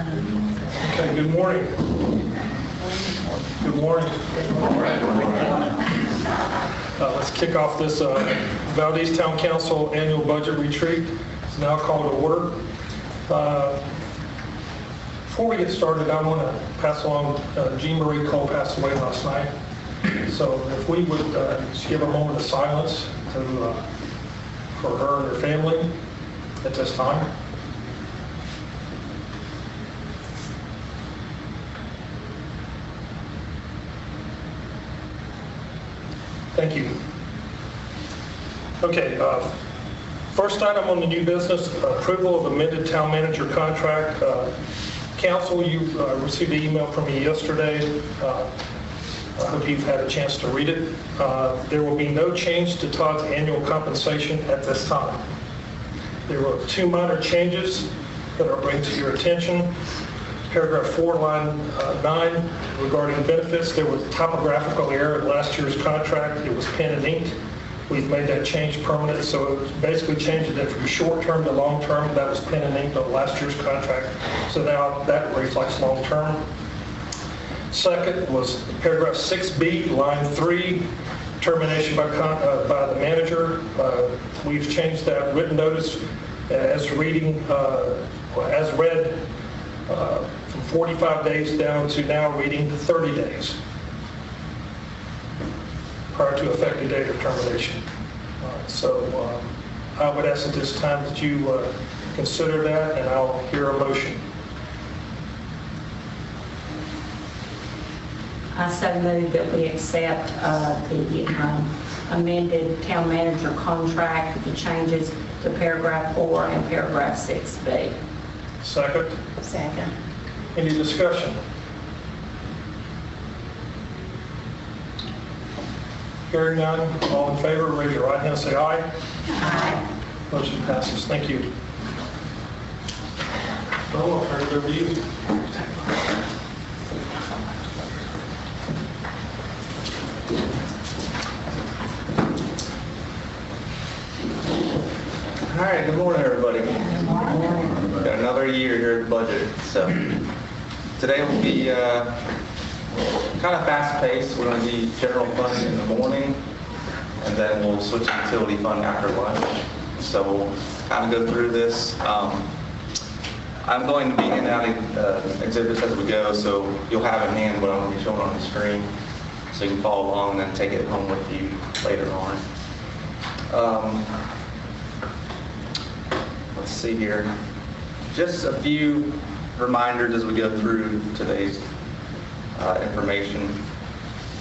Okay, good morning. Good morning. Let's kick off this Valdese Town Council Annual Budget Retreat. It's now called to order. Before we get started, I want to pass along, Jean Marie Cole passed away last night. So if we would just give a moment of silence for her and her family at this time. Thank you. Okay, first item on the new business, approval of amended town manager contract. Council, you received an email from me yesterday. I hope you've had a chance to read it. There will be no change to Todd's annual compensation at this time. There were two minor changes that I'll bring to your attention. Paragraph 4, line 9, regarding benefits, there was a typographical error in last year's contract. It was pen and ink. We've made that change permanent, so it basically changed it from short-term to long-term. That was pen and ink on last year's contract, so now that reflects long-term. Second was paragraph 6B, line 3, termination by the manager. We've changed that written notice as read from 45 days down to now reading 30 days prior to effective date of termination. So I would ask at this time that you consider that, and I'll hear a motion. I so move that we accept the amended town manager contract with the changes to paragraph 4 and paragraph 6B. Second? Second. Any discussion? Hearing none, all in favor, raise your right hand and say aye. Aye. Motion passes. Thank you. Well, I'll turn it over to you. All right, good morning, everybody. Good morning. Got another year here at the budget. So today will be kind of fast-paced. We're going to be general fund in the morning, and then we'll switch to utility fund after lunch. So we'll kind of go through this. I'm going to be handing out exhibits as we go, so you'll have in hand what I'm going to be showing on the screen, so you can follow along and then take it home with you later on. Let's see here. Just a few reminders as we go through today's information.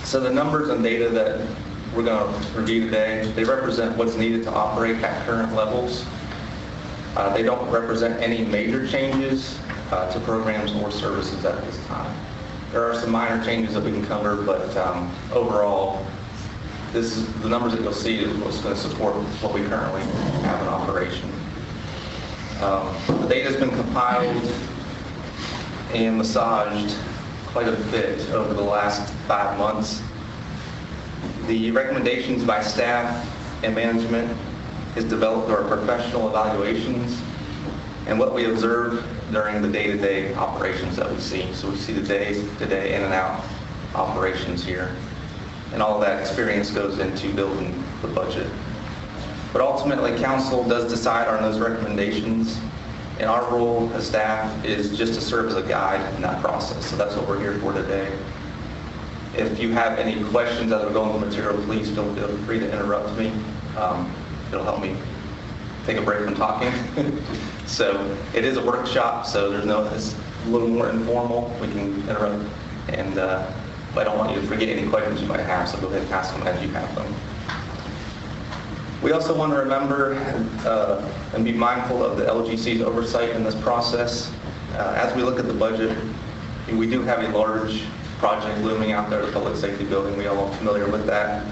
So the numbers and data that we're going to review today, they represent what's needed to operate at current levels. They don't represent any major changes to programs or services at this time. There are some minor changes that we can cover, but overall, this is the numbers that you'll see is what's going to support what we currently have in operation. The data has been compiled and massaged quite a bit over the last 5 months. The recommendations by staff and management is developed through our professional evaluations and what we observe during the day-to-day operations that we see. So we see the day-to-day in and out operations here. And all of that experience goes into building the budget. But ultimately, council does decide on those recommendations, and our role as staff is just to serve as a guide in that process. So that's what we're here for today. If you have any questions as we're going through the material, please feel free to interrupt me. It'll help me take a break from talking. So it is a workshop, so it's a little more informal. We can interrupt, and I don't want you to forget any questions you might have, so go ahead and ask them as you have them. We also want to remember and be mindful of the LGC's oversight in this process. As we look at the budget, we do have a large project looming out there, the public safety building. We all are familiar with that.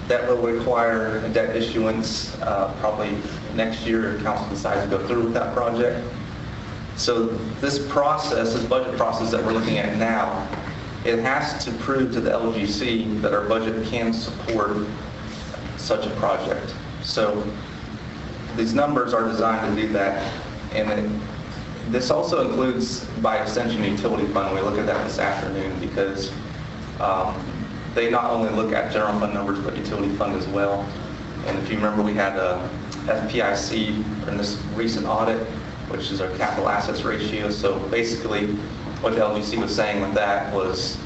That will require a debt issuance probably next year if council decides to go through with that project. So this process, this budget process that we're looking at now, it has to prove to the LGC that our budget can support such a project. So these numbers are designed to do that, and This also includes, by extension, utility fund. We look at that this afternoon because they not only look at general fund numbers, but utility fund as well. And if you remember, we had a FPIC in this recent audit, which is our capital assets ratio. So basically, what the LGC was saying with that was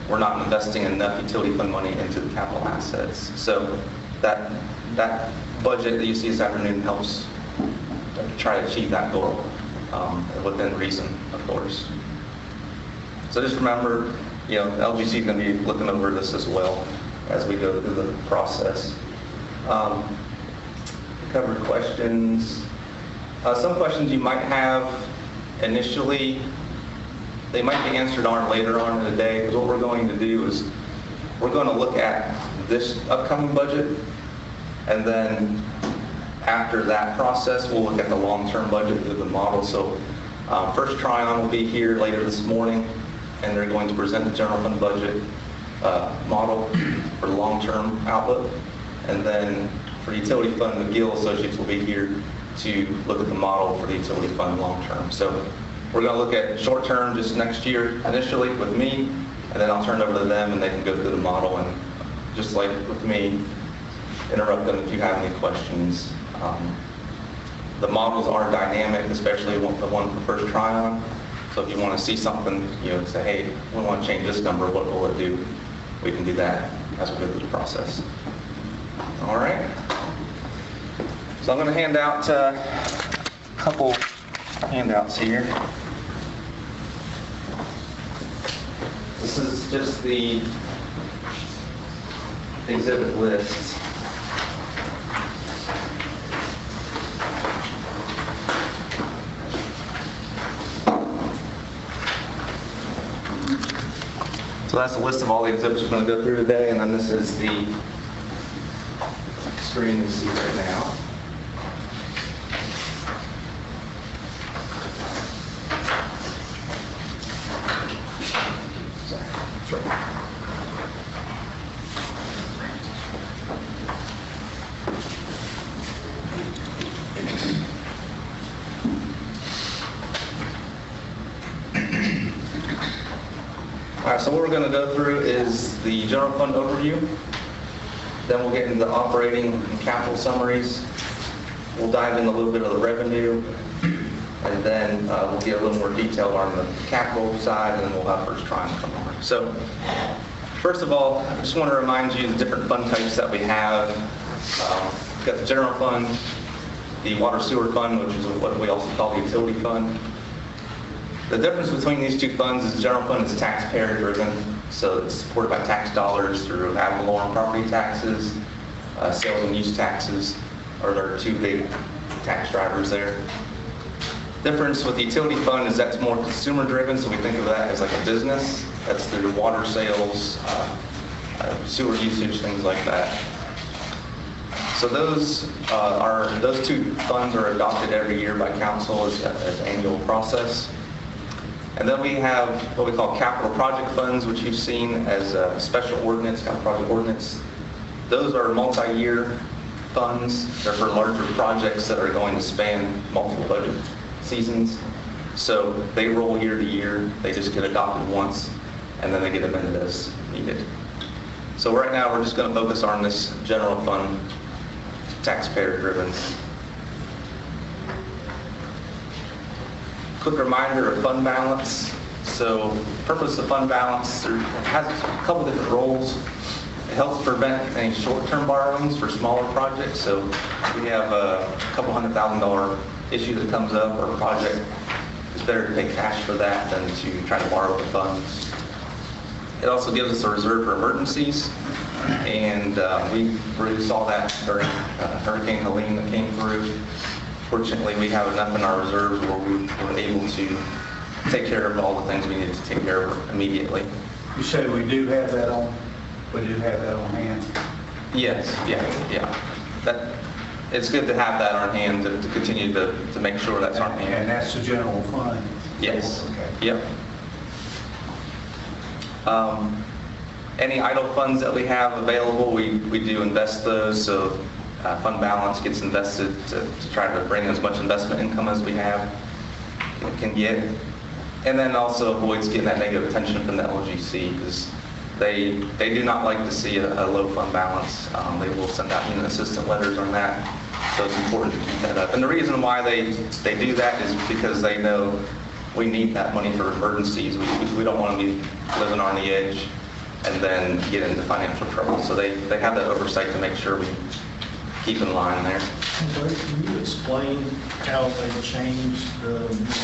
we're not investing enough utility fund money into the capital assets. So that budget that you see this afternoon helps try to achieve that goal within reason, of course. So just remember, the LGC is going to be looking over this as well as we go through the process. Covered questions. Some questions you might have initially, they might be answered later on in the day, because what we're going to do is we're going to look at this upcoming budget, and then after that process, we'll look at the long-term budget through the model. So First Tryon will be here later this morning, and they're going to present the general fund budget model for the long-term outlook. And then for utility fund, McGill Associates will be here to look at the model for the utility fund long-term. So we're going to look at short-term just next year initially with me, and then I'll turn it over to them and they can go through the model, and just like with me, interrupt them if you have any questions. The models are dynamic, especially the one for First Tryon. So if you want to see something, say, hey, we want to change this number, what will it do? We can do that as we go through the process. All right. So I'm going to hand out a couple handouts here. This is just the exhibit list. So that's a list of all the exhibits we're going to go through today, and then this is the screen you see right now. All right, so what we're going to go through is the general fund overview. Then we'll get into the operating and capital summaries. We'll dive in a little bit of the revenue, and then we'll get a little more detail on the capital side, and then we'll have First Tryon come on. So first of all, I just want to remind you the different fund types that we have. We've got the general fund, the water sewer fund, which is what we also call the utility fund. The difference between these two funds is the general fund is taxpayer driven, so it's supported by tax dollars through ad valorem property taxes, sales and use taxes are our two big tax drivers there. Difference with the utility fund is that's more consumer driven, so we think of that as like a business. That's through water sales, sewer usage, things like that. So those two funds are adopted every year by council as an annual process. And then we have what we call capital project funds, which you've seen as a special ordinance, capital project ordinance. Those are multi-year funds. They're for larger projects that are going to span multiple budget seasons. So they roll year to year. They just get adopted once, and then they get amended as needed. So right now, we're just going to focus on this general fund, taxpayer-driven. Quick reminder of fund balance. So the purpose of fund balance, it has a couple different roles. It helps prevent any short-term borrowings for smaller projects. So we have a couple $100,000 issue that comes up or a project, it's better to pay cash for that than to try to borrow the funds. It also gives us a reserve for emergencies, and we really saw that during Hurricane Helene that came through. Fortunately, we have enough in our reserves where we were able to take care of all the things we needed to take care of immediately. You said we do have that on hand? Yes, yeah. It's good to have that on hand to continue to make sure that's on hand. And that's the general fund? Yes. Okay. Yep. Any idle funds that we have available, we do invest those. So fund balance gets invested to try to bring as much investment income as we have. can get. And then also avoids getting that negative attention from the LGC, because they do not like to see a low fund balance. They will send out unit assistant letters on that. So it's important to keep that up. And the reason why they do that is because they know we need that money for emergencies. We don't want to be living on the edge and then get into financial trouble. So they have that oversight to make sure we keep in line there. Can you explain how they changed the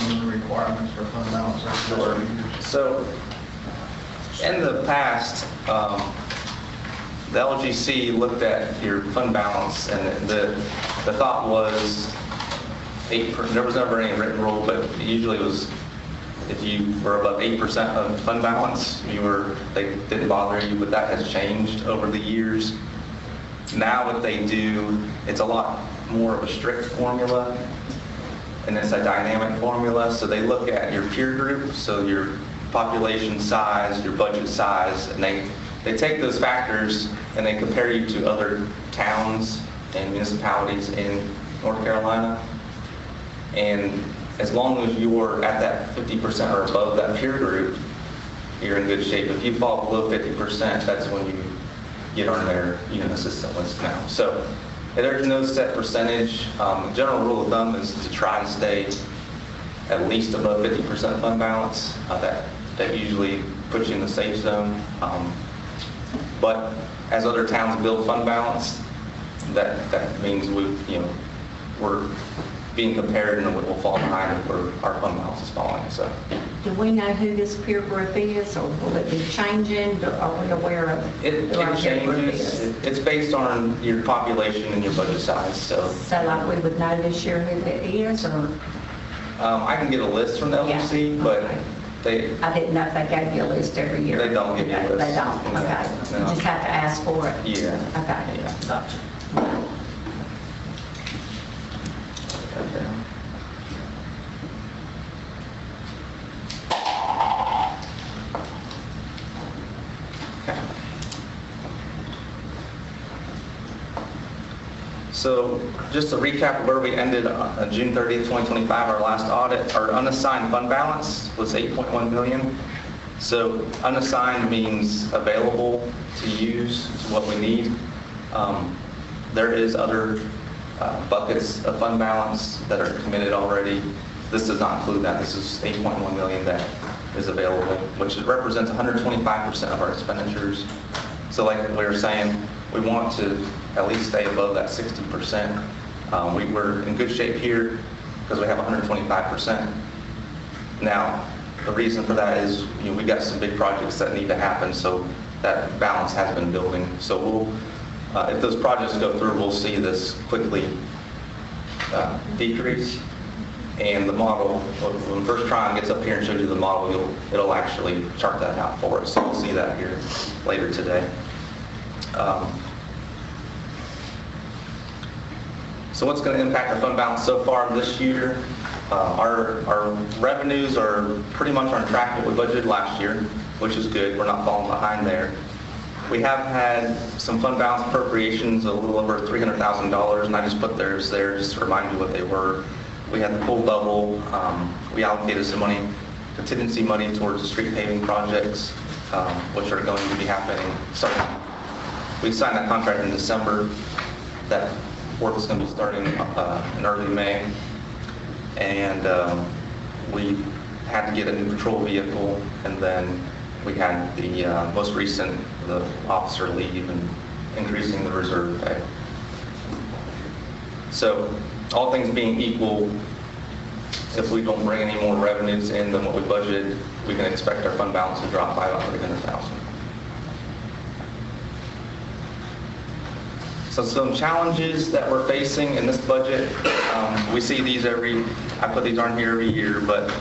minimum requirements for fund balance? Sure. So in the past, the LGC looked at your fund balance, and the thought was 8%. There was never any written rule, but usually it was if you were above 8% of fund balance, they didn't bother you. But that has changed over the years. Now what they do, it's a lot more of a strict formula, and it's a dynamic formula. So they look at your peer group, so your population size, your budget size, and they take those factors and they compare you to other towns and municipalities in North Carolina. And as long as you're at that 50% or above that peer group, you're in good shape. If you fall below 50%, that's when you get on their unit assistant list now. So there's no set percentage. General rule of thumb is to try to stay at least above 50% fund balance. That usually puts you in the safe zone. But as other towns build fund balance, that means we're being compared and we'll fall behind if our fund balance is falling. So, do we know who this peer group is, or will it be changing? Are we aware of it who our peer group changes. is? It's based on your population and your budget size. So like we would know this year who that is, or? I can get a list from the LGC, Yeah. but I didn't know if they gave you a list every year. They don't give you a list. They don't, okay. No. You just have to ask for it? Yeah. Okay. Yeah. Gotcha. Okay. So just to recap where we ended on June 30th, 2025, our last audit, our unassigned fund balance was $8.1 million. So unassigned means available to use, what we need. There is other buckets of fund balance that are committed already. This does not include that. This is $8.1 million that is available, which represents 125% of our expenditures. So like we were saying, we want to at least stay above that 60%. We're in good shape here because we have 125%. Now, the reason for that is we got some big projects that need to happen, so that balance has been building. So if those projects go through, we'll see this quickly decrease. And the model, when First Tron gets up here and shows you the model, it'll actually chart that out for us. So we'll see that here later today. So what's going to impact our fund balance so far this year? Our revenues are pretty much on track with what we budgeted last year, which is good. We're not falling behind there. We have had some fund balance appropriations, a little over $300,000, and I just put theirs there just to remind you what they were. We had the full double. We allocated some money, contingency money towards the street paving projects, which are going to be happening. We signed that contract in December. That work is going to be starting in early May. And we had to get a new patrol vehicle, and then we had the most recent, the officer leave and increasing the reserve pay. So all things being equal, if we don't bring any more revenues in than what we budgeted, we can expect our fund balance to drop by about $300,000. So some challenges that we're facing in this budget, we see these I put these on here every year, but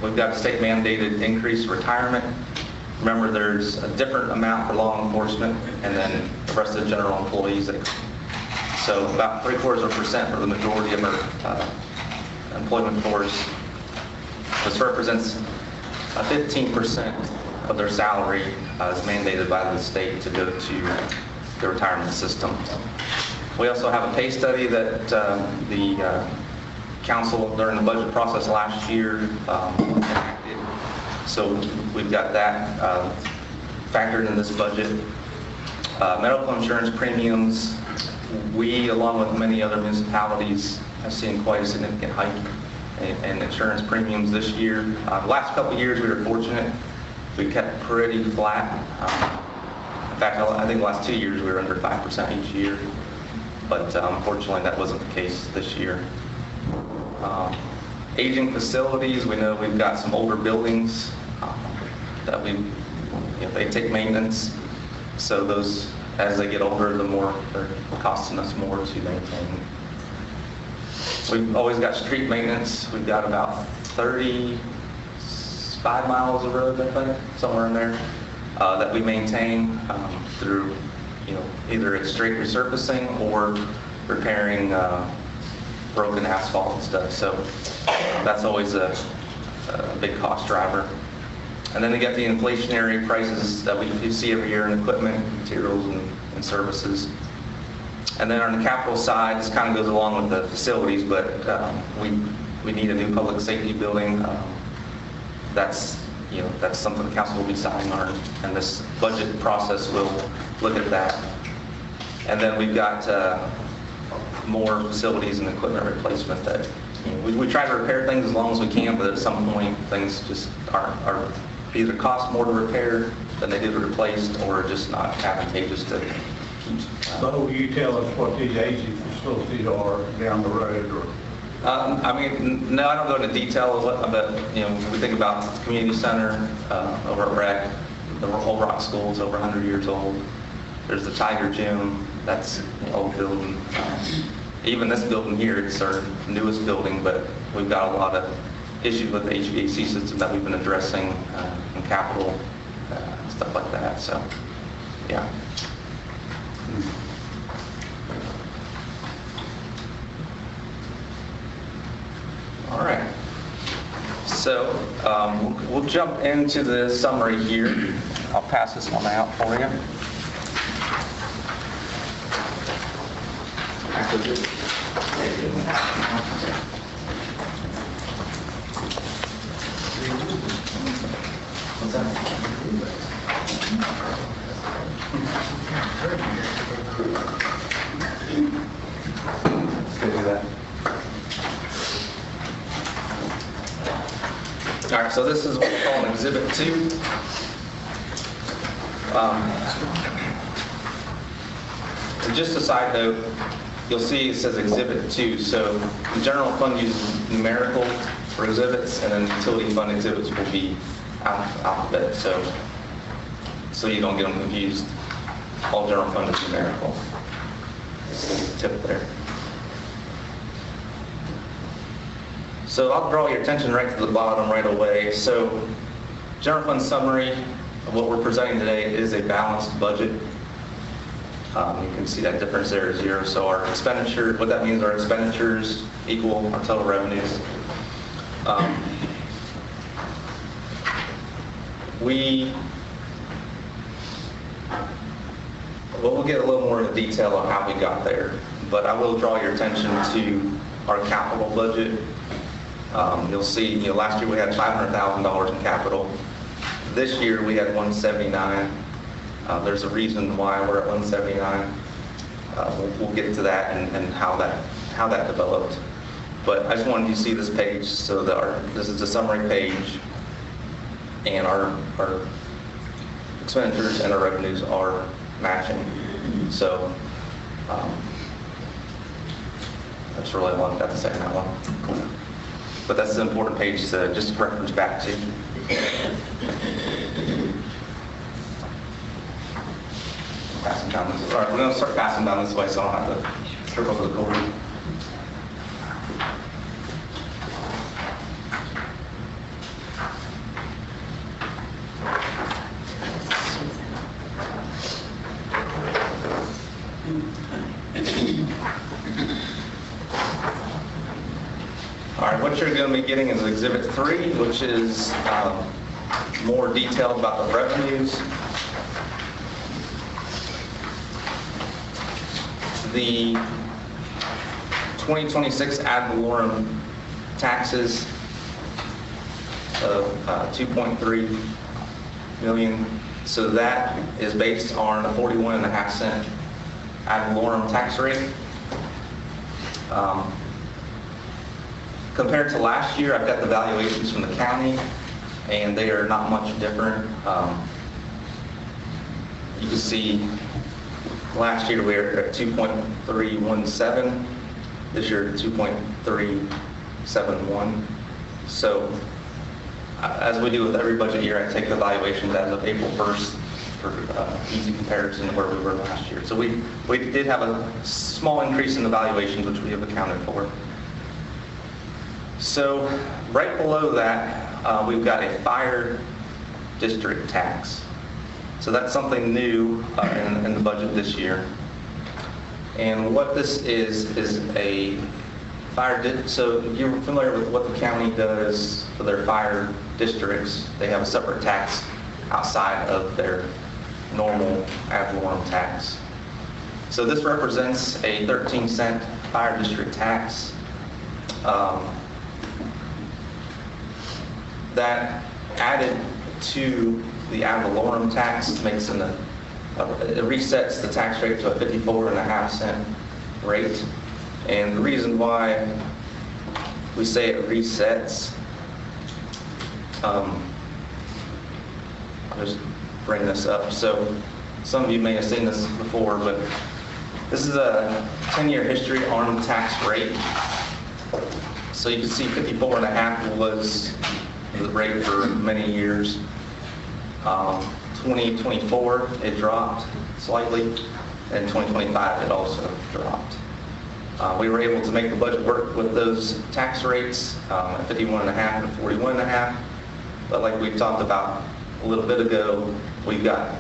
we've got a state mandated increased retirement. Remember, there's a different amount for law enforcement and then the rest of the general employees. So about 0.75% for the majority of our employment force. This represents 15% of their salary is mandated by the state to go to the retirement system. We also have a pay study that the council during the budget process last year enacted. So we've got that factored in this budget. Medical insurance premiums, we, along with many other municipalities, have seen quite a significant hike in insurance premiums this year. The last couple of years, we were fortunate. We kept pretty flat. In fact, I think the last 2 years, we were under 5% each year. But unfortunately, that wasn't the case this year. Aging facilities, we know we've got some older buildings that they take maintenance. So those, as they get older, the more they're costing us more to maintain. We've always got street maintenance. We've got about 35 miles of road, I think, somewhere in there, that we maintain through, either it's straight resurfacing or repairing broken asphalt and stuff. So that's always a big cost driver. And then we got the inflationary prices that we see every year in equipment, materials, and services. And then on the capital side, this kind of goes along with the facilities, but we need a new public safety building. That's something the council will be signing on, and this budget process will look at that. And then we've got more facilities and equipment replacement that we try to repair things as long as we can, but at some point things just are either cost more to repair than they do to replace, or just not advantageous to keep. So will you tell us what these aging facilities are down the road, or? No, I don't go into detail of what, but we think about the community center over at Rec, the Old Rock School is over 100 years old. There's the Tiger Gym, that's an old building. Even this building here, it's our newest building, but we've got a lot of issues with the HVAC system that we've been addressing in capital, stuff like that. So, yeah. All right. So we'll jump into the summary here. I'll pass this one out for you. What's that? Let's go do that. All right, so this is what we call an Exhibit 2. And just a side note, you'll see it says Exhibit 2. So the general fund uses numerical for exhibits, and then utility fund exhibits will be alphabet. So you don't get them confused. All general fund is numerical. Just a tip there. So I'll draw your attention right to the bottom right away. So general fund summary of what we're presenting today is a balanced budget. You can see that difference there is 0. So our expenditure, what that means, our expenditures equal our total revenues. We'll get a little more into detail on how we got there, but I will draw your attention to our capital budget. You'll see, last year we had $500,000 in capital. This year we had $179,000. There's a reason why we're at $179,000. We'll get to that and how that developed. But I just wanted you to see this page so that this is the summary page, and our expenditures and our revenues are matching. So I just really wanted that to say that one. But that's an important page to just reference back to. Passing down this. All right, we're going to start passing down this way, so I don't have to trip over the cord. All right, what you're going to be getting is Exhibit 3, which is more detailed about the revenues. The 2026 ad valorem taxes of 2.3 million. So that is based on a 41.5-cent ad valorem tax rate. Compared to last year, I've got the valuations from the county, and they are not much different. You can see last year we were at 2.317, this year 2.371. So as we do with every budget year, I take the valuations as of April 1st for easy comparison to where we were last year. So we did have a small increase in the valuations, which we have accounted for. So right below that, we've got a fire district tax. So that's something new in the budget this year. And what this is a fire, so you're familiar with what the county does for their fire districts. They have a separate tax outside of their normal ad valorem tax. So this represents a 13-cent fire district tax. That added to the ad valorem tax makes it resets the tax rate to a 54.5-cent rate. And the reason why we say it resets, I'll just bring this up. So some of you may have seen this before, but this is a 10-year history on the tax rate. So you can see 54.5 was the rate for many years. 2024, it dropped slightly, and 2025, it also dropped. We were able to make the budget work with those tax rates at 51.5 and 41.5, but like we talked about a little bit ago, we've got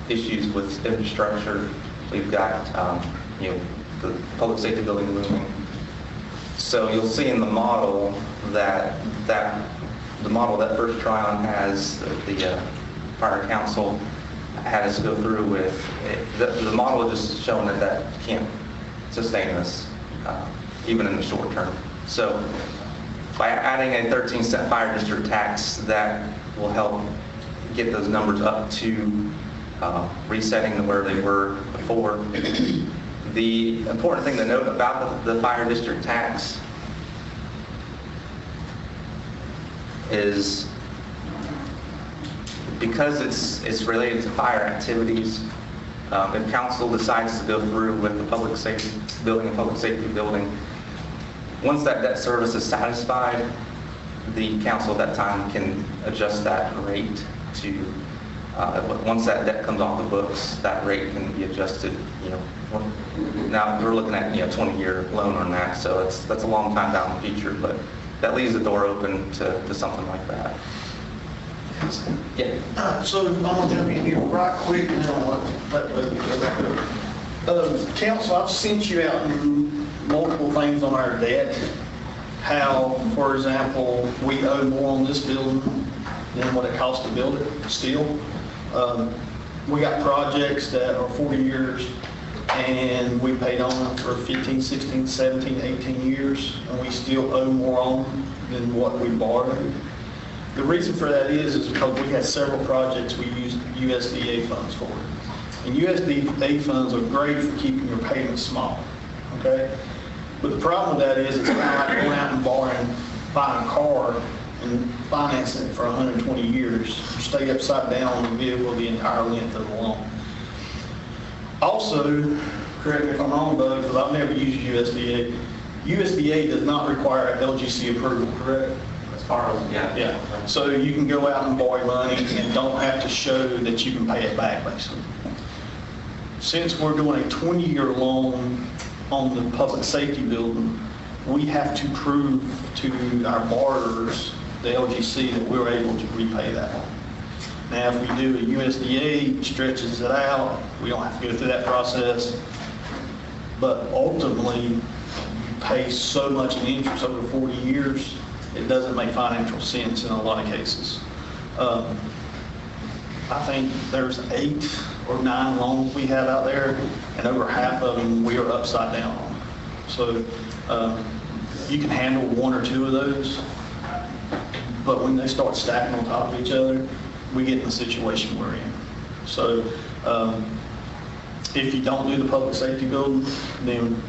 issues with infrastructure. We've got the public safety building looming. So you'll see in the model that the model that First Tryon has, the fire council had us go through with, the model just showing that can't sustain this, even in the short term. So by adding a 13-cent fire district tax, that will help get those numbers up to resetting to where they were before. The important thing to note about the fire district tax is because it's related to fire activities, if council decides to go through with the public safety building and public safety building, once that debt service is satisfied, the council at that time can adjust that rate to, once that debt comes off the books, that rate can be adjusted, now we're looking at, 20-year loan on that, so that's a long time down the future, but that leaves the door open to something like that. Yeah. So I'm going to jump in here right quick and Council, I've sent you out multiple things on our debt. How, for example, we owe more on this building than what it costs to build it still. We got projects that are 40 years and we paid on them for 15, 16, 17, 18 years, and we still owe more on them than what we borrowed. The reason for that is because we had several projects we used USDA funds for. And USDA funds are great for keeping your payments small, okay? But the problem with that is it's kind of like going out and buying a car and financing it for 120 years. You stay upside down on the vehicle the entire length of the loan. Also, correct me if I'm wrong, Doug, because I've never used USDA. USDA does not require LGC approval, correct? As far as, Yeah. So you can go out and borrow money and don't have to show that you can pay it back, basically. Since we're doing a 20-year loan on the public safety building, we have to prove to our borrowers, the LGC, that we're able to repay that loan. Now, if we do a USDA, stretches it out, we don't have to go through that process. But ultimately, you pay so much in interest over 40 years, it doesn't make financial sense in a lot of cases. I think there's 8 or 9 loans we have out there, and over half of them we are upside down on. So you can handle one or two of those, but when they start stacking on top of each other, we get in the situation we're in. So if you don't do the public safety building, then,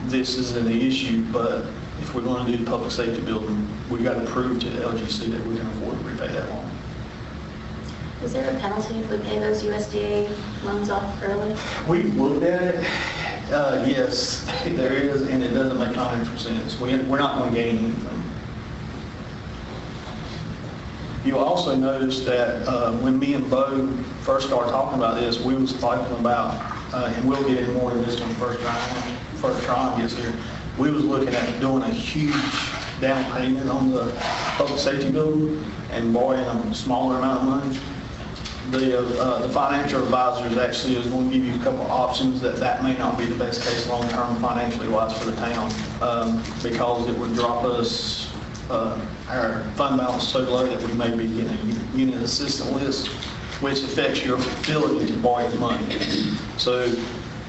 this isn't an issue, but if we're going to do the public safety building, we've got to prove to the LGC that we can afford to repay that loan. Is there a penalty if we pay those USDA loans off early? We looked at it. Yes, there is, and it doesn't make financial sense. We're not going to gain anything. You'll also notice that when me and Bo first started talking about this, we was talking about, and we'll get into more of this when first Tron gets here, we was looking at doing a huge down payment on the public safety building and borrowing a smaller amount of money. The financial advisors actually is going to give you a couple of options that may not be the best case long-term financially wise for the town, because it would drop us our fund balance so low that we may be getting a unit assistant list, which affects your ability to borrow your money. So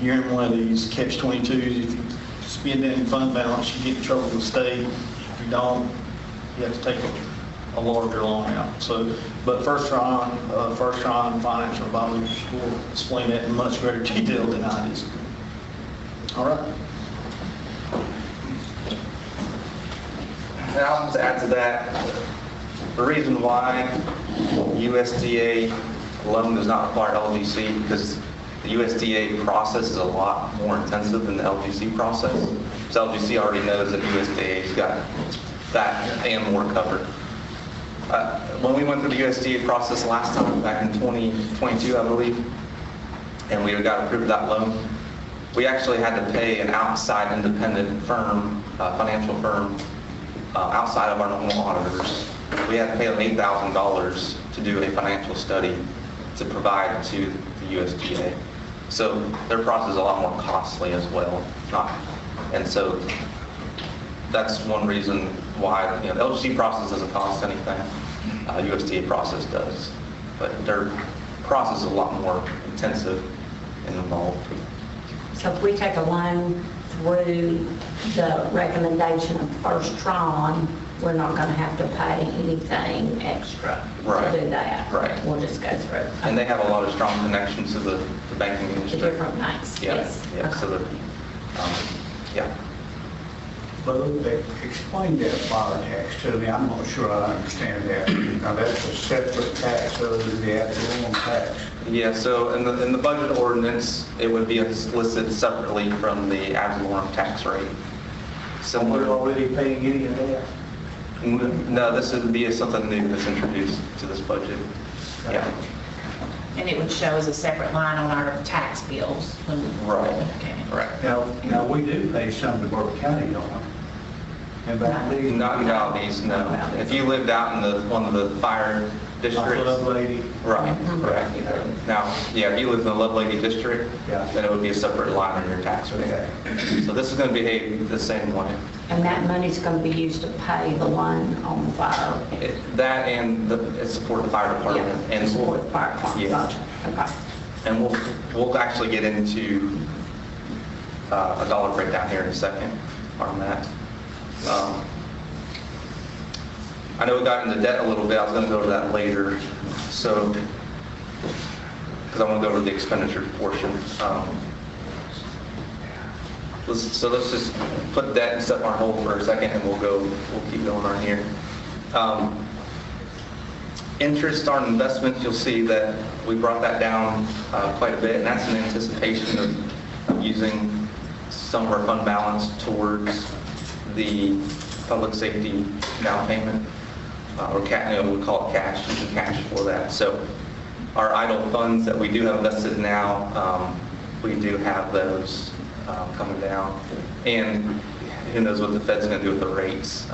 you're in one of these catch-22s. If you spend any fund balance, you get in trouble with the state. If you don't, you have to take a larger loan out. So, but First Tron financial advisors will explain that in much greater detail than I do. All right. And I'll just add to that, the reason why USDA loan does not require LGC, because the USDA process is a lot more intensive than the LGC process. So LGC already knows that USDA's got that and more covered. When we went through the USDA process last time, back in 2022, I believe, and we got approved that loan, we actually had to pay an outside independent firm, financial firm, outside of our normal auditors. We had to pay them $8,000 to do a financial study to provide to the USDA. So their process is a lot more costly as well. And so that's one reason why, the LGC process doesn't cost anything. USDA process does. But their process is a lot more intensive and involved. So if we take a loan through the recommendation of First Tron, we're not going to have to pay anything extra to do that. Right. We'll just go through. And they have a lot of strong connections to the banking The industry. different banks, Yeah, yes. yeah. Okay. So the, yeah. But explain that fire tax to me. I'm not sure I understand that. Now, that's a separate tax other than the ad valorem tax. Yeah, so in the budget ordinance, it would be listed separately from the ad valorem tax rate. We're Similar. already paying any of that. No, this would be something new that's introduced to this budget. Yeah. And it would show as a separate line on our tax bills. Right. Okay. Right. Now we do pay some to Burke County, don't we? And Valdese. Not in Valdese, no. If you lived out in one of the fire districts. Lovelady. Right, right. Now, yeah, if you live in the Lovelady district, Yeah. then it would be a separate line on your tax rate. Okay. So this is going to behave the same way. And that money's going to be used to pay the loan on the fire. That and it support the fire department. Yeah, And to support the fire department. Yeah. Gotcha. Okay. And we'll actually get into a dollar breakdown here in a second on that. I know we got into debt a little bit. I was going to go over that later. So, because I want to go over the expenditure portion. So let's just put debt and stuff on hold for a second, and we'll keep going on here. Interest on investments, you'll see that we brought that down quite a bit, and that's in anticipation of using some of our fund balance towards the public safety down payment, or we call it cash, using cash for that. So our idle funds that we do have invested now, we do have those coming down. And who knows what the Fed's going to do with the rates.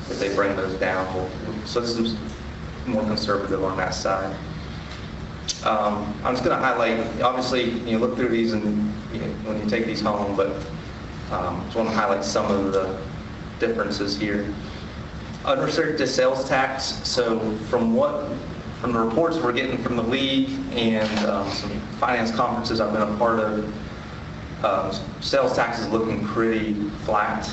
If they bring those down, so this is more conservative on that side. I'm just going to highlight, obviously, you look through these and when you take these home, but just want to highlight some of the differences here. Unrestricted sales tax, so from the reports we're getting from the league and some finance conferences I've been a part of, Sales tax is looking pretty flat.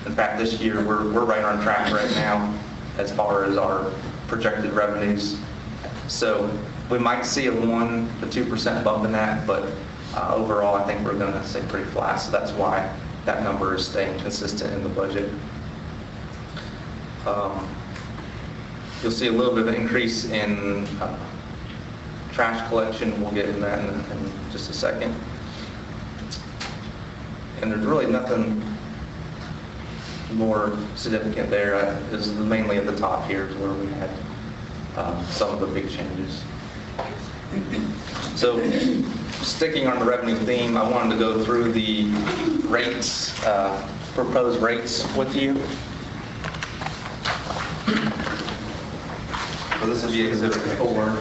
In fact, this year, we're right on track right now as far as our projected revenues. So we might see a 1 to 2% bump in that, but overall, I think we're going to stay pretty flat. So that's why that number is staying consistent in the budget. You'll see a little bit of an increase in trash collection. We'll get into that in just a second. And there's really nothing more significant there. It's mainly at the top here is where we had some of the big changes. So sticking on the revenue theme, I wanted to go through the rates, proposed rates with you. So this will be Exhibit 4.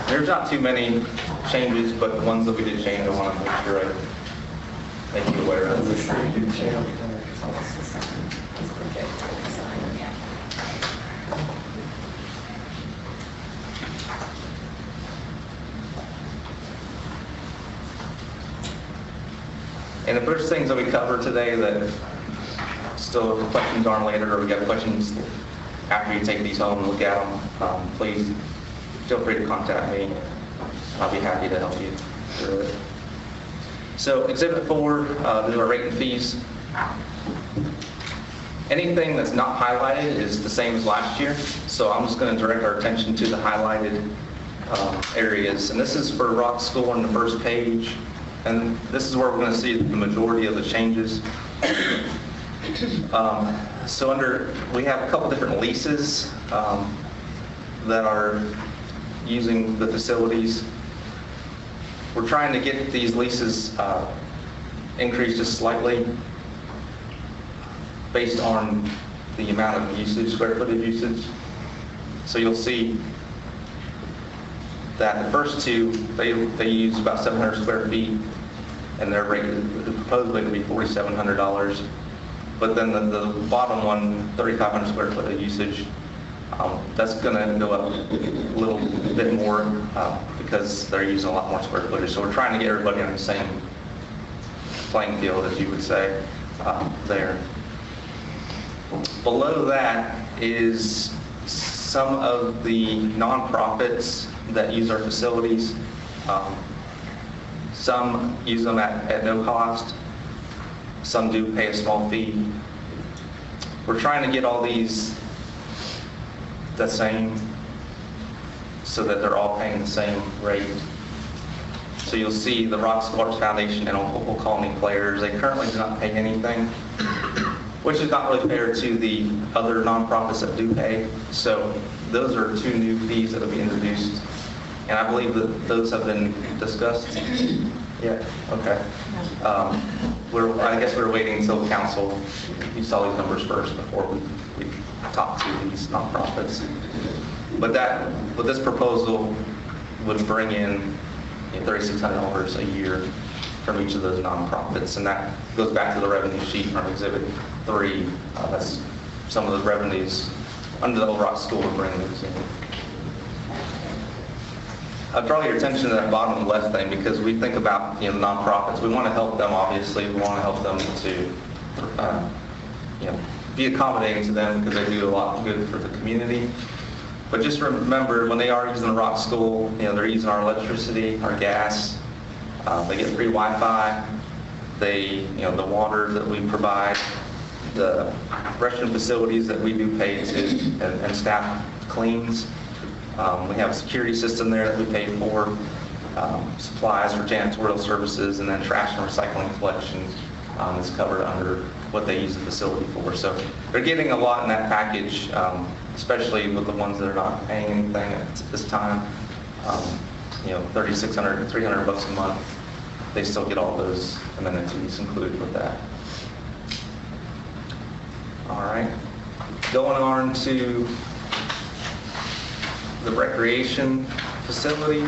There's not too many changes, but the ones that we did change, I want to make sure I make you aware of. And if there's things that we cover today that still questions on later, or we got questions after you take these home and look at them, please feel free to contact me. I'll be happy to help you through it. So Exhibit 4, these are rate and fees. Anything that's not highlighted is the same as last year. So I'm just going to direct our attention to the highlighted areas. And this is for Rock School on the first page. And this is where we're going to see the majority of the changes. So we have a couple different leases that are using the facilities. We're trying to get these leases increased just slightly based on the amount of usage, square footage usage. So you'll see that the first two, they use about 700 square feet, and their rate, the proposed rate would be $4,700. But then the bottom one, 3,500 square foot of usage, that's going to go up a little bit more because they're using a lot more square footage. So we're trying to get everybody on the same playing field, as you would say, there. Below that is some of the nonprofits that use our facilities. Some use them at no cost. Some do pay a small fee. We're trying to get all these the same so that they're all paying the same rate. So you'll see the Rock Sports Foundation and Local Colony Players, they currently do not pay anything, which is not really fair to the other nonprofits that do pay. So those are two new fees that will be introduced. And I believe that those have been discussed. Yeah, okay. I guess we're waiting until council, you saw these numbers first before we talk to these nonprofits. But this proposal would bring in $3,600 a year from each of those nonprofits, and that goes back to the revenue sheet from Exhibit 3. That's some of the revenues under the Old Rock School would bring those in. I'll draw your attention to that bottom left thing because we think about nonprofits. We want to help them, obviously. We want to help them to be accommodating to them because they do a lot of good for the community. But just remember, when they are using the Rock School, they're using our electricity, our gas. They get free Wi-Fi. The water that we provide, the restroom facilities that we do pay to, and staff cleans. We have a security system there that we pay for, supplies for janitorial services, and then trash and recycling collection is covered under what they use the facility for. So they're getting a lot in that package, especially with the ones that are not paying anything at this time. $3,600 to $300 a month. They still get all those amenities included with that. All right, going on to the recreation facility.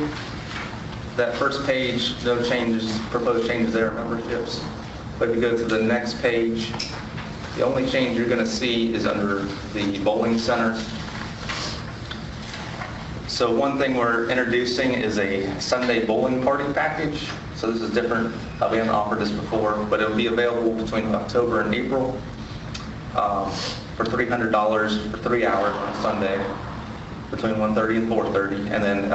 That first page, no changes, proposed changes there, memberships. But if you go to the next page, the only change you're going to see is under the bowling center. So one thing we're introducing is a Sunday bowling party package. So this is different. We haven't offered this before, but it'll be available between October and April for $300 for 3 hours on Sunday between 1:30 and 4:30. And then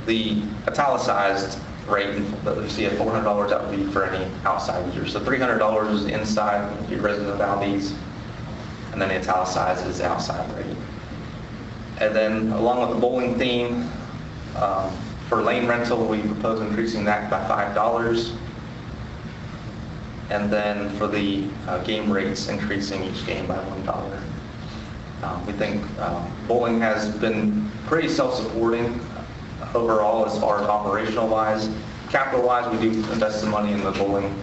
the italicized rate that you see at $400, that would be for any outside users. So $300 is inside, if you're a resident of Valdese, and then the italicized is the outside rate. And then along with the bowling theme, for lane rental, we propose increasing that by $5. And then for the game rates, increasing each game by $1. We think bowling has been pretty self-supporting overall as far as operational wise. Capital wise, we do invest some money in the bowling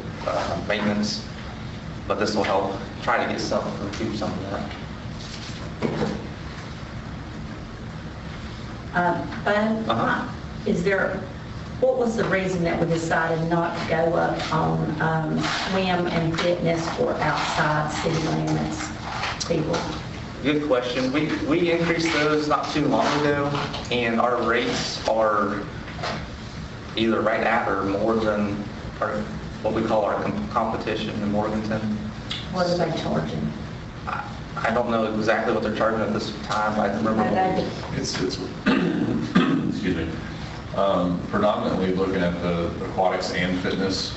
maintenance, but this will help try to get recoup some of that. Bud, what was the reason that we decided not to go up on swim and fitness for outside city limits people? Good question. We increased those not too long ago, and our rates are either right at or more than what we call our competition in Morganton. What are they charging? I don't know exactly what they're charging at this time. I remember. It's excuse me. Predominantly looking at the aquatics and fitness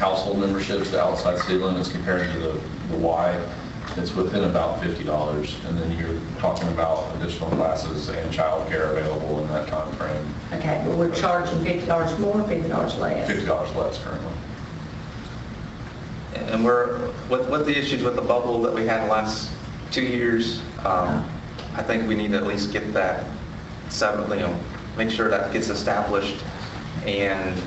household memberships, the outside city limits compared to the Y, it's within about $50. And then you're talking about additional classes and childcare available in that time frame. Okay, but we're charging $50 more, $50 less? $50 less currently. And we're, with the issues with the bubble that we had the last 2 years, I think we need to at least get that make sure that gets established, and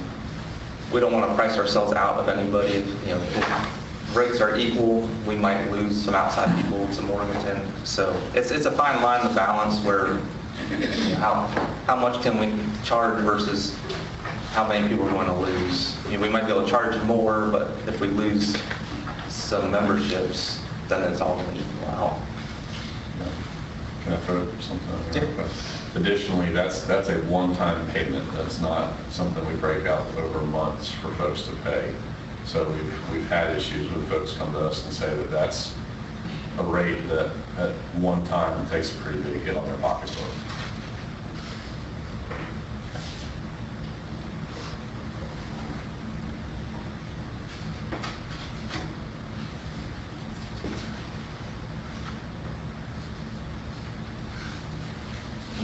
we don't want to price ourselves out of anybody. If rates are equal, we might lose some outside people to Morganton. So it's a fine line to balance where how much can we charge versus how many people we're going to lose. We might be able to charge more, but if we lose some memberships, then it's all going to equal out. Can I throw something out here? Yeah. Additionally, that's a one-time payment. That's not something we break out over months for folks to pay. So we've had issues with folks come to us and say that that's a rate that at one time takes a pretty big hit on their pocketbook.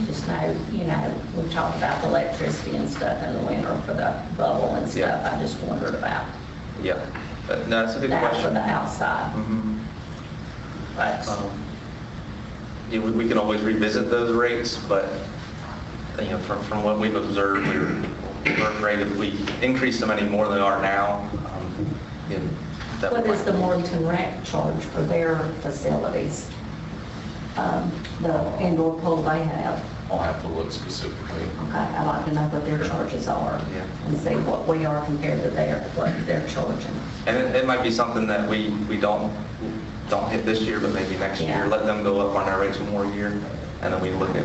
Just know, we talked about the electricity and stuff in the winter for the bubble and stuff. Yeah. I just wondered about Yeah, no, that's a good that question. for the outside. Mhm. But We can always revisit those rates, but from what we've observed, we're afraid if we increase them any more than they are now, that what does the Morganton Rec charge for their facilities? The indoor pool they have? I'll have to look specifically. Okay, I'd like to know what their charges are Yeah. and see what we are compared to what they're charging. And it might be something that we don't hit this year, but maybe next year. Yeah. Let them go up on our rates one more year, and then we look at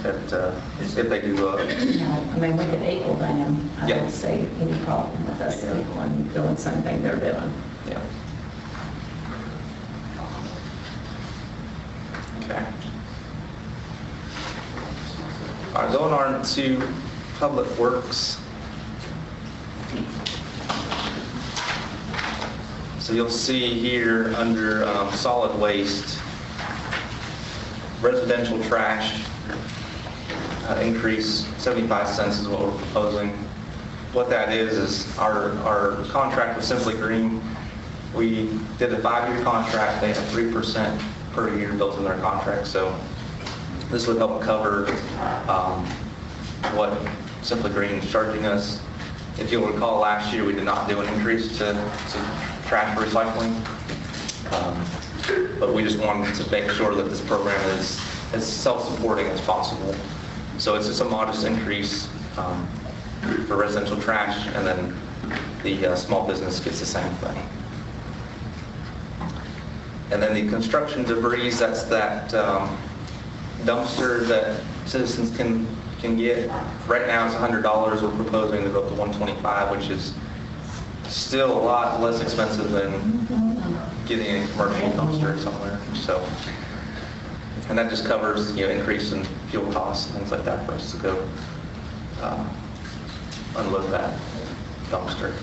if they do go up. I mean, we could equal them. I Yeah. don't see any problem with us equaling, doing something they're doing. Yeah. Okay. All right, going on to Public Works. So you'll see here under solid waste, residential trash increase 75 cents is what we're proposing. What that is our contract with Simply Green. We did a 5-year contract. They have 3% per year built in their contract. So this would help cover what Simply Green is charging us. If you'll recall, last year we did not do an increase to trash recycling, but we just wanted to make sure that this program is as self-supporting as possible. So it's just a modest increase for residential trash, and then the small business gets the same thing. And then the construction debris, that's that dumpster that citizens can get. Right now it's $100. We're proposing to go up to $125, which is still a lot less expensive than getting a commercial dumpster somewhere. So, and that just covers, increase in fuel costs and things like that for us to go unload that dumpster.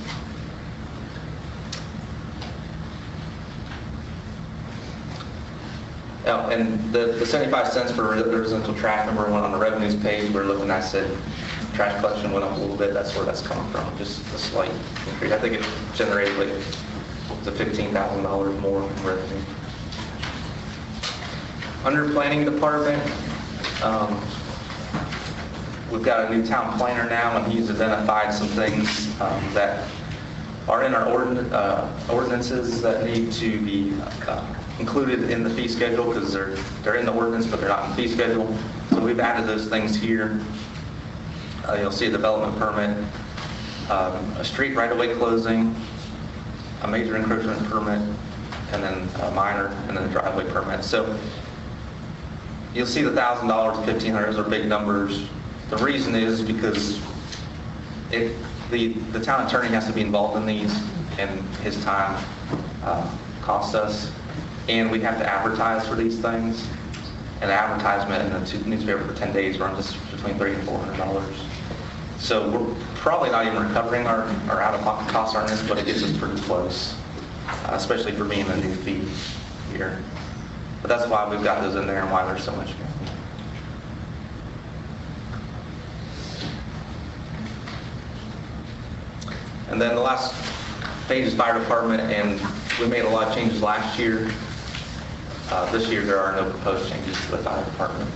Oh, and the 75 cents for residential trash, number one on the revenues page, we're looking, I said, trash collection went up a little bit. That's where that's coming from, just a slight increase. I think it generated like the $15,000 more in revenue. Under planning department, we've got a new town planner now, and he's identified some things that are in our ordinances that need to be included in the fee schedule, because they're in the ordinance, but they're not in the fee schedule. So we've added those things here. You'll see a development permit, a street right-of-way closing, a major encroachment permit, and then a minor, and then a driveway permit. So you'll see the $1,000, $1,500, those are big numbers. The reason is because the town attorney has to be involved in these, and his time costs us. And we have to advertise for these things. And the advertisement in the newspaper for 10 days runs between $300 and $400. So we're probably not even recovering our out-of-pocket costs on this, but it gets us pretty close, especially for being a new fee here. But that's why we've got those in there and why there's so much. And then the last page is fire department, and we made a lot of changes last year. This year there are no proposed changes to the fire department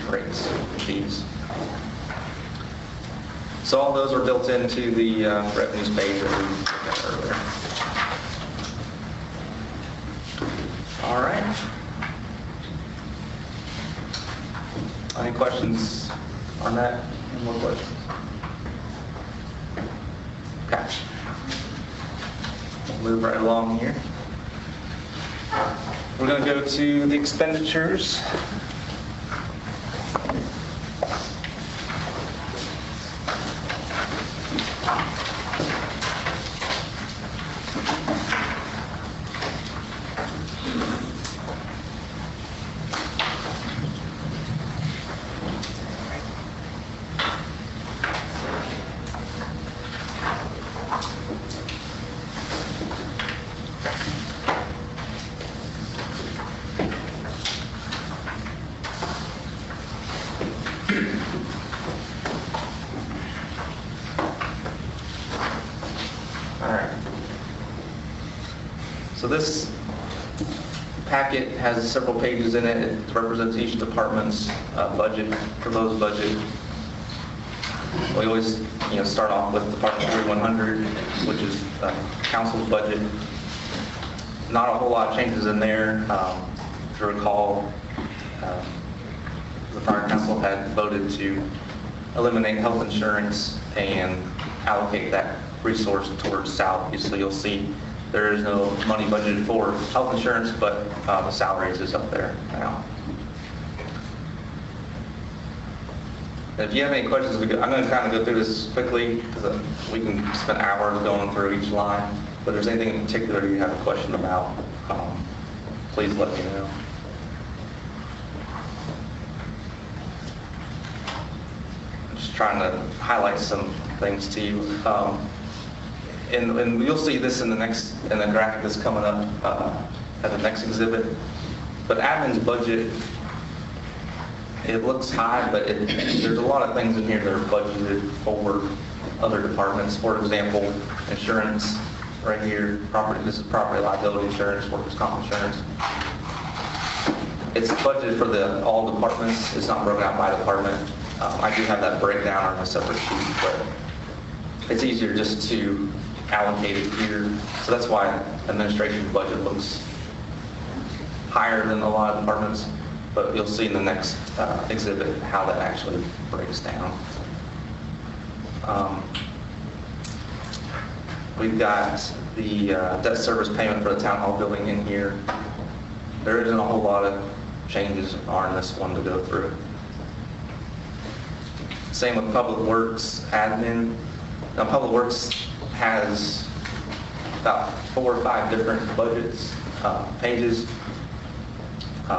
rates and fees. So all those are built into the revenues page that we looked at earlier. All right. Any questions on that? Any more questions? Okay. We'll move right along here. We're going to go to the expenditures. So this packet has several pages in it. It represents each department's budget, proposed budget. We always, start off with Department 3100, which is council's budget. Not a whole lot of changes in there. If you recall, the prior council had voted to eliminate health insurance and allocate that resource towards salary. So you'll see there is no money budgeted for health insurance, but the salaries is up there now. If you have any questions, I'm going to kind of go through this quickly because we can spend hours going through each line. But if there's anything in particular you have a question about, please let me know. I'm just trying to highlight some things to you. And you'll see this in the graphic that's coming up at the next exhibit. But admin's budget, it looks high, but there's a lot of things in here that are budgeted for other departments. For example, insurance, right here, this is property liability insurance, workers' comp insurance. It's budgeted for all departments. It's not broken out by department. I do have that breakdown on a separate sheet, but it's easier just to allocate it here. So that's why administration budget looks higher than a lot of departments. But you'll see in the next exhibit how that actually breaks down. We've got the debt service payment for the town hall building in here. There isn't a whole lot of changes on this one to go through. Same with Public Works admin. Now, Public Works has about 4 or 5 different budgets, pages.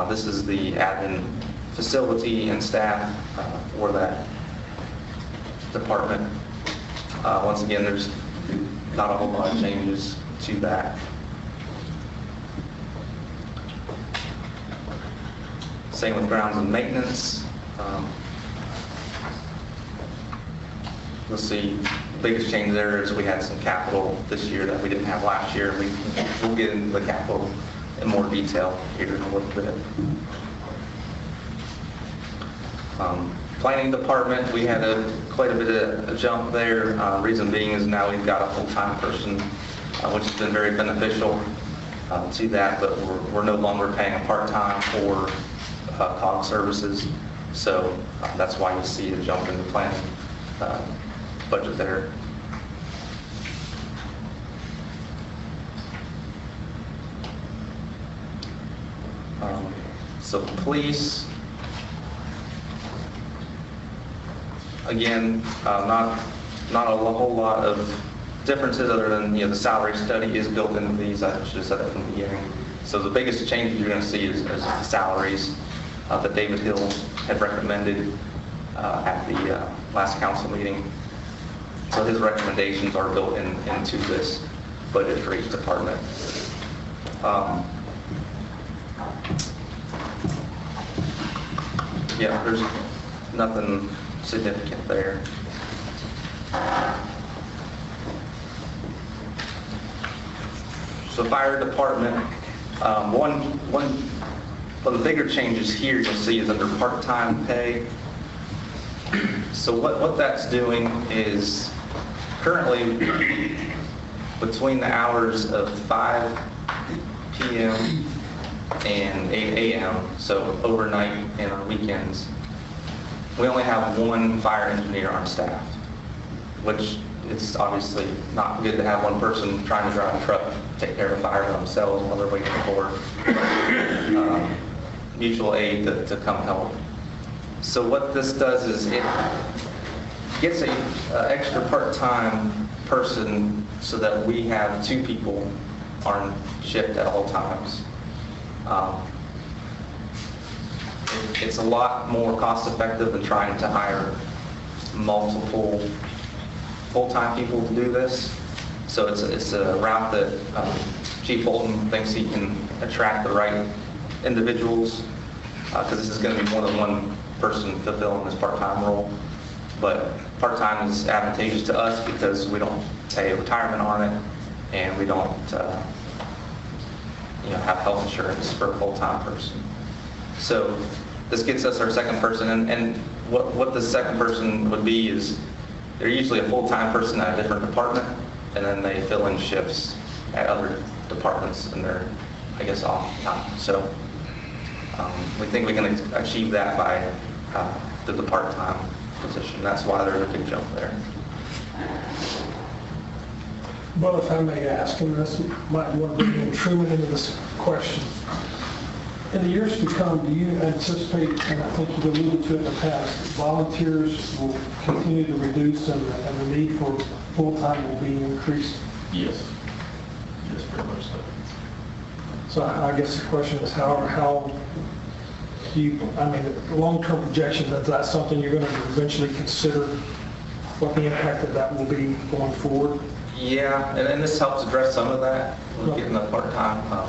This is the admin facility and staff for that department. Once again, there's not a whole lot of changes to that. Same with grounds and maintenance. You'll see the biggest change there is we had some capital this year that we didn't have last year. We'll get into the capital in more detail here in a little bit. Planning department, we had quite a bit of a jump there. Reason being is now we've got a full-time person, which has been very beneficial to that, but we're no longer paying a part-time for COG services. So that's why you see a jump in the planning budget there. So police, again, not a whole lot of differences other than, the salary study is built into these. I should have said that from the beginning. So the biggest change you're going to see is the salaries that David Hill had recommended at the last council meeting. So his recommendations are built into this budget for each department. Yeah, there's nothing significant there. So fire department, one of the bigger changes here you'll see is under part-time pay. So what that's doing is currently between the hours of 5 p.m. and 8 a.m., so overnight and on weekends, we only have one fire engineer on staff, which it's obviously not good to have one person trying to drive a truck, take care of fire themselves while they're waiting for mutual aid to come help. So what this does is it gets an extra part-time person so that we have 2 people on shift at all times. It's a lot more cost-effective than trying to hire multiple full-time people to do this. So it's a route that Chief Bolton thinks he can attract the right individuals, because this is going to be more than one person fulfilling this part-time role. But part-time is advantageous to us because we don't pay a retirement on it, and we don't have health insurance for a full-time person. So this gets us our second person, and what the second person would be is they're usually a full-time person at a different department, and then they fill in shifts at other departments, and they're, I guess, off time. So we think we can achieve that by the part-time position. That's why there's a big jump there. Well, if I may ask, and this might want to bring Truman into this question. In the years to come, do you anticipate, and I think you've alluded to it in the past, volunteers will continue to reduce and the need for full-time will be increased? Yes. Yes, very much so. So I guess the question is how do you, long-term projections, is that something you're going to eventually consider, what the impact of that will be going forward? Yeah, and this helps address some of that, getting the part-time.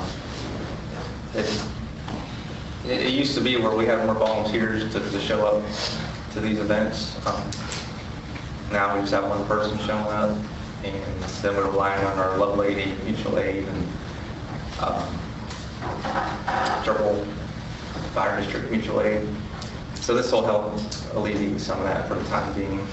It used to be where we had more volunteers to show up to these events. Now we just have one person showing up, and then we're relying on our Love Lady, mutual aid, and Triple Fire District mutual aid. So this will help alleviate some of that for the time being.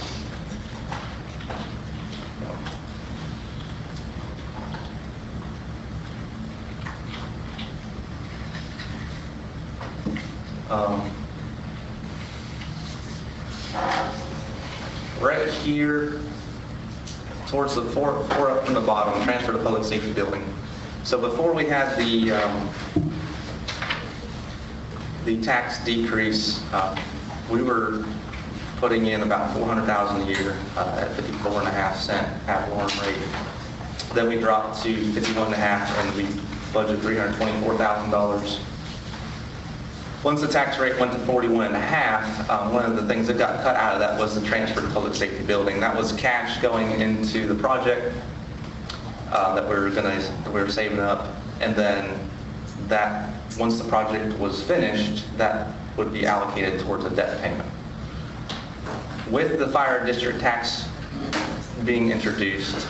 Right here, towards the four up from the bottom, transfer to public safety building. So before we had the tax decrease, we were putting in about $400,000 a year at 54.5 cent ad valorem rate. Then we dropped to 51.5 and we budgeted $324,000. Once the tax rate went to 41.5, one of the things that got cut out of that was the transfer to public safety building. That was cash going into the project that we were saving up, and then that once the project was finished, that would be allocated towards a debt payment. With the fire district tax being introduced,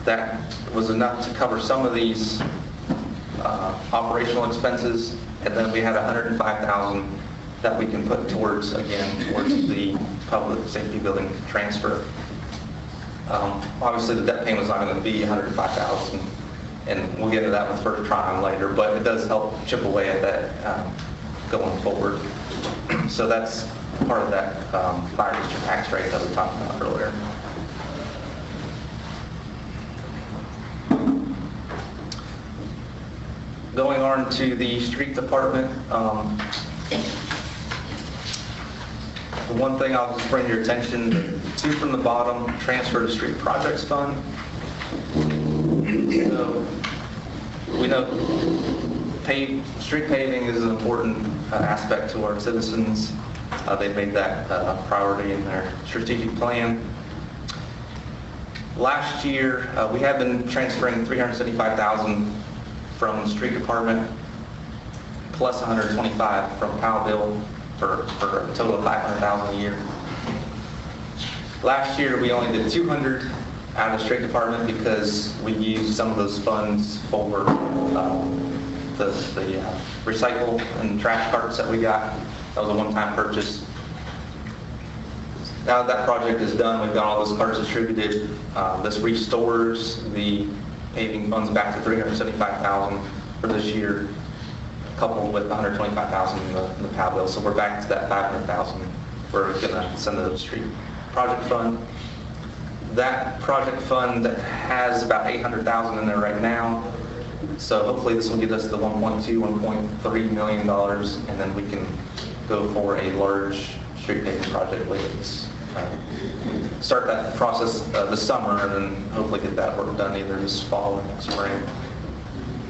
that was enough to cover some of these operational expenses, and then we had $105,000 that we can put towards the public safety building transfer. Obviously, the debt payment is not going to be $105,000, and we'll get to that with first try later, but it does help chip away at that going forward. So that's part of that fire district tax rate that we talked about earlier. Going on to the street department, the one thing I'll just bring your attention to from the bottom, transfer to street projects fund. So we know street paving is an important aspect to our citizens. They've made that priority in their strategic plan. Last year, we have been transferring $375,000 from the street department, plus $125 from Powellville for a total of $500,000 a year. Last year, we only did $200 out of the street department because we used some of those funds for the recycle and trash carts that we got. That was a one-time purchase. Now that project is done, we've got all those carts distributed. This restores the paving funds back to $375,000 for this year, coupled with $125,000 in the Powellville. So we're back to that $500,000 we're going to send to the street project fund. That project fund has about $800,000 in there right now. So hopefully this will get us to $1.2, $1.3 million, and then we can go for a large street paving project later start that process this summer, and then hopefully get that work done either this fall or next spring.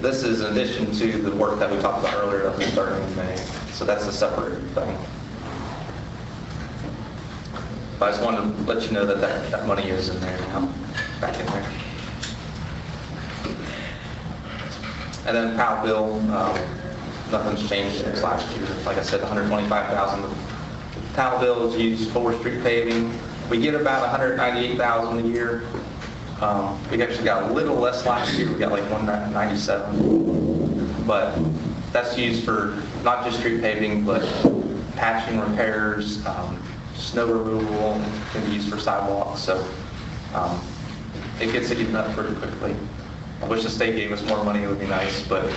This is in addition to the work that we talked about earlier that we started in May. So that's a separate thing. But I just wanted to let you know that that money is in there now, back in there. And then Powellville, nothing's changed since last year. Like I said, $125,000. Powellville is used for street paving. We get about $198,000 a year. We actually got a little less last year. We got like $197,000. But that's used for not just street paving, but patching repairs, snow removal, can be used for sidewalks. So it gets eaten up pretty quickly. I wish the state gave us more money, it would be nice, but...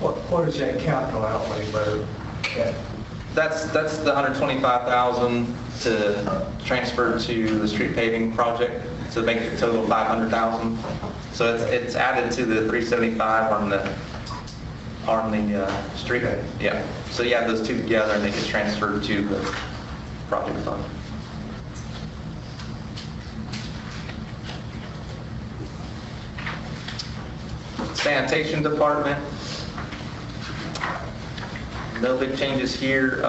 What is that capital outlay, Bo? That's the $125,000 to transfer to the street paving project to make it a total of $500,000. So it's added to the $375 on the street. Okay. Yeah. So you add those two together and they get transferred to the project fund. Sanitation department. No big changes here.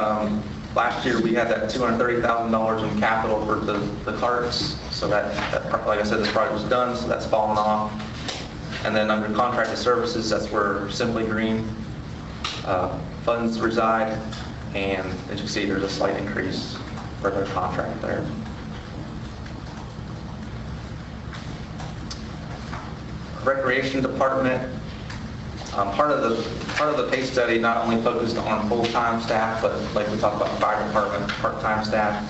Last year we had that $230,000 in capital for the carts. So that, like I said, this project was done, so that's fallen off. And then under contracted services, that's where Simply Green funds reside. And as you can see, there's a slight increase for their contract there. Recreation department. Part of the pay study not only focused on full-time staff, but like we talked about fire department, part-time staff.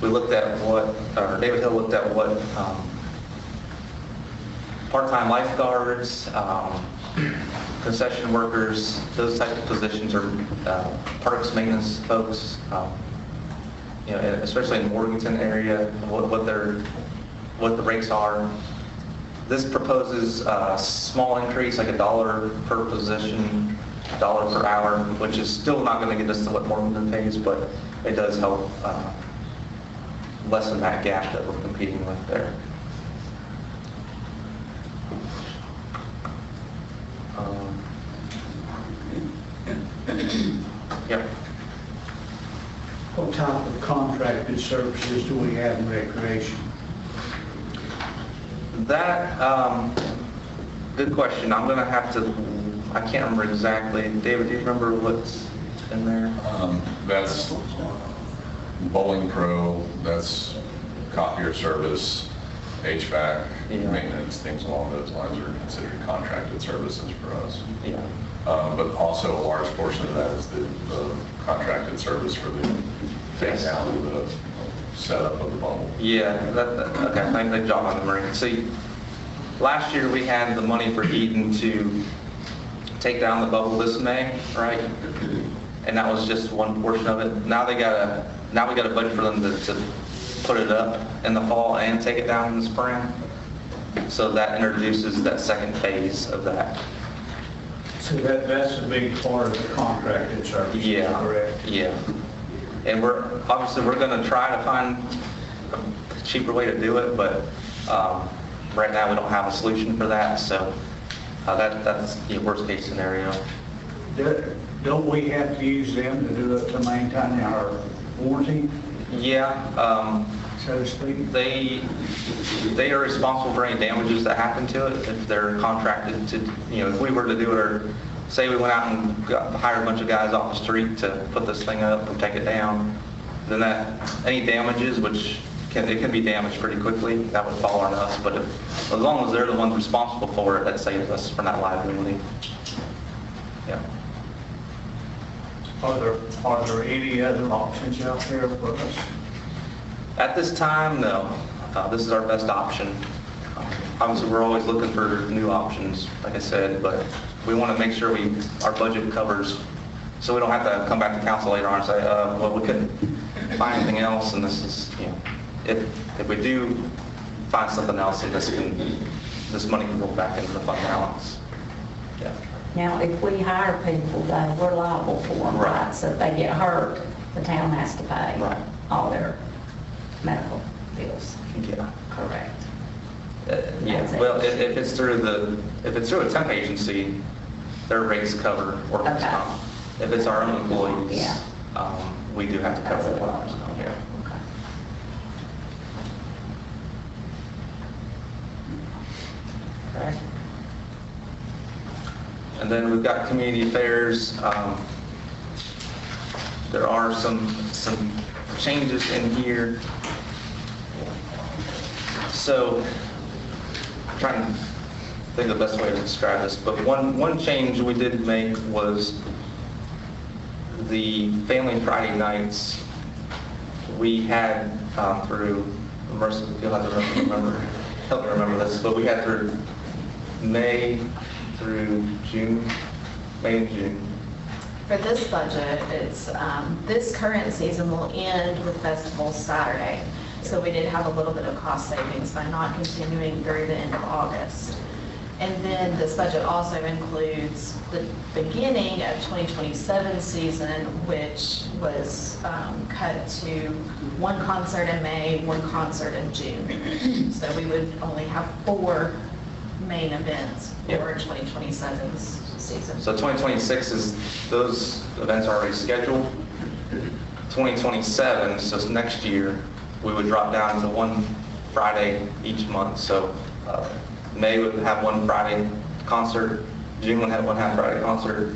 We looked at David Hill looked at what part-time lifeguards, concession workers, those types of positions are parks maintenance folks, especially in the Morganton area, what the rates are. This proposes a small increase, like $1 per position, $1 per hour, which is still not going to get us to what Morganton pays, but it does help lessen that gap that we're competing with there. Yep. What type of contracted services do we have in recreation? That, good question. I'm gonna have to, I can't remember exactly. David, do you remember what's in there? That's bowling pro, that's copier service, HVAC, Yeah. maintenance, things along those lines are considered contracted services for us. Yeah. But also a large portion of that is the contracted service for the take down of the setup of the bubble. Yeah, okay, thank job on the marine. See, last year we had the money for Eden to take down the bubble this May, right? And that was just one portion of it. Now we got a budget for them to put it up in the fall and take it down in the spring. So that introduces that second phase of that. So that's a big part of the contracted service, Yeah, correct? yeah. And we're going to try to find a cheaper way to do it, but right now we don't have a solution for that. So that's the worst case scenario. Don't we have to use them to do it to maintain our warranty, Yeah, so to speak? they are responsible for any damages that happen to it if they're contracted to, if we were to do it, or say we went out and hired a bunch of guys off the street to put this thing up and take it down, then any damages, which it can be damaged pretty quickly, that would fall on us. But as long as they're the ones responsible for it, that saves us from that liability. Yeah. Are there any other options out there for us? At this time, no. This is our best option. Obviously, we're always looking for new options, like I said, but we want to make sure our budget covers, so we don't have to come back to council later on and say, well, we couldn't find anything else, and this is, if we do find something else, then this money can go back into the fund balance. Yeah. Now, if we hire people, though, we're liable for them, Right. right? So if they get hurt, the town has to pay Right. all their medical bills. Yeah. Correct. Yeah, That's it. well, if it's through a temp agency, their rates cover workers' Okay. comp. If it's our own employees, Yeah. we do have to cover That's the what I workers' was comp. going Yeah. Okay. Okay. And then we've got community affairs. There are some changes in here. So I'm trying to think of the best way to describe this, but one change we did make was the Family Friday nights. We had through, Mercy, you'll have to help me remember this, but we had through May through June, May and June. For this budget, it's, this current season will end with Festival Saturday. So we did have a little bit of cost savings by not continuing through the end of August. And then this budget also includes the beginning of 2027 season, which was cut to one concert in May, one concert in June. So we would only have 4 main events for 2027 season. So 2026 those events are already scheduled. 2027, so it's next year, we would drop down to one Friday each month. So May would have one Friday concert, June would have one half Friday concert,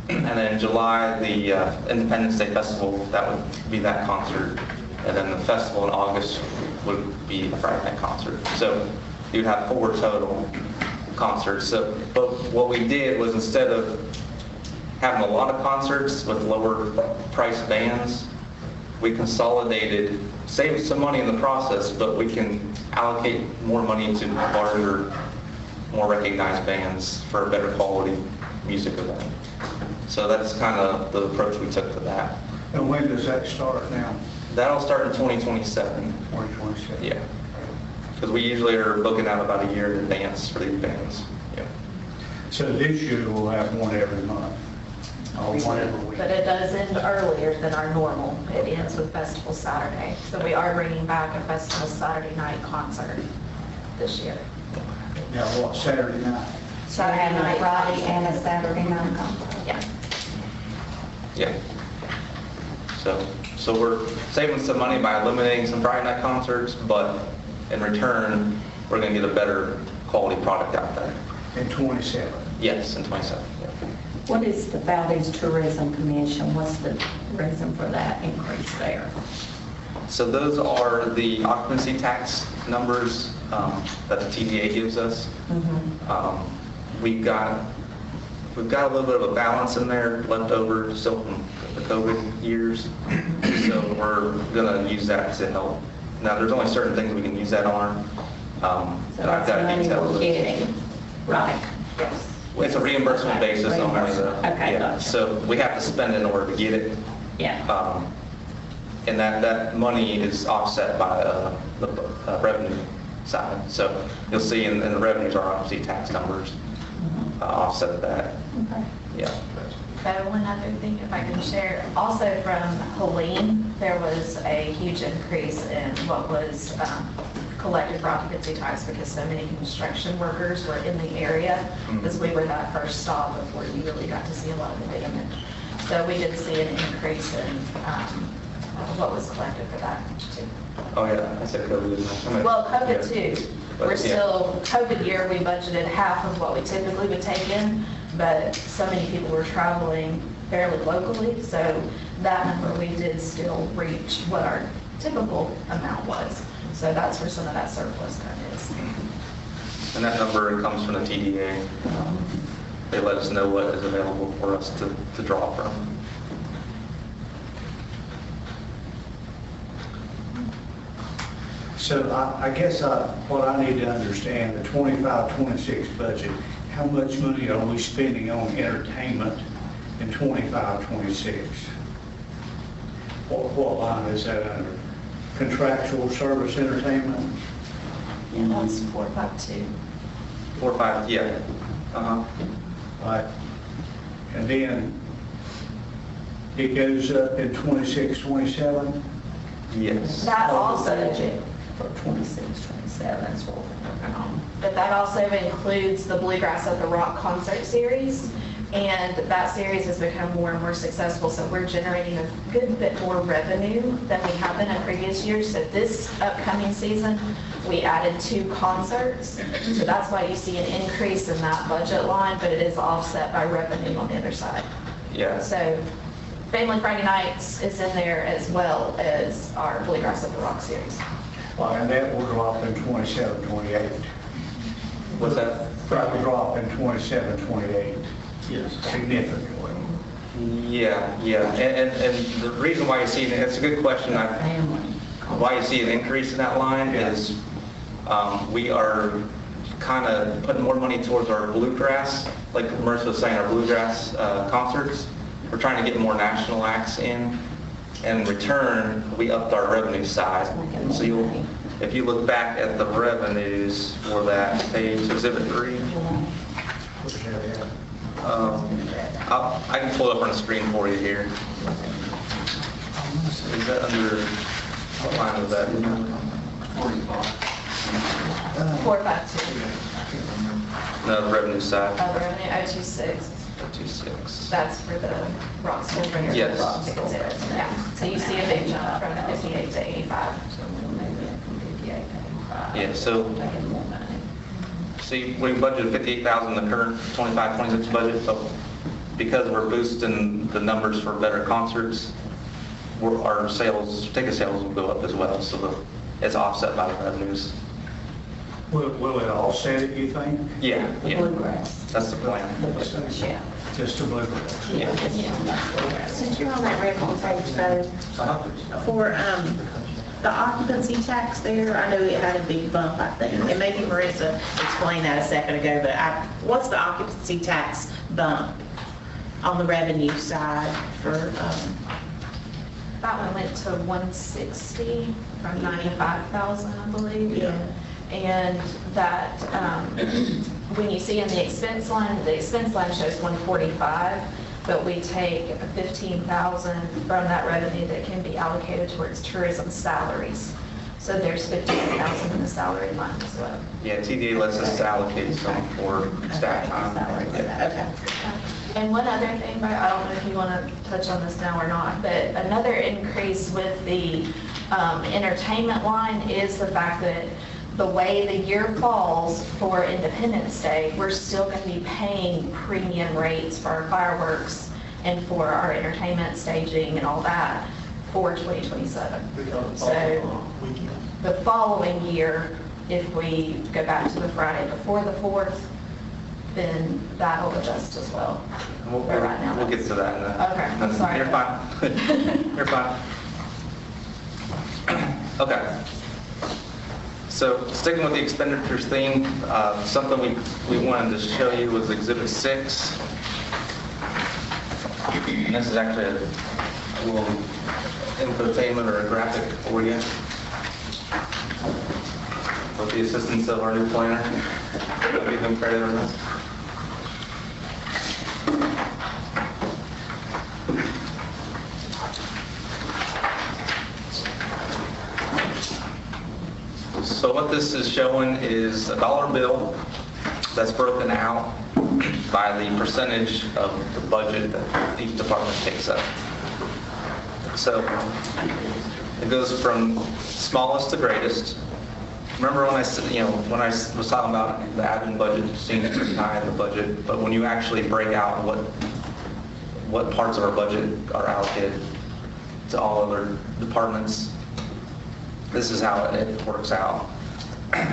and then in July, the Independence Day Festival, that would be that concert, and then the festival in August would be a Friday night concert. So you'd have 4 total concerts. So, but what we did was, instead of having a lot of concerts with lower price bands, we consolidated, saved some money in the process, but we can allocate more money to larger, more recognized bands for a better quality music event. So that's kind of the approach we took to that. And when does that start now? That'll start in 2027. 2027? Yeah. Because we usually are booking out about a year in advance for these bands. Yeah. So this year we'll have one every month? Or whatever we. But it does end earlier than our normal. It ends with Festival Saturday. So we are bringing back a Festival Saturday night concert this year. Now, what, Saturday night? Saturday night, Friday, and a Saturday night concert. Yeah. Yeah. So we're saving some money by eliminating some Friday night concerts, but in return, we're going to get a better quality product out there. In 27. Yes, in 27. Yeah. What is the Valdese Tourism Commission? What's the reason for that increase there? So those are the occupancy tax numbers that the TDA gives us. We've got a little bit of a balance in there left over still from the COVID years. So we're going to use that to help. Now, there's only certain things we can use that on. So that I've that's got to money detail we're with. getting. Right, yes. It's a reimbursement basis on money. Okay, gotcha. So we have to spend it in order to get it. Yeah. And that money is offset by the revenue side. So you'll see in the revenues, our occupancy tax numbers offset that. Okay. Yeah. So one other thing, if I can share, also from Helene, there was a huge increase in what was collected for occupancy tax because so many construction workers were in the area, because we were that first stop before you really got to see a lot of the damage. So we did see an increase in what was collected for that too. Oh, yeah. I said COVID. Well, COVID too. But, We're yeah. still, COVID year, we budgeted half of what we typically would take in, but so many people were traveling fairly locally, so that number we did still reach what our typical amount was. So that's where some of that surplus kind of is. And that number comes from the TDA. They let us know what is available for us to draw from. So I guess what I need to understand, the 25-26 budget, how much money are we spending on entertainment in 25-26? What line is that under? Contractual service entertainment? Yeah, that's 452. 4 or 5, yeah. Right. And then it goes up in 26-27? Yes. That Or the also, budget for 26, 27 is what we're working on. but that also includes the Bluegrass at the Rock concert series. And that series has become more and more successful, so we're generating a good bit more revenue than we have been in previous years. So this upcoming season, we added 2 concerts. So that's why you see an increase in that budget line, but it is offset by revenue on the other side. Yeah. So Family Friday Nights is in there as well as our Bluegrass at the Rock series. Well, and that will drop in 27-28. What's that? That will drop in 27-28. Yes. Significantly. Yeah. And the reason why you see, it's a good question. Family. Why you see an increase in that line Yeah. is we are kind of putting more money towards our bluegrass, like Marissa was saying, our bluegrass concerts. We're trying to get more national acts in. And in return, we upped our revenue side. So if you look back at the revenues for that page, Exhibit 3, I can pull it up on the screen for you here. Is that under, what line was that? 452. No, the revenue side. Other revenue, 026. 26. That's for the rock school bringers. Yes. Yeah, so you see a big jump from 58 to 85. Yeah, so, see, we budgeted 58,000 in the current 25-26 budget, but because we're boosting the numbers for better concerts, our sales, ticket sales will go up as well, so it's offset by the revenues. Will it offset it, you think? Yeah. Bluegrass. That's the plan. Yeah. Just a bluegrass? Yeah. Since you're on that revenue page though, for the occupancy tax there, I know it had a big bump, I think, and maybe Marissa explained that a second ago, but what's the occupancy tax bump on the revenue side for, That one went to 160 from 95,000, I believe. Yeah. And that, when you see in the expense line shows 145. but we take 15,000 from that revenue that can be allocated towards tourism salaries. So there's 15,000 in the salary line as well. Yeah, TDA lets us allocate some for staff time. Okay. And one other thing, but I don't know if you want to touch on this now or not, but another increase with the entertainment line is the fact that the way the year falls for Independence Day, we're still going to be paying premium rates for our fireworks and for our entertainment staging and all that for 2027. So the following year, if we go back to the Friday before the 4th, then that'll adjust as well. But right now, We'll get to that in a... Okay, I'm sorry. You're fine. You're fine. Okay. So sticking with the expenditures theme, something we wanted to show you was Exhibit 6. And this is actually a little infotainment or a graphic for you. With the assistance of our new planner. I'll give him credit on this. So what this is showing is a dollar bill that's broken out by the percentage of the budget that each department takes up. So it goes from smallest to greatest. Remember when I said, when I was talking about the admin budget seems pretty high in the budget, but when you actually break out what parts of our budget are allocated to all other departments, this is how it works out.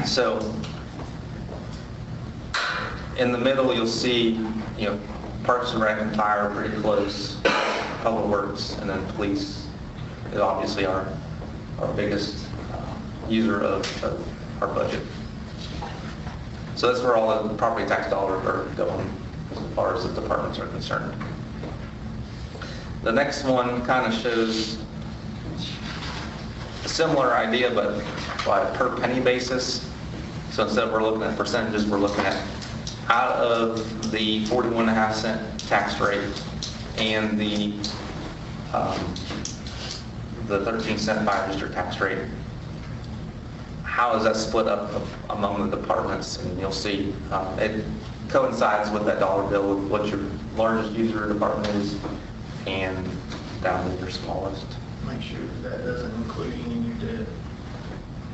So in the middle, you'll see, Parks and Rec and Fire are pretty close, Public Works, and then Police is obviously our biggest user of our budget. So that's where all the property tax dollars are going as far as the departments are concerned. The next one kind of shows a similar idea, but by a per penny basis. So instead of we're looking at percentages, we're looking at out of the 41.5-cent tax rate and the 13-cent fire district tax rate, how is that split up among the departments? And you'll see it coincides with that dollar bill with what your largest user department is and down to your smallest. Make sure that doesn't include any new debt.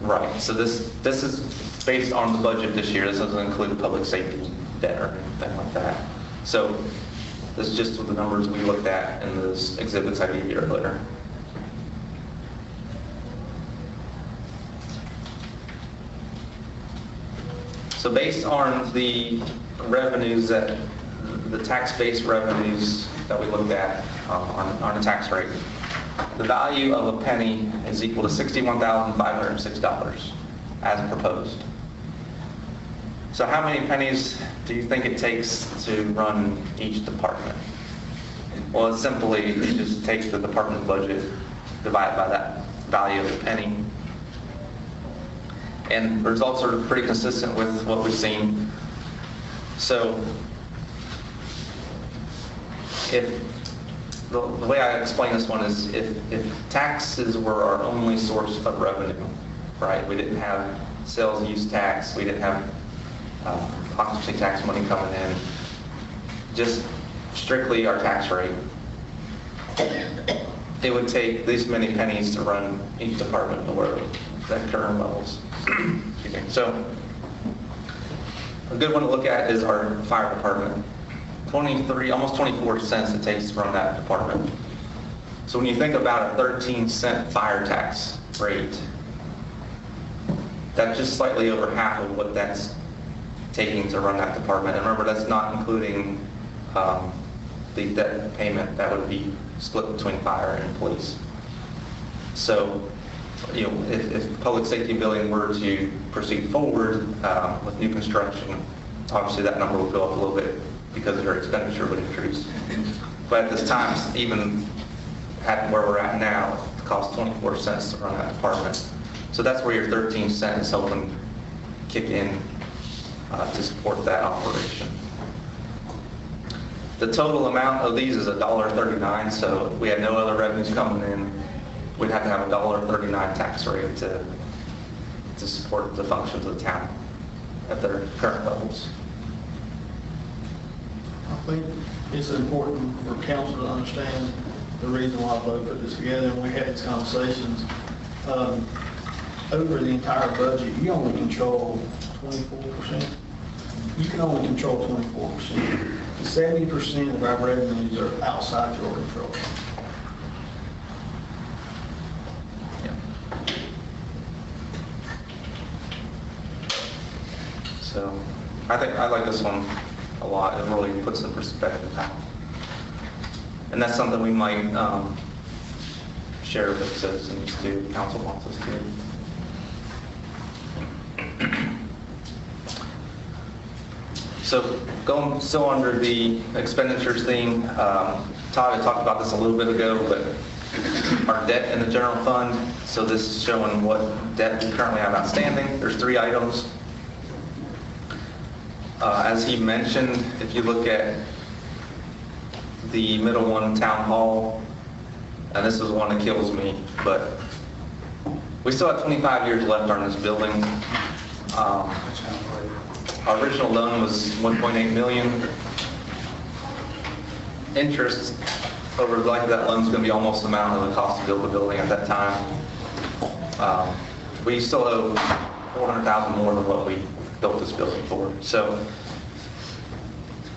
Right, so this is based on the budget this year. This doesn't include public safety debt or anything like that. So this is just the numbers we looked at in those exhibits I gave you earlier. So based on the revenues that, the tax-based revenues that we looked at on the tax rate, the value of a penny is equal to $61,506 as proposed. So how many pennies do you think it takes to run each department? Well, it's simply, it just takes the department budget divided by that value of a penny. And the results are pretty consistent with what we've seen. So if the way I explain this one is if taxes were our only source of revenue, right? We didn't have sales use tax, we didn't have occupancy tax money coming in, just strictly our tax rate. It would take this many pennies to run each department below at current levels. So a good one to look at is our fire department. 23, almost 24 cents it takes to run that department. So when you think about a 13-cent fire tax rate, that's just slightly over half of what that's taking to run that department. And remember, that's not including the debt payment that would be split between fire and police. So, if public safety building were to proceed forward with new construction, obviously that number would go up a little bit because their expenditure would increase. But at this time, even at where we're at now, it costs 24 cents to run that department. So that's where your 13 cents helping kick in to support that operation. The total amount of these is $1.39, so if we had no other revenues coming in, we'd have to have a $1.39 tax rate to support the functions of the town at their current levels. I think it's important for council to understand the reason why Bo put this together, and we had these conversations. Over the entire budget, you only control 24%. You can only control 24%. 70% of our revenues are outside your control. So I think I like this one a lot. It really puts in perspective now. And that's something we might share with citizens too, council wants us to. So going still under the expenditures theme, Todd had talked about this a little bit ago, but our debt in the general fund, so this is showing what debt we currently have outstanding. There's 3 items. As he mentioned, if you look at the middle one, Town Hall, and this is one that kills me, but we still have 25 years left on this building. Our original loan was $1.8 million. Interest over the life of that loan is going to be almost the amount of the cost to build the building at that time. We still owe $400,000 more than what we built this building for. So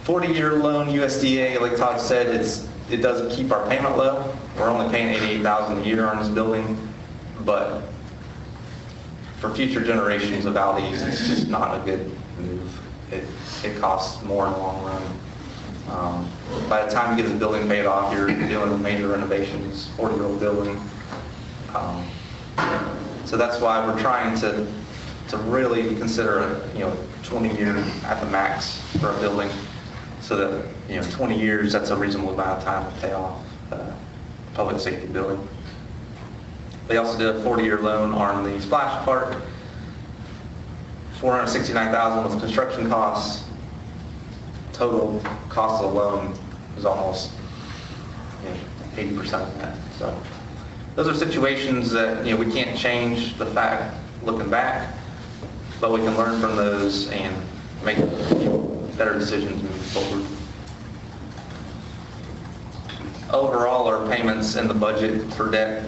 40-year loan USDA, like Todd said, it doesn't keep our payment low. We're only paying $88,000 a year on this building, but for future generations of Valdese, it's just not a good move. It costs more in the long run. By the time you get the building paid off, you're doing major renovations, 40-year-old building. So that's why we're trying to really consider a 20-year at the max for a building, so that 20 years, that's a reasonable amount of time to pay off a public safety building. They also did a 40-year loan on the splash park, $469,000 with construction costs. Total cost of the loan is almost 80% of that. So those are situations that we can't change the fact looking back, but we can learn from those and make better decisions moving forward. Overall, our payments in the budget for debt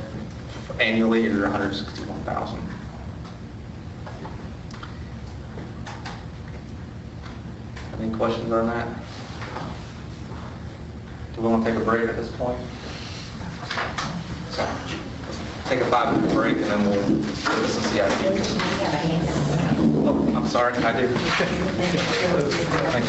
annually are $161,000. Any questions on that? Do we want to take a break at this point? Take a 5-minute break and then we'll do this and see how it goes. Oh, I'm sorry, I do. Thank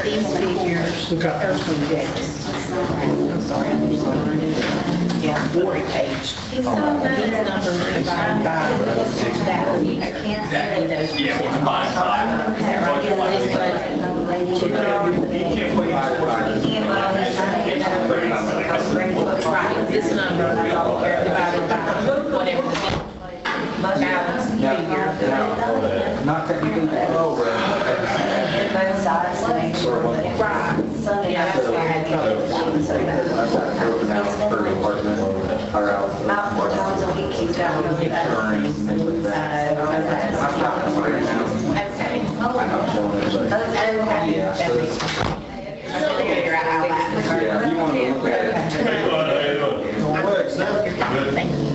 These figures are from Jake's. I'm sorry, I didn't want to do it. Yeah, 40 page. These numbers divided by that. I can't say those. Yeah, right, this number divided by whatever the balance figure. Not technically, Both sides to make sure that it's Right. Yeah, that's why I had trouble with that one, so about 4 times a week, he's got really bad. Figure out how that. yeah, you want to look at it. Thank you.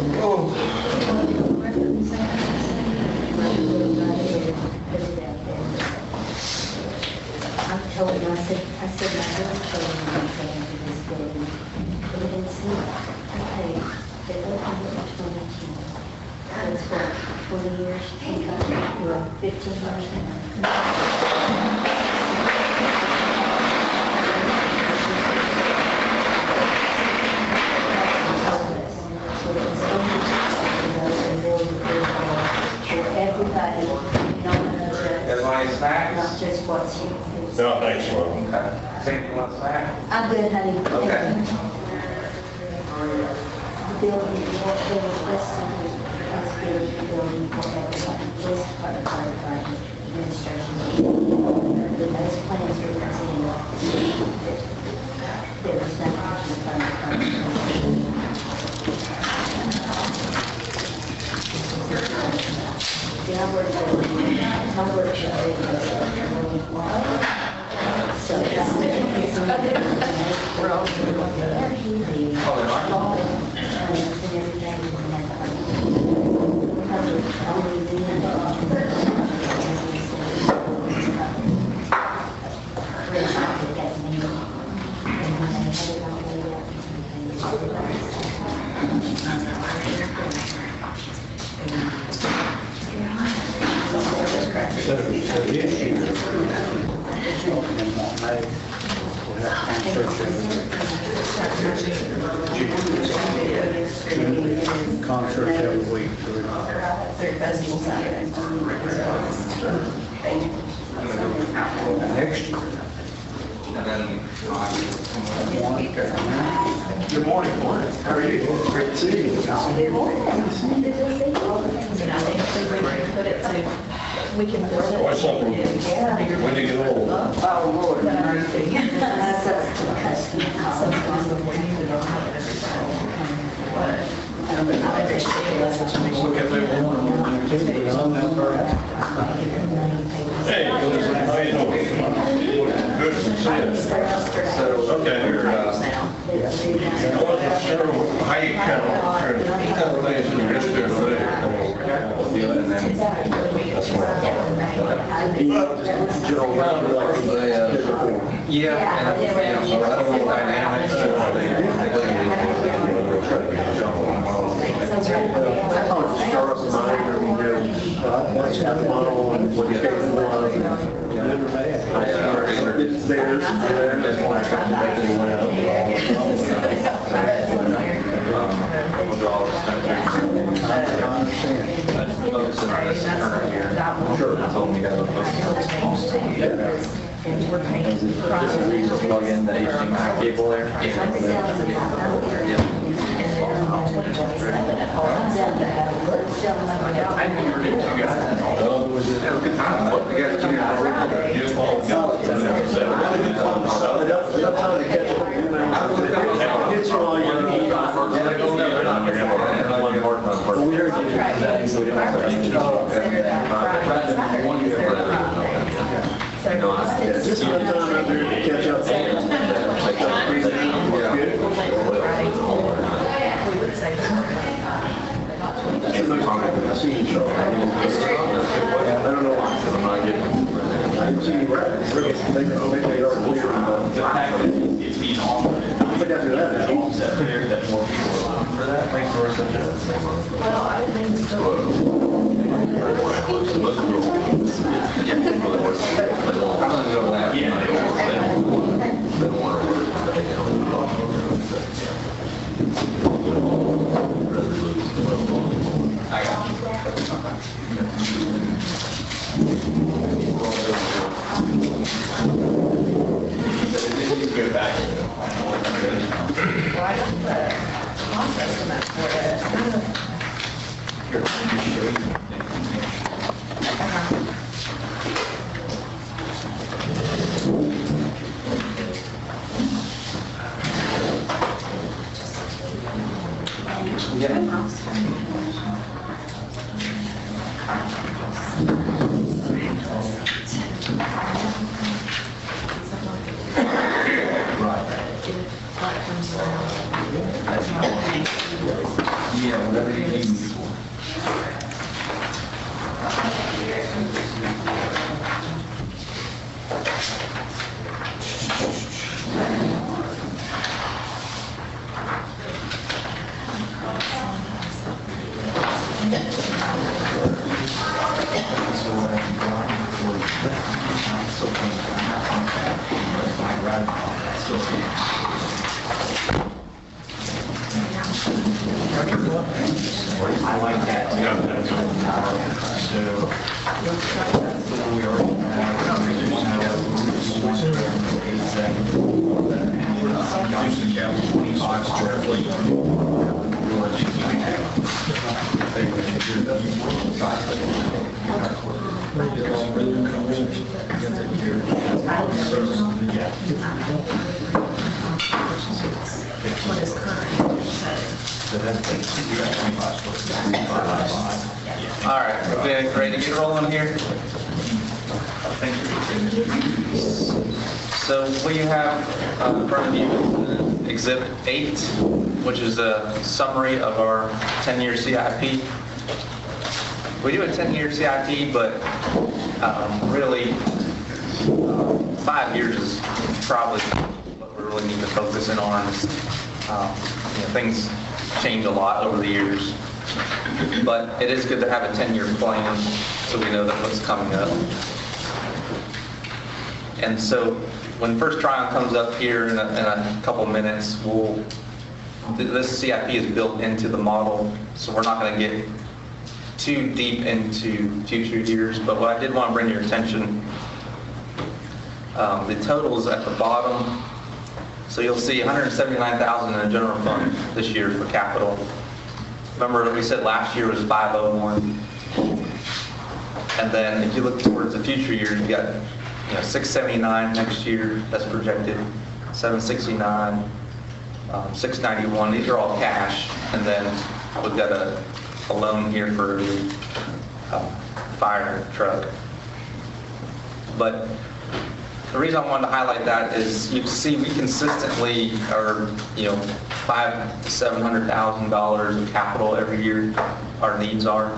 I told him, I said, my husband told me I'm paying for this building. But he didn't see, I paid $1,122. That is what 20 years, 25, you're 15 years now. So that it's only for everybody, not not just what's you. No, thanks, Ron. I'm good, honey. Okay. The building, what they requested is building the building for everybody, police department, fire department, administration. Those plans were presented. There was nothing from the fire department. Yeah, I worked there. My workshop is so that's we're all and So this year, we'll have concerts every week. Festival Saturday. Next year. Good morning. How are you? Great to see you. And I think if we can put it to, we can build it. What's up? When you get old. Oh, Lord. that's up to the customer. Look at that one. Hey, how you doing? Good to see you. Okay, I wasn't sure how you kind of things in your history of it. That's what I thought. Yeah, and, you know, I don't know dynamics. That's not model and what you pay for. Never bad. It's theirs. And we're paying. Plug in the HDMI cable there. Just enough time out there to catch up. I see you, Charlie. I don't know why. I didn't see you right. Maybe they are clear. But after that, Well, I would think so. Well, I got the cost estimate for it. What is current? All right, we're ready to get rolling here? So what you have in front of you, Exhibit 8, which is a summary of our 10-year CIP. We do a 10-year CIP, but really 5 years is probably what we really need to focus in on. Things change a lot over the years, but it is good to have a 10-year plan so we know that what's coming up. And so when first trial comes up here in a couple minutes, this CIP is built into the model, so we're not going to get too deep into future years. But what I did want to bring your attention, the totals at the bottom. So you'll see $179,000 in the general fund this year for capital. Remember that we said last year was 501. And then if you look towards the future years, you got 679 next year, that's projected, 769, 691. These are all cash. And then we've got a loan here for the fire truck. But the reason I wanted to highlight that is you see we consistently are, $500,000 to $700,000 of capital every year. Our needs are.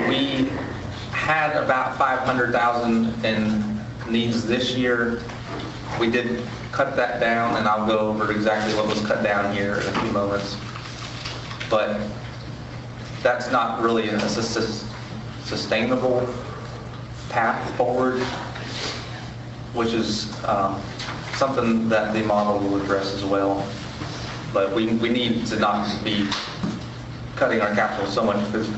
We had about $500,000 in needs this year. We did cut that down, and I'll go over exactly what was cut down here in a few moments. But that's not really a sustainable path forward, which is something that the model will address as well. But we need to not be cutting our capital so much because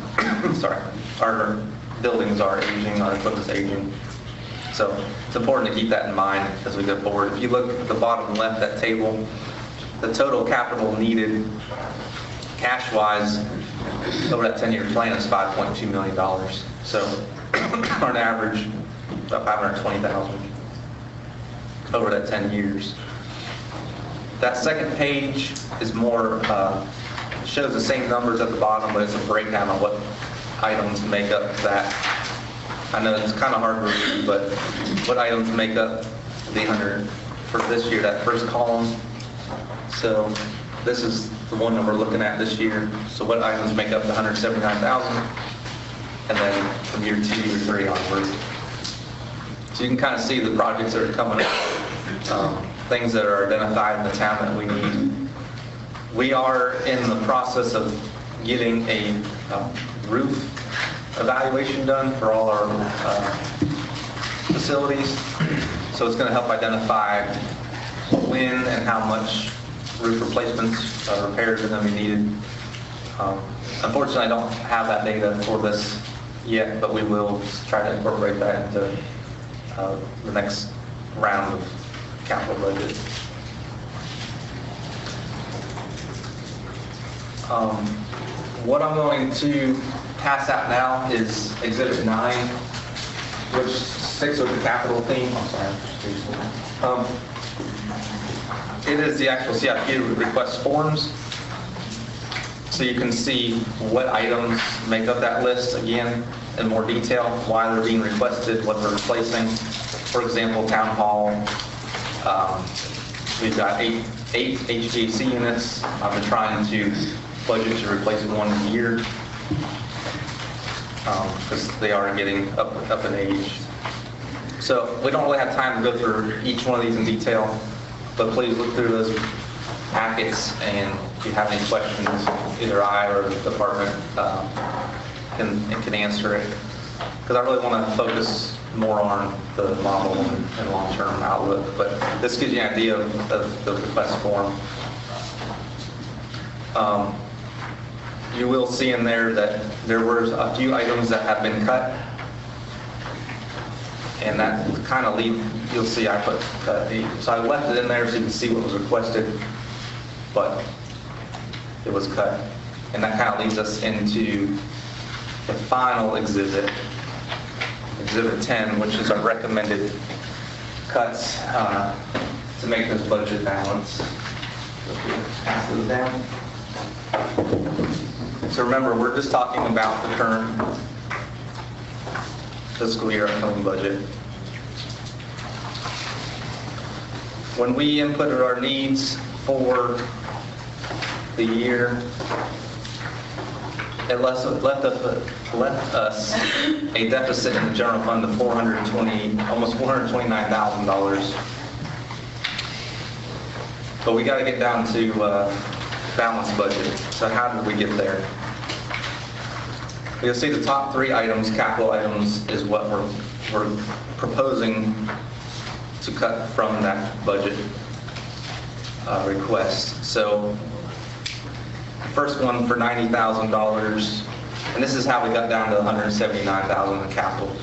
our buildings are aging, our equipment's aging. So it's important to keep that in mind as we go forward. If you look at the bottom left, that table, the total capital needed cash-wise over that 10-year plan is $5.2 million. So on average, about $520,000 over that 10 years. That second page is more, shows the same numbers at the bottom, but it's a breakdown of what items make up that. I know it's kind of hard to read, but what items make up the 100 for this year, that first column. So this is the one that we're looking at this year. So what items make up the 179,000? And then from year 2, year 3 onward. So you can kind of see the projects that are coming up, things that are identified in the town that we need. We are in the process of getting a roof evaluation done for all our facilities. So it's going to help identify when and how much roof replacements, repairs are going to be needed. Unfortunately, I don't have that data for this yet, but we will try to incorporate that into the next round of capital budget. What I'm going to pass out now is Exhibit 9, which sticks with the capital theme. I'm sorry. It is the actual CIP request forms. So you can see what items make up that list, again, in more detail, why they're being requested, what they're replacing. For example, Town Hall, we've got eight HVAC units. I've been trying to budget to replace one a year because they are getting up in age. So we don't really have time to go through each one of these in detail, but please look through those packets, and if you have any questions, either I or the department can answer it. Because I really want to focus more on the model and long-term outlook, but this gives you an idea of the request form. you will see in there that there were a few items that have been cut. And that kind of you'll see I put cut. So I left it in there so you can see what was requested, but it was cut. And that kind of leads us into the final exhibit, Exhibit 10, which is our recommended cuts to make this budget balance. Pass those down. So remember, we're just talking about the current fiscal year upcoming budget. When we inputted our needs for the year, it left us a deficit in the general fund of almost $429,000. But we got to get down to balanced budget. So how did we get there? You'll see the top three items, capital items, is what we're proposing to cut from that budget request. So the first one for $90,000, and this is how we got down to $179,000 in capital,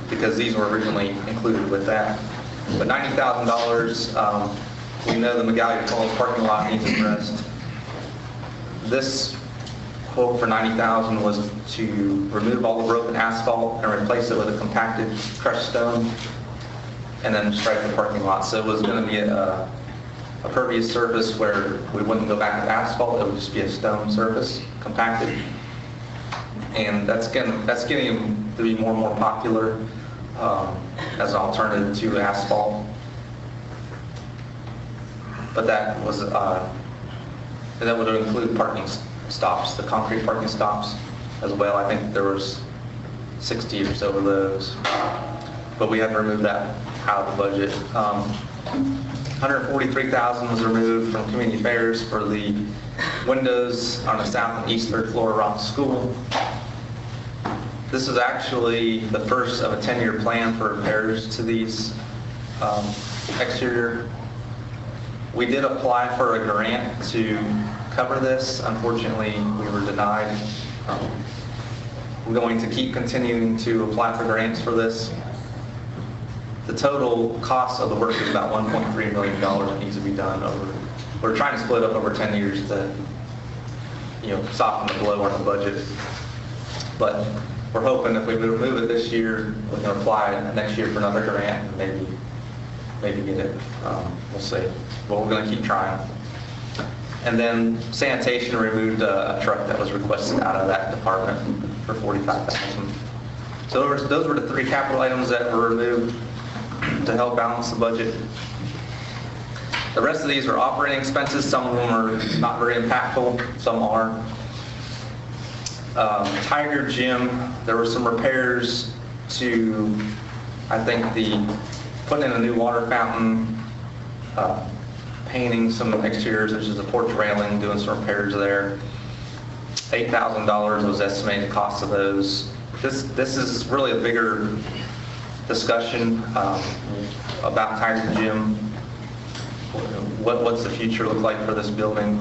because these were originally included with that. But $90,000, we know the McGalley Falls parking lot needs addressed. This quote for $90,000 was to remove all the broken asphalt and replace it with a compacted crushed stone, and then stripe the parking lot. So it was going to be a pervious surface where we wouldn't go back to asphalt. It would just be a stone surface, compacted. And that's getting to be more and more popular as an alternative to asphalt. But that would include parking stops, the concrete parking stops as well. I think there was 60 or so of those, but we had to remove that out of the budget. $143,000 was removed from community fairs for the windows on the south and east third floor of Rock School. This is actually the first of a 10-year plan for repairs to these exterior. We did apply for a grant to cover this. Unfortunately, we were denied. We're going to keep continuing to apply for grants for this. The total cost of the work is about $1.3 million that needs to be done over. We're trying to split up over 10 years to, soften the blow on the budget. But we're hoping if we remove it this year, we can apply next year for another grant and maybe get it. We'll see. But we're going to keep trying. And then sanitation removed a truck that was requested out of that department for $45,000. So those were the three capital items that were removed to help balance the budget. The rest of these are operating expenses. Some of them are not very impactful, some are. Tiger Gym, there were some repairs to, I think, putting in a new water fountain, painting some exteriors, such as the porch railing, doing some repairs there. $8,000 was estimated cost of those. This is really a bigger discussion about Tiger Gym. What's the future look like for this building?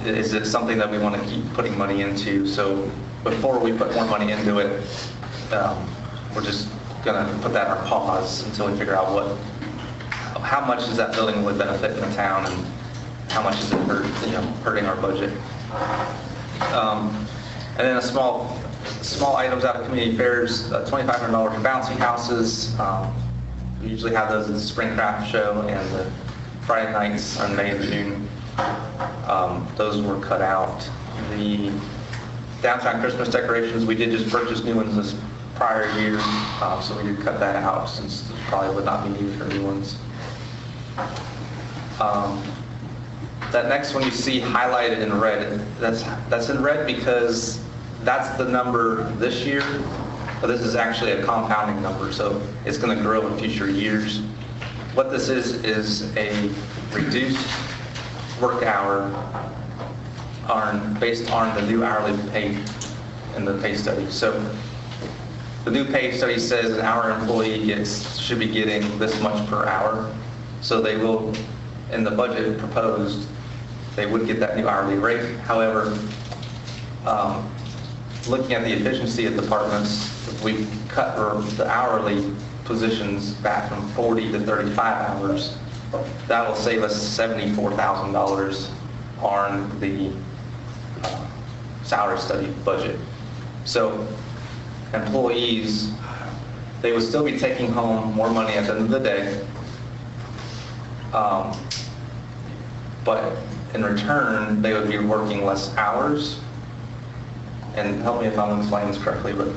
Is it something that we want to keep putting money into? So before we put more money into it, we're just going to put that on pause until we figure out how much is that building really benefit in the town and how much is it hurting our budget. And then small items out of community fairs, $2,500 for bouncy houses. We usually have those at the Spring Craft Show and the Friday nights on May and June. Those were cut out. The downtown Christmas decorations, we did just purchase new ones this prior year, so we did cut that out since it probably would not be needed for new ones. That next one you see highlighted in red, that's in red because that's the number this year, but this is actually a compounding number, so it's going to grow in future years. What this is a reduced work hour based on the new hourly pay in the pay study. So the new pay study says an hour employee should be getting this much per hour. So they will, in the budget proposed, they would get that new hourly rate. However, looking at the efficiency of departments, if we cut the hourly positions back from 40 to 35 hours, that will save us $74,000 on the salary study budget. So employees, they would still be taking home more money at the end of the day, but in return, they would be working less hours. And help me if I'm explaining this correctly, but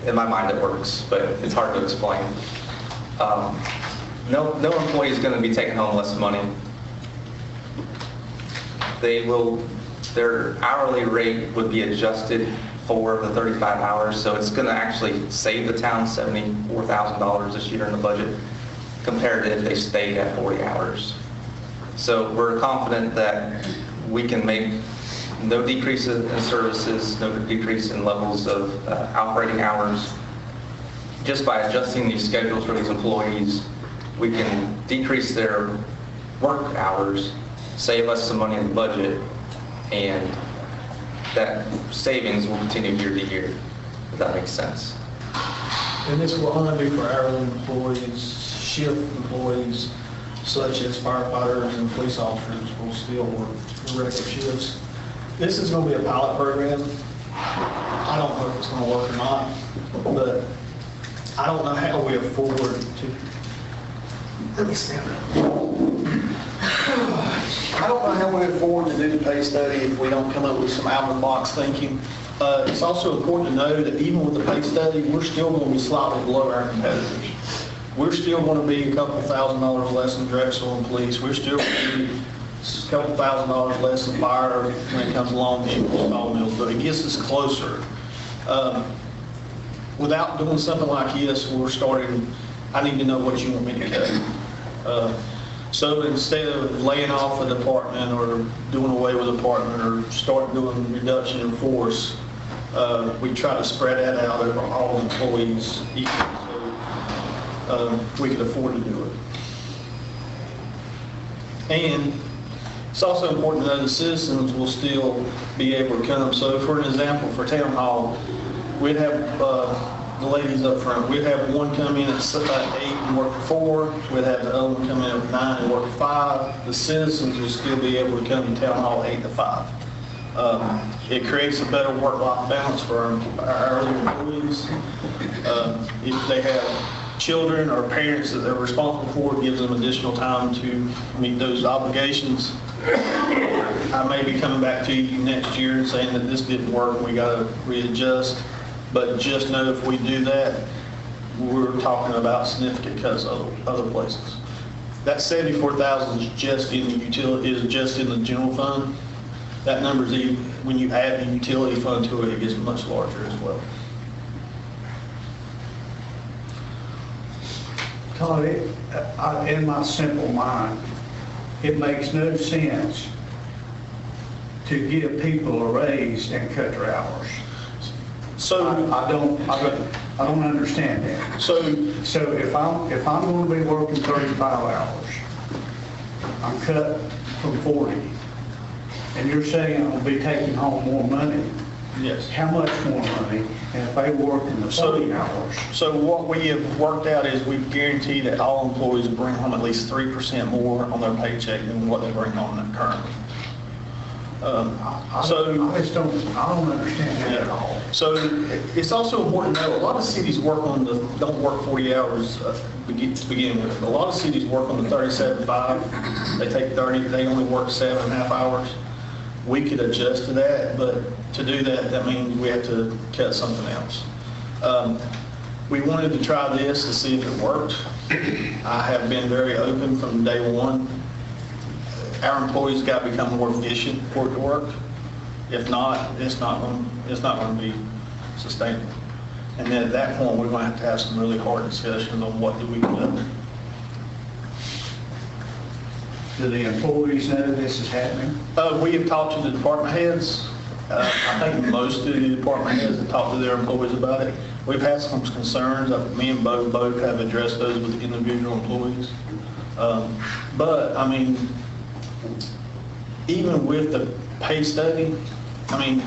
in my mind it works, but it's hard to explain. No employee is going to be taking home less money. Their hourly rate would be adjusted for the 35 hours, so it's going to actually save the town $74,000 this year in the budget compared to if they stayed at 40 hours. So we're confident that we can make no decrease in services, no decrease in levels of operating hours. Just by adjusting these schedules for these employees, we can decrease their work hours, save us some money in the budget, and that savings will continue year to year, if that makes sense. And this will only be for hourly employees, shift employees, such as firefighters and police officers will still work regular shifts. This is going to be a pilot program. I don't know if it's going to work or not, but I don't know how we afford to. Let me stand up. I don't know how we afford to do the pay study if we don't come up with some out-of-the-box thinking. It's also important to know that even with the pay study, we're still going to be slightly below our competitors. We're still going to be a couple $1,000s less than Drexel and police. We're still going to be a couple $1,000s less than fire when it comes along to install mills, but it gets us closer. Without doing something like this, we're starting, I need to know what you want me to cut. So instead of laying off a department or doing away with a department or start doing reduction in force, we try to spread that out over all employees equally, so we can afford to do it. And it's also important to know the citizens will still be able to come. So for an example, for town hall, we'd have the ladies up front, we'd have one come in at 8 and work at 4, we'd have the other one come in at 9 and work at 5. The citizens will still be able to come to town hall 8 to 5. It creates a better work-life balance for our early employees. If they have children or parents that they're responsible for, it gives them additional time to meet those obligations. I may be coming back to you next year and saying that this didn't work, we got to readjust. But just know if we do that, we're talking about significant cuts other places. That 74,000 is just in the utility, is just in the general fund. That number is, when you add the utility fund to it, it gets much larger as well. Todd, in my simple mind, it makes no sense to give people a raise and cut their hours. So I don't understand that. So if I'm going to be working 35 hours, I'm cut from 40, and you're saying I'm going to be taking home more money. yes. How much more money? And if they work in the 40 hours? So what we have worked out is we guarantee that all employees bring home at least 3% more on their paycheck than what they bring home currently. I don't understand that at all. So it's also important to know a lot of cities don't work 40 hours to begin with. A lot of cities work on the 37.5. They take 30, they only work 7.5 hours. We could adjust to that, but to do that, that means we have to cut something else. We wanted to try this to see if it worked. I have been very open from day one. Our employees got to become more efficient for it to work. If not, it's not going to be sustainable. And then at that point, we're going to have some really hard discussions on what do we do. Do the employees know this is happening? We have talked to the department heads. I think most of the department heads have talked to their employees about it. We've had some concerns. Me and Bo both have addressed those with individual employees. But I mean, even with the pay study, I mean,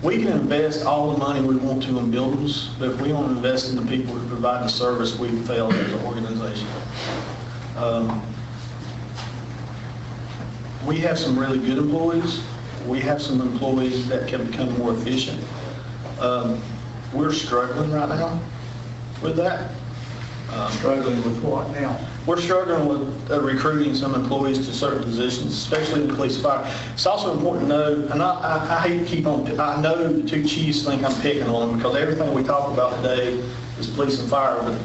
we can invest all the money we want to in buildings, but if we don't invest in the people who provide the service, we fail as an organization. We have some really good employees. We have some employees that can become more efficient. We're struggling right now with that. Struggling with what now? We're struggling with recruiting some employees to certain positions, especially in the police and fire. It's also important to know, and I hate to keep on, I know the two chiefs think I'm picking on them because everything we talk about today is police and fire. But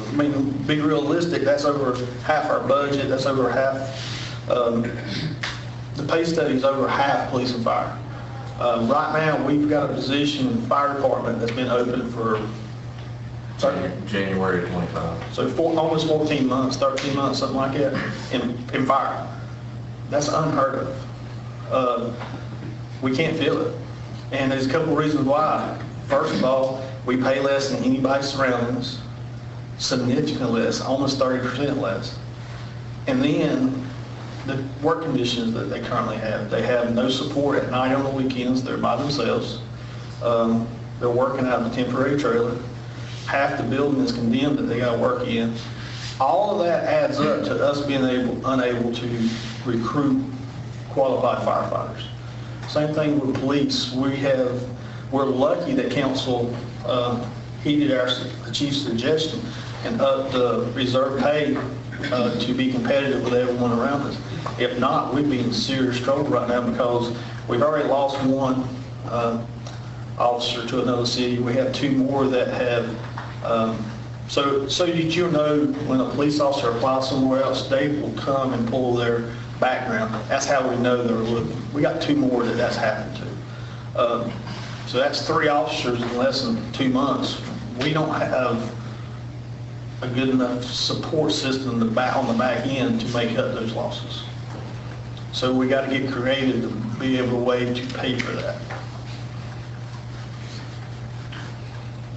I mean, be realistic, that's over half our budget, that's over half, the pay study is over half police and fire. Right now, we've got a position in the fire department that's been open for January 25. So almost 14 months, 13 months, something like that, in fire. That's unheard of. We can't fill it. And there's a couple of reasons why. First of all, we pay less than anybody surrounding us, significantly less, almost 30% less. And then the work conditions that they currently have. They have no support at night on the weekends. They're by themselves. They're working out of a temporary trailer. Half the building is condemned that they got to work in. All of that adds up to us being unable to recruit qualified firefighters. Same thing with police. We're lucky that council heeded the chief's suggestion and upped the reserve pay to be competitive with everyone around us. If not, we'd be in serious trouble right now because we've already lost one officer to another city. We have two more that have, so did you know when a police officer applies somewhere else, they will come and pull their background. That's how we know they're looking. We got two more that's happened to. So that's 3 officers in less than 2 months. We don't have a good enough support system on the back end to make up those losses. So we got to get creative to be able to way to pay for that.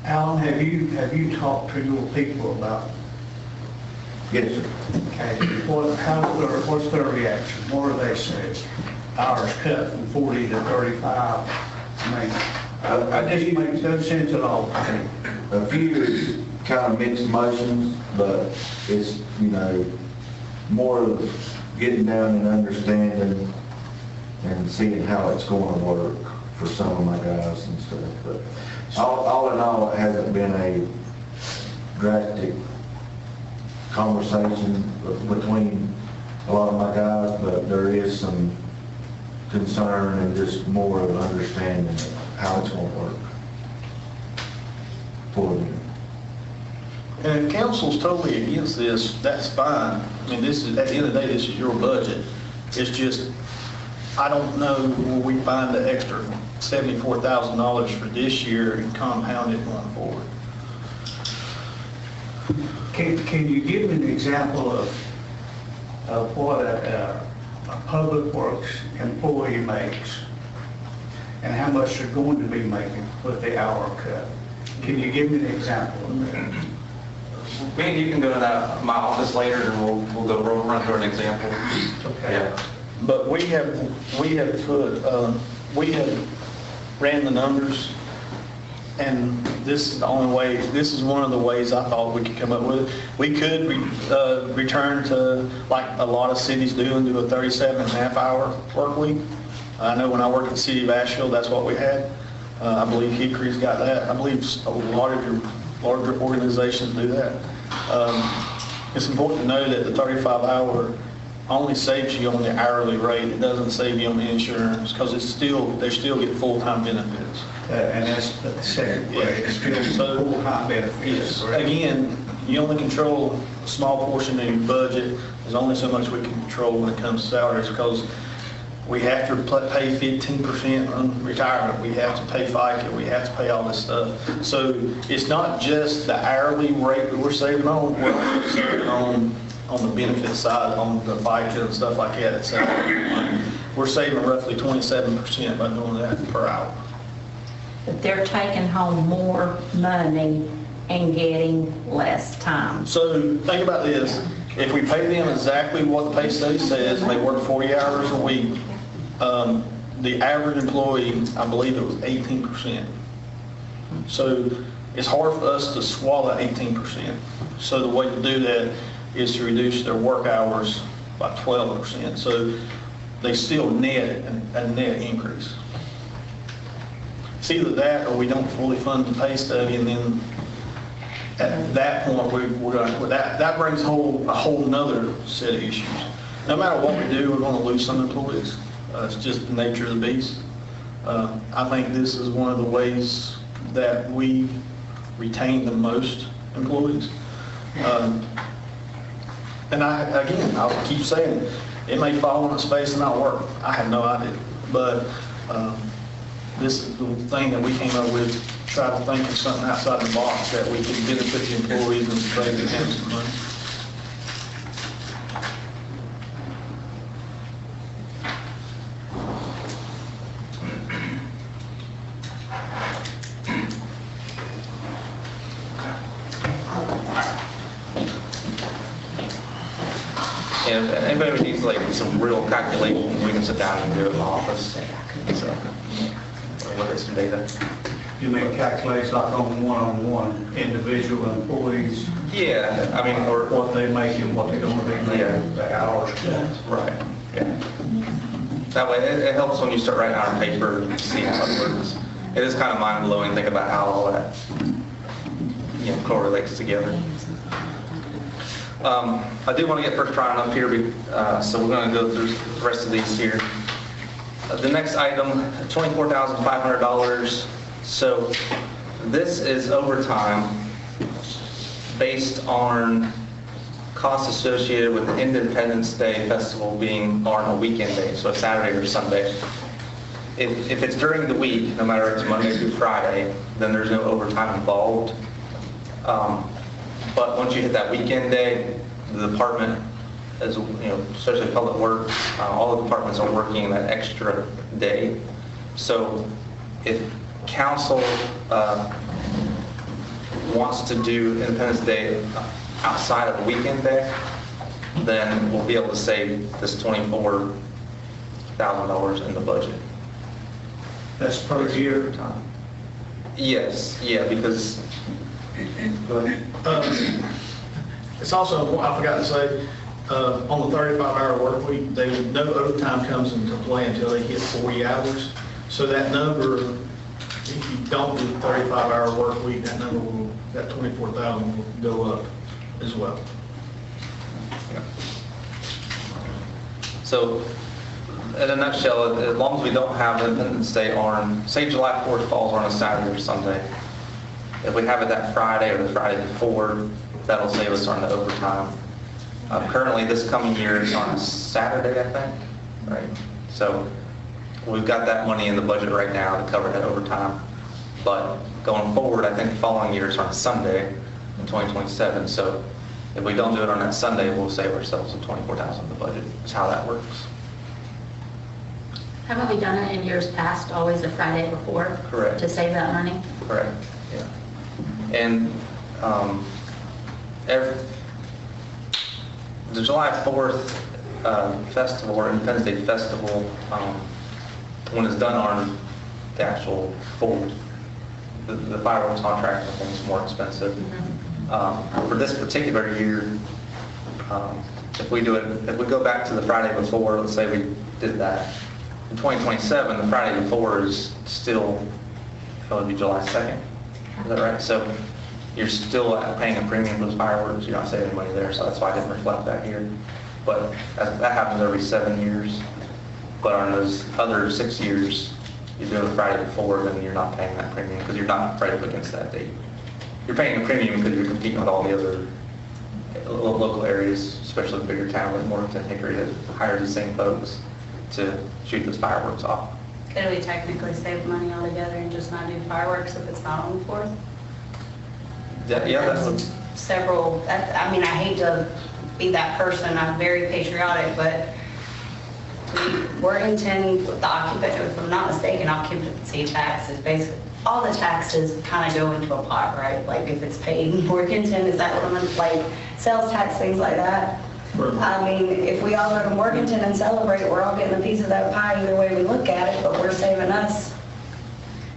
Alan, have you talked to your people about? Yes, sir. Okay, what's their reaction? What do they say? Hours cut from 40 to 35. I mean, it just makes no sense at all. A few kind of mixed emotions, but it's, more of getting down and understanding and seeing how it's going to work for some of my guys and stuff. But all in all, it hasn't been a drastic conversation between a lot of my guys, but there is some concern and just more of understanding of how it's going to work for them. And if council's totally against this, that's fine. I mean, this is, at the end of the day, this is your budget. It's just, I don't know where we find the extra $74,000 for this year and compound it going forward. Can you give me an example of what a public works employee makes and how much they're going to be making with the hour cut? Can you give me an example of that? Me and you can go to my office later and we'll go run through an example. Okay. Yeah. But we have ran the numbers, and this is the only way, this is one of the ways I thought we could come up with it. We could return to, like a lot of cities do, and do a 37.5-hour work week. I know when I worked at the city of Asheville, that's what we had. I believe Hickory's got that. I believe a lot of your larger organizations do that. It's important to know that the 35-hour only saves you on the hourly rate. It doesn't save you on the insurance because they still get full-time benefits. And that's the second way. It's still full-time benefits. Again, you only control a small portion of your budget. There's only so much we can control when it comes to salaries because we have to pay 15% on retirement. We have to pay FICA. We have to pay all this stuff. So it's not just the hourly rate that we're saving on. We're also saving on the benefit side, on the FICA and stuff like that. So we're saving roughly 27% by doing that per hour. But they're taking home more money and getting less time. So think about this. If we pay them exactly what the pay study says, and they work 40 hours a week, the average employee, I believe it was 18%. So it's hard for us to swallow 18%. So the way to do that is to reduce their work hours by 12%. So they still net a net increase. It's either that or we don't fully fund the pay study, and then at that point, we're going to, that brings a whole nother set of issues. No matter what we do, we're going to lose some employees. It's just the nature of the beast. I think this is one of the ways that we retain the most employees. And I'll keep saying it may fall into space and not work. I have no idea. But this is the thing that we came up with, try to think of something outside the box that we can benefit the employees and save them some money. And if anybody needs like some real calculations, we can sit down and do it in the office. So, look at some data. You make calculations like on one-on-one individual employees, Yeah, I mean, or what they make and what they're going to be making, the hours. right. Yeah. That way, it helps when you start writing out on paper and see how it works. It is kind of mind-blowing. Think about how all that, correlates together. I do want to get first trying up here, so we're going to go through the rest of these here. The next item, $24,500. So this is overtime based on costs associated with the Independence Day Festival being on a weekend day, so a Saturday or Sunday. If it's during the week, no matter if it's Monday through Friday, then there's no overtime involved. But once you hit that weekend day, the department, as especially public works, all the departments are working that extra day. So if council wants to do Independence Day outside of the weekend day, then we'll be able to save this $24,000 in the budget. That's per year? Yes, yeah, because it's also, I forgot to say, on the 35-hour work week, no overtime comes into play until they hit 40 hours. So that number, if you don't do the 35-hour work week, that number will, that 24,000 will go up as well. So, in a nutshell, as long as we don't have Independence Day on, say July 4th falls on a Saturday or Sunday, if we have it that Friday or the Friday before, that'll save us on the overtime. Currently, this coming year, it's on a Saturday, I think, right? So, we've got that money in the budget right now to cover that overtime. But going forward, I think the following year it's on a Sunday in 2027. So, if we don't do it on that Sunday, we'll save ourselves some $24,000 in the budget. That's how that works. Haven't we done it in years past, always the Friday before? Correct. To save that money? Correct, yeah. And the July 4th festival, or Independence Day festival, when it's done on the actual full, the fireworks contract, I think is more expensive. For this particular year, if we go back to the Friday before, let's say we did that, in 2027, the Friday before is still, it'll be July 2nd. Is that right? So you're still paying a premium for those fireworks. You're not saving money there, so that's why I didn't reflect that here. But that happens every 7 years. But on those other 6 years, you do it the Friday before, then you're not paying that premium because you're not right up against that date. You're paying a premium because you're competing with all the other local areas, especially bigger towns like Morganton, Hickory, that hire the same folks to shoot those fireworks off. Could we technically save money altogether and just not do fireworks if it's not on the 4th? Yeah, that's several, I mean, I hate to be that person, I'm very patriotic, but we're intending with the occupancy, if I'm not mistaken, occupancy tax is basically, all the taxes kind of go into a pot, right? Like if it's paid in Morganton, is that what I'm, like sales tax, things like that? I mean, if we all go to Morganton and celebrate, we're all getting a piece of that pie either way we look at it, but we're saving us.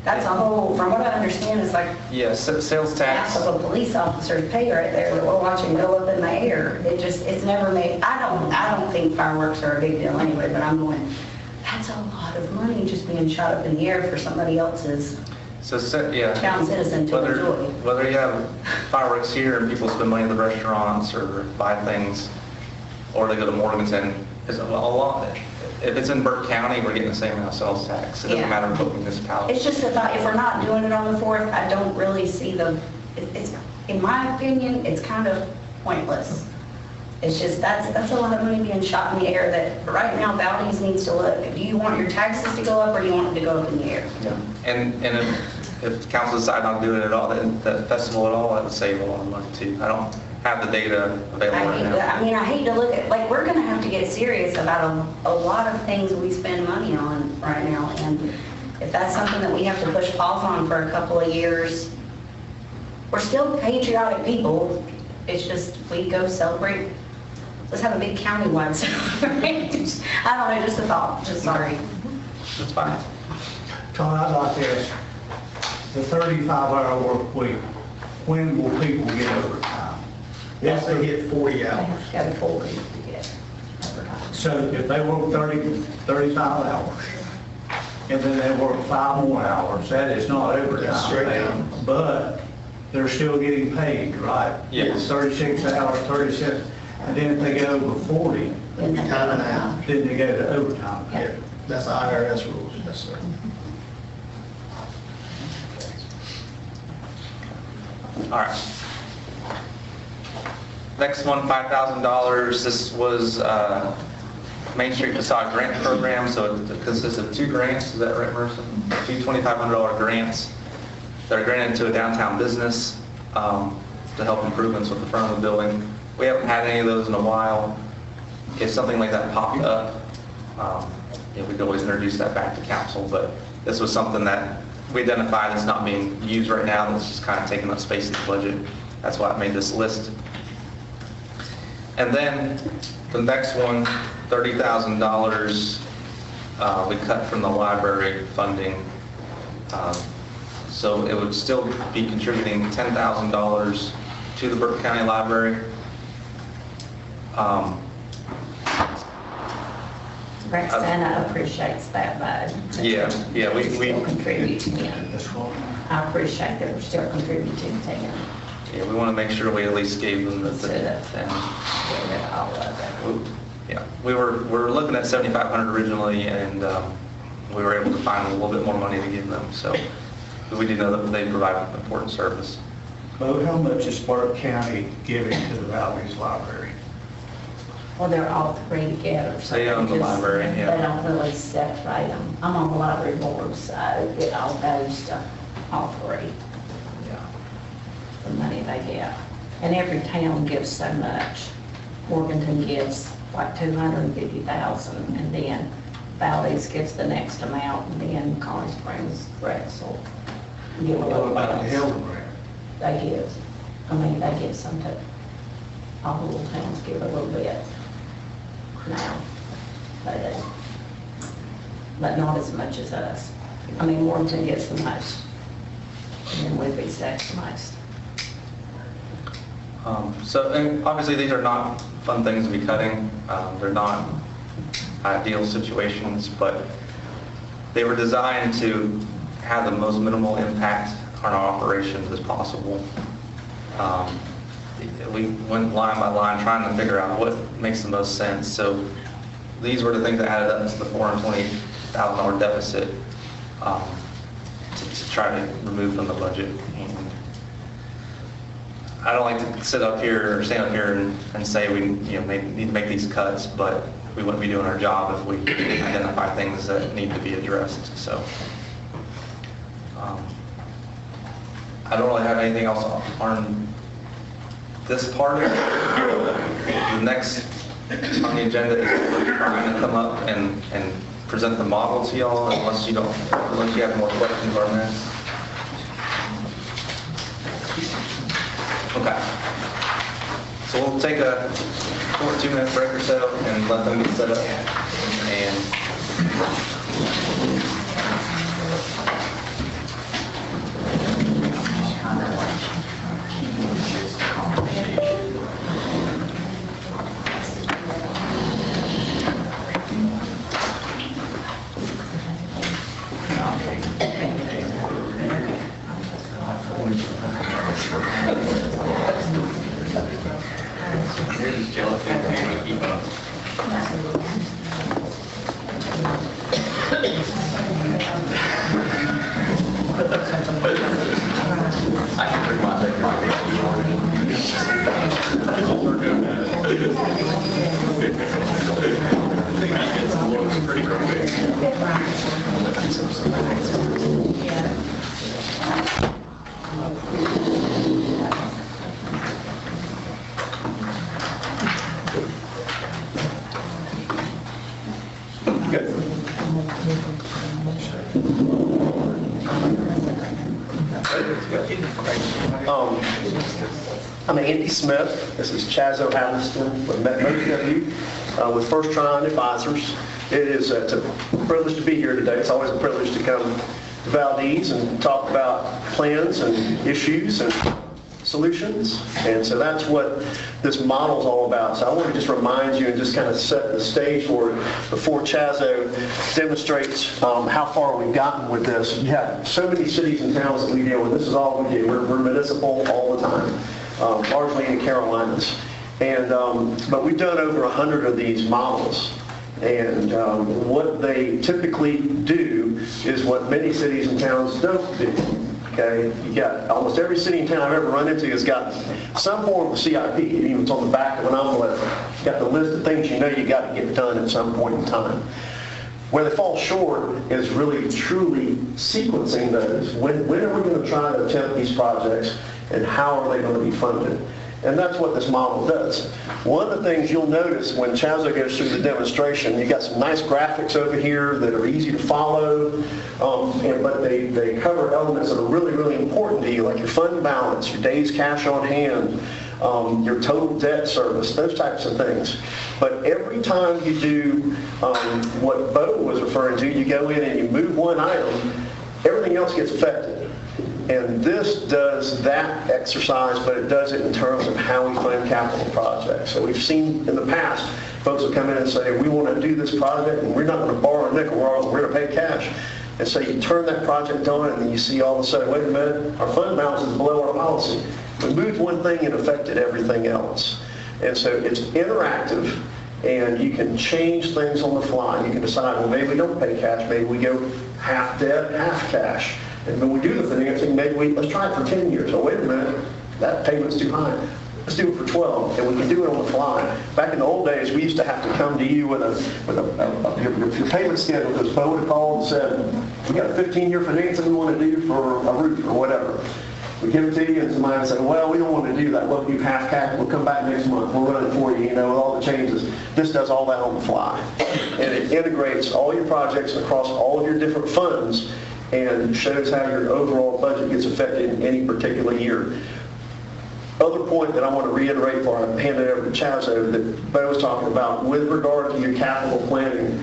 That's a whole, from what I understand, it's like Yeah, sales half tax. of a police officer's pay right there that we're watching go up in the air. It's never made, I don't think fireworks are a big deal anyway, but I'm going, that's a lot of money just being shot up in the air for somebody else's So, yeah. town citizen to enjoy. Whether you have fireworks here and people spend money at the restaurants or buy things, or they go to Morganton, is a lot. If it's in Burke County, we're getting the same amount of sales tax. It doesn't Yeah. matter what municipality. It's just that if we're not doing it on the 4th, I don't really see it's, in my opinion, it's kind of pointless. It's just, that's a lot of money being shot in the air that right now Valdese needs to look. Do you want your taxes to go up or do you want them to go up in the air? Yeah. And if council decide not to do it at all, that festival at all, that would save a lot of money too. I don't have the data available right now. I hate to look at, like, we're gonna have to get serious about a lot of things we spend money on right now. And if that's something that we have to push pause on for a couple of years, we're still patriotic people. It's just, we go celebrate, let's have a big countywide celebration. I don't know, just a thought, just sorry. That's fine. Tony, I'd like to ask, the 35-hour work week, when will people get overtime? Once they hit 40 They hours. have to go to 40 to get overtime. So if they work 35 hours, and then they work 5 more hours, that is not overtime. That's straight pay, down. But they're still getting paid, right? Yes. 36 hours, 37, and then if they go over 40, Then they go Time and a overtime. half. then they go to overtime pay. Yeah, that's the IRS rules, yes, sir. All right. Next one, $5,000. This was Main Street Facade Grant Program, so it consists of 2 grants, is that right, Marissa? 2 $2,500 grants that are granted to a downtown business to help improvements with the front of the building. We haven't had any of those in a while. If something like that popped up, we could always introduce that back to council, but this was something that we identified that's not being used right now, that's just kind of taking up space in the budget. That's why I made this list. And then the next one, $30,000, we cut from the library funding. So it would still be contributing $10,000 to the Burke County Library. Rexana appreciates that, but. Yeah, we Still contributing in. That's what. I appreciate that we're still contributing to them. Yeah, we want to make sure we at least gave them the Get rid of all of it. yeah, we were looking at 7,500 originally, and we were able to find a little bit more money to give them. So we do know that they provide an important service. Bo, how much is Burke County giving to the Valdese Library? Well, they're all 3 together, so. They own the just- library, yeah. They don't really separate them. I'm on the library board, so it all goes to all 3. Yeah. The money they get. And every town gives so much. Morganton gives like 250,000, and then Valdese gives the next amount, and then Collins Springs, Drexel give a What little about the bit. Hilton grant? They give, they give some too. All the little towns give a little bit now. They do. But not as much as us. Morganton gets the most, and then we'd be second most. And obviously, these are not fun things to be cutting. They're not ideal situations, but they were designed to have the most minimal impact on our operations as possible. We went line by line trying to figure out what makes the most sense. So these were the things that added up to the $420,000 deficit to try to remove from the budget. And I don't like to sit up here or stand up here and say we need to make these cuts, but we wouldn't be doing our job if we didn't identify things that need to be addressed. So I don't really have anything else on this part. The next on the agenda is Brian to come up and present the model to y'all, unless you have more questions on this. Okay. So we'll take a 2-minute break or so and let them get set up. And I'm Andy Smith. This is Chazo Halliston. We've met most of you with First Tryon Advisors. It's a privilege to be here today. It's always a privilege to come to Valdese and talk about plans and issues and solutions. And so that's what this model is all about. So I want to just remind you and just kind of set the stage for it before Chazo demonstrates how far we've gotten with this. You have so many cities and towns that we deal with. This is all we do. We're municipal all the time, largely in the Carolinas. And but we've done over 100 of these models. And what they typically do is what many cities and towns don't do. Okay, you got almost every city and town I've ever run into has got some form of CIP. Even it's on the back of an envelope. You got the list of things you know you got to get done at some point in time. Where they fall short is really truly sequencing those. When are we going to try to attempt these projects, and how are they going to be funded? And that's what this model does. One of the things you'll notice when Chazo goes through the demonstration, you got some nice graphics over here that are easy to follow, but they cover elements that are really, really important to you, like your fund balance, your days cash on hand, your total debt service, those types of things. But every time you do what Bo was referring to, you go in and you move one item, everything else gets affected. And this does that exercise, but it does it in terms of how we fund capital projects. So we've seen in the past, folks will come in and say, we want to do this project, and we're not going to borrow a nickel, we're going to pay cash. And so you turn that project on, and then you see all of a sudden, wait a minute, our fund balance is below our policy. We moved one thing and affected everything else. And so it's interactive, and you can change things on the fly. You can decide, well, maybe we don't pay cash, maybe we go half debt, half cash. And when we do the financing, let's try it for 10 years. Oh, wait a minute, that payment's too high. Let's do it for 12, and we can do it on the fly. Back in the old days, we used to have to come to you with your payment schedule, because Bo would have called and said, we got a 15-year financing we want to do for a roof or whatever. We give it to you, and somebody would say, well, we don't want to do that. Look, you've half cash. We'll come back next month. We'll run it for you, with all the changes. This does all that on the fly. And it integrates all your projects across all of your different funds and shows how your overall budget gets affected in any particular year. Other point that I want to reiterate before I hand it over to Chazo that Bo was talking about with regard to your capital planning.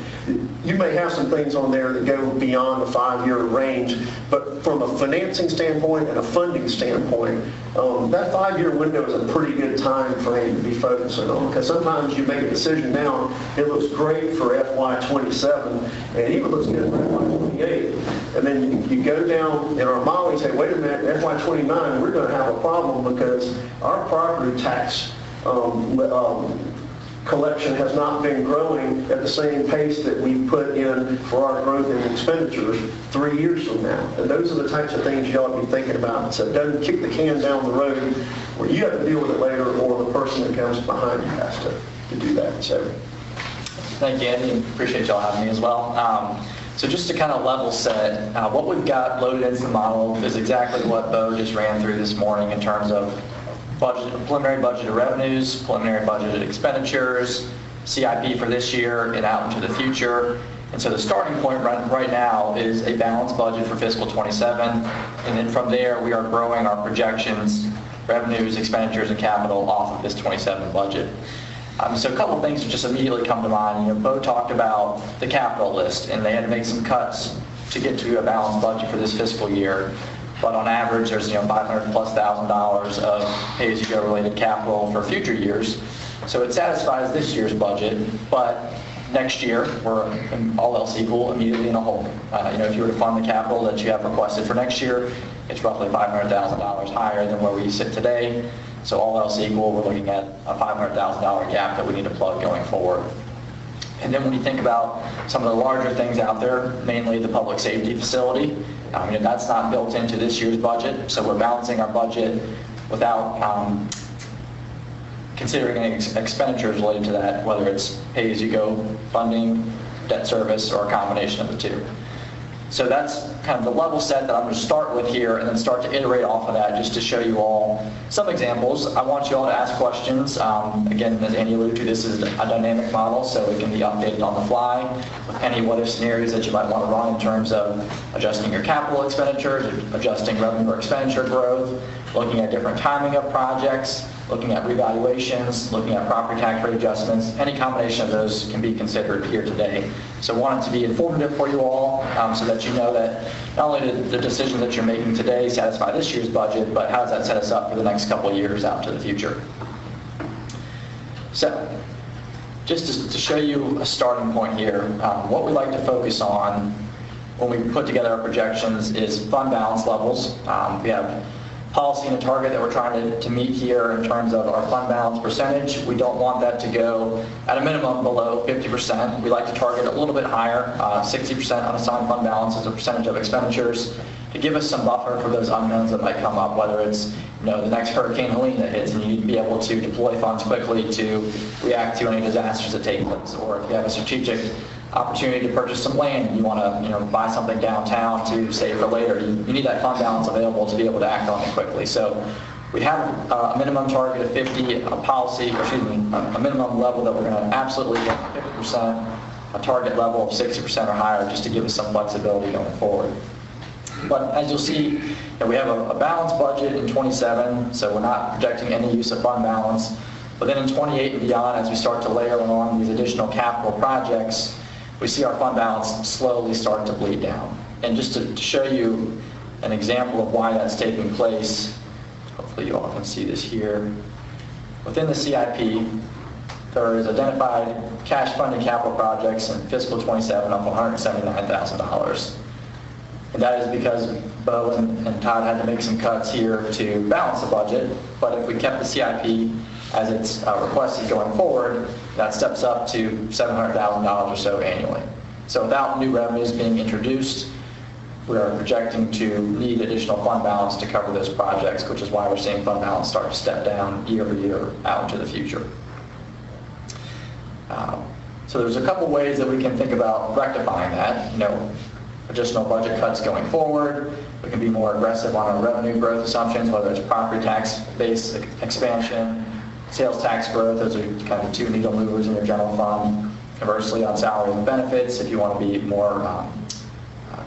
You may have some things on there that go beyond the 5-year range, but from a financing standpoint and a funding standpoint, that 5-year window is a pretty good time frame to be focusing on, because sometimes you make a decision now, it looks great for FY27, and it even looks good for FY28, and then you go down in our model and say, wait a minute, FY29, we're going to have a problem because our property tax collection has not been growing at the same pace that we put in for our growth in expenditures 3 years from now. And those are the types of things you ought to be thinking about. So it doesn't kick the can down the road where you have to deal with it later, or the person that comes behind you has to do that. So thank you, Andy. Appreciate y'all having me as well. So just to kind of level set, what we've got loaded into the model is exactly what Bo just ran through this morning in terms of preliminary budgeted revenues, preliminary budgeted expenditures, CIP for this year and out into the future. And so the starting point right now is a balanced budget for fiscal 27. And then from there, we are growing our projections, revenues, expenditures, and capital off of this 27 budget. So a couple of things that just immediately come to mind. Bo talked about the capital list, and they had to make some cuts to get to a balanced budget for this fiscal year. But on average, there's $500,000+ of pay-as-you-go related capital for future years. So it satisfies this year's budget, but next year, we're all else equal, immediately in a hole. If you were to fund the capital that you have requested for next year, it's roughly $500,000 higher than where we sit today. So all else equal, we're looking at a $500,000 gap that we need to plug going forward. And then when you think about some of the larger things out there, mainly the public safety facility, that's not built into this year's budget, so we're balancing our budget without considering any expenditures related to that, whether it's pay-as-you-go funding, debt service, or a combination of the two. So that's kind of the level set that I'm going to start with here and then start to iterate off of that just to show you all some examples. I want you all to ask questions. Again, as Andy alluded to, this is a dynamic model, so it can be updated on the fly with any what-if scenarios that you might want to run in terms of adjusting your capital expenditures, adjusting revenue or expenditure growth, looking at different timing of projects, looking at revaluations, looking at property tax rate adjustments. Any combination of those can be considered here today. So I want it to be informative for you all so that you know that not only did the decisions that you're making today satisfy this year's budget, but how does that set us up for the next couple of years out to the future. So just to show you a starting point here, what we like to focus on when we put together our projections is fund balance levels. We have policy and a target that we're trying to meet here in terms of our fund balance percentage. We don't want that to go at a minimum below 50%. We like to target a little bit higher, 60% unassigned fund balance as a percentage of expenditures, to give us some buffer for those unknowns that might come up, whether it's the next Hurricane Helene that hits and you need to be able to deploy funds quickly to react to any disasters that take place, or if you have a strategic opportunity to purchase some land, you want to buy something downtown to save for later. You need that fund balance available to be able to act on it quickly. So we have a minimum target of 50, a minimum level that we're going to absolutely get 50%, a target level of 60% or higher, just to give us some flexibility going forward. But as you'll see, we have a balanced budget in 27, so we're not projecting any use of fund balance. But then in 28 and beyond, as we start to layer on these additional capital projects, we see our fund balance slowly start to bleed down. And just to show you an example of why that's taking place, hopefully you all can see this here. Within the CIP, there is identified cash funded capital projects in fiscal 27 of $179,000. And that is because Bo and Todd had to make some cuts here to balance the budget. But if we kept the CIP as it's requested going forward, that steps up to $700,000 or so annually. So without new revenues being introduced, we are projecting to need additional fund balance to cover those projects, which is why we're seeing fund balance start to step down year over year out into the future. So there's a couple ways that we can think about rectifying that. Additional budget cuts going forward. We can be more aggressive on our revenue growth assumptions, whether it's property tax base expansion, sales tax growth. Those are kind of two needle movers in your general fund. Conversely, on salary and benefits, if you want to be more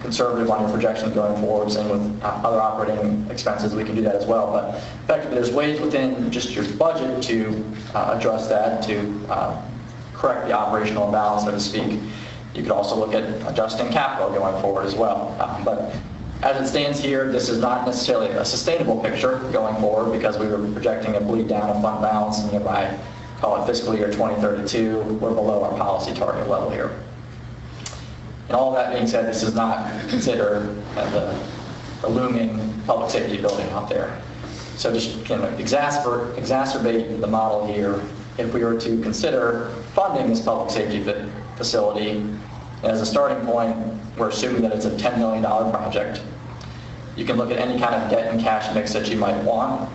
conservative on your projections going forward, same with other operating expenses, we can do that as well. But effectively, there's ways within just your budget to address that, to correct the operational imbalance, so to speak. You could also look at adjusting capital going forward as well. But as it stands here, this is not necessarily a sustainable picture going forward, because we were projecting a bleed down of fund balance, and by, call it fiscal year 2032, we're below our policy target level here. And all that being said, this does not consider the looming public safety building out there. So just kind of exacerbate the model here. If we were to consider funding this public safety facility, as a starting point, we're assuming that it's a $10 million project. You can look at any kind of debt and cash mix that you might want.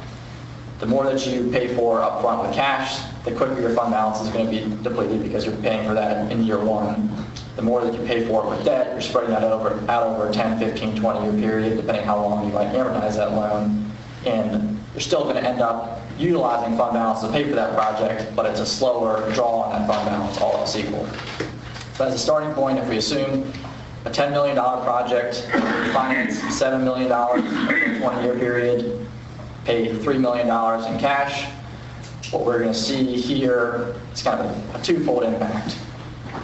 The more that you pay for upfront with cash, the quicker your fund balance is going to be depleted, because you're paying for that in year one. The more that you pay for it with debt, you're spreading that out over a 10, 15, 20-year period, depending how long you might amortize that loan. And you're still going to end up utilizing fund balance to pay for that project, but it's a slower draw on that fund balance, all else equal. So as a starting point, if we assume a $10 million project, finance $7 million over a 20-year period, pay $3 million in cash, what we're going to see here is kind of a twofold impact.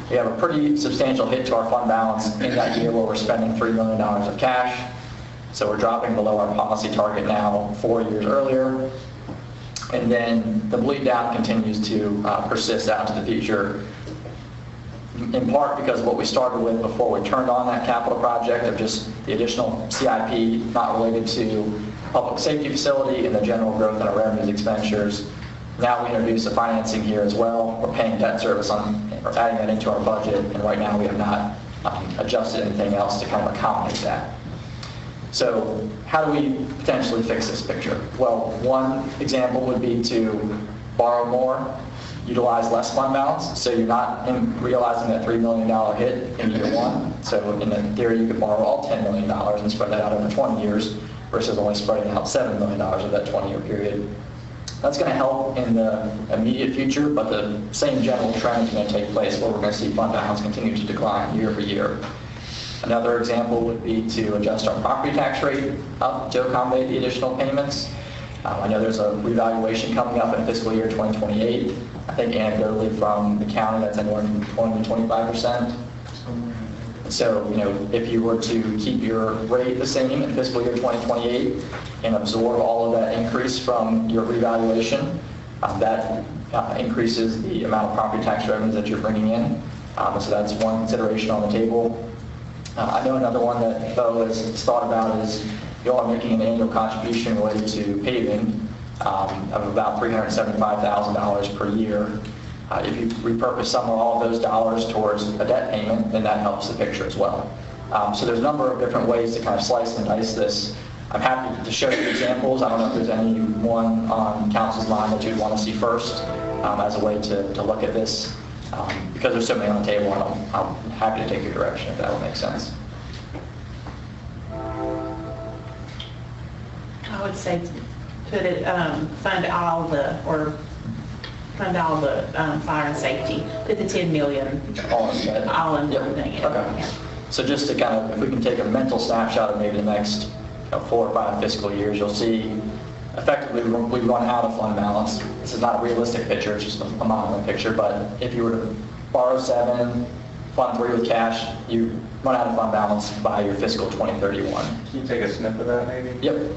We have a pretty substantial hit to our fund balance in that year where we're spending $3 million of cash. So we're dropping below our policy target now 4 years earlier. And then the bleed down continues to persist out into the future, in part because of what we started with before we turned on that capital project of just the additional CIP not related to public safety facility and the general growth in our revenues expenditures. Now we introduce the financing here as well. We're paying debt service on, or adding that into our budget, and right now we have not adjusted anything else to kind of accommodate that. So how do we potentially fix this picture? Well, one example would be to borrow more, utilize less fund balance, so you're not realizing that $3 million hit in year one. So in theory, you could borrow all $10 million and spread that out over 20 years versus only spreading out $7 million of that 20-year period. That's going to help in the immediate future, but the same general trend is going to take place where we're going to see fund balance continue to decline year over year. Another example would be to adjust our property tax rate up to accommodate the additional payments. I know there's a revaluation coming up in fiscal year 2028. I think anecdotally from the county, that's anywhere from 20 to 25%. So, if you were to keep your rate the same in fiscal year 2028 and absorb all of that increase from your revaluation, that increases the amount of property tax revenues that you're bringing in. So that's one consideration on the table. I know another one that Bo has thought about is you all are making an annual contribution related to paving of about $375,000 per year. If you repurpose some or all of those dollars towards a debt payment, then that helps the picture as well. So there's a number of different ways to kind of slice and dice this. I'm happy to show you examples. I don't know if there's any one on council's mind that you'd want to see first as a way to look at this. Because there's so many on the table, I'm happy to take your direction if that would make sense. I would say put it, fund all the fire and safety, put the 10 million, all in one thing. Okay. Yeah. So just to kind of, if we can take a mental snapshot of maybe the next 4 or 5 fiscal years, you'll see effectively we run out of fund balance. This is not a realistic picture, it's just a modeling picture, but if you were to borrow 7, fund 3 with cash, you run out of fund balance by your fiscal 2031. Can you take a snip of that maybe? Yep.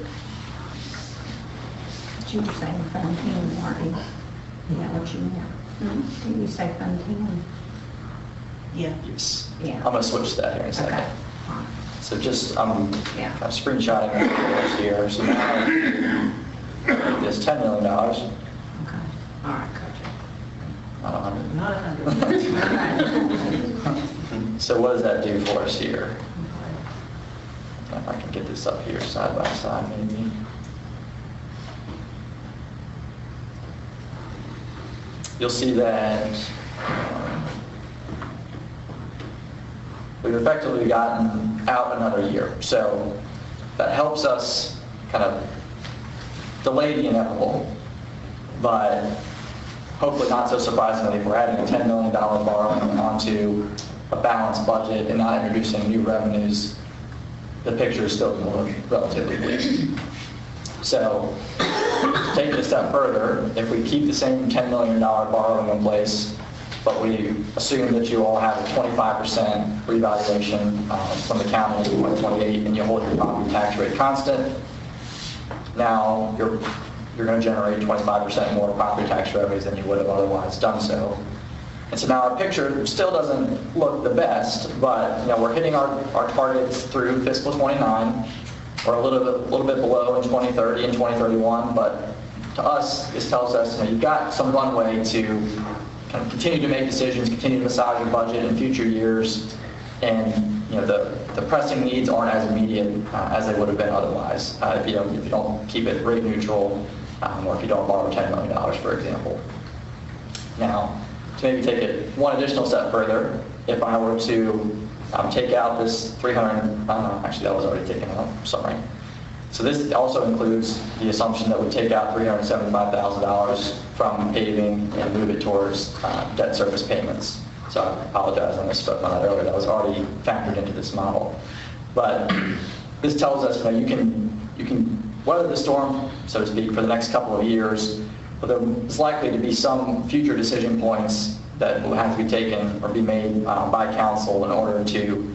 You were saying fund 10, Marty. Is that what you meant? Didn't you say fund 10? Yeah. Yes. Yeah. I'm going to switch that here in a second. Okay. So just, I'm Yeah. kind of screenshotting this here. So now, this $10 million, Okay. All right, gotcha. not 100. Not 100. So what does that do for us here? If I can get this up here side by side, maybe. You'll see that we've effectively gotten out another year. So that helps us kind of delay the inevitable, but hopefully not so surprisingly, if we're adding a $10 million borrowing onto a balanced budget and not introducing new revenues, the picture is still going to look relatively bleak. So to take it a step further, if we keep the same $10 million borrowing in place, but we assume that you all have a 25% revaluation from the county in 2028 and you hold your property tax rate constant, now you're going to generate 25% more property tax revenues than you would have otherwise done so. And so now our picture still doesn't look the best, but we're hitting our targets through fiscal 29. We're a little bit below in 2030 and 2031, but to us, this tells us you've got some runway to kind of continue to make decisions, continue to massage your budget in future years, and the pressing needs aren't as immediate as they would have been otherwise if you don't keep it rate neutral, or if you don't borrow $10 million, for example. Now, to maybe take it one additional step further, if I were to take out this 300, actually that was already taken out, sorry. So this also includes the assumption that we take out $375,000 from paving and move it towards debt service payments. So I apologize, I misspoke on that earlier. That was already factored into this model. But this tells us you can weather the storm, so to speak, for the next couple of years but there's likely to be some future decision points that will have to be taken or be made by council in order to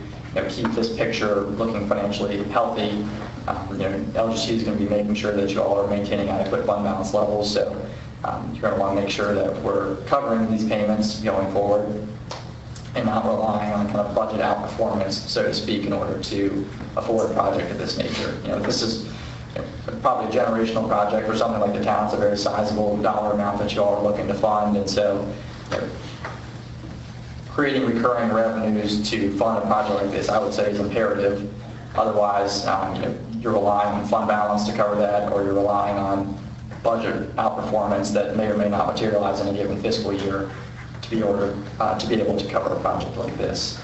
keep this picture looking financially healthy. LGC is going to be making sure that you all are maintaining adequate fund balance levels, so you're going to want to make sure that we're covering these payments going forward and not relying on kind of budget outperformance, so to speak, in order to afford a project of this nature. This is probably a generational project for something like the town. It's a very sizable dollar amount that you all are looking to fund, and so creating recurring revenues to fund a project like this, I would say, is imperative. Otherwise, you're relying on fund balance to cover that, or you're relying on budget outperformance that may or may not materialize in a given fiscal year to be able to cover a project like this.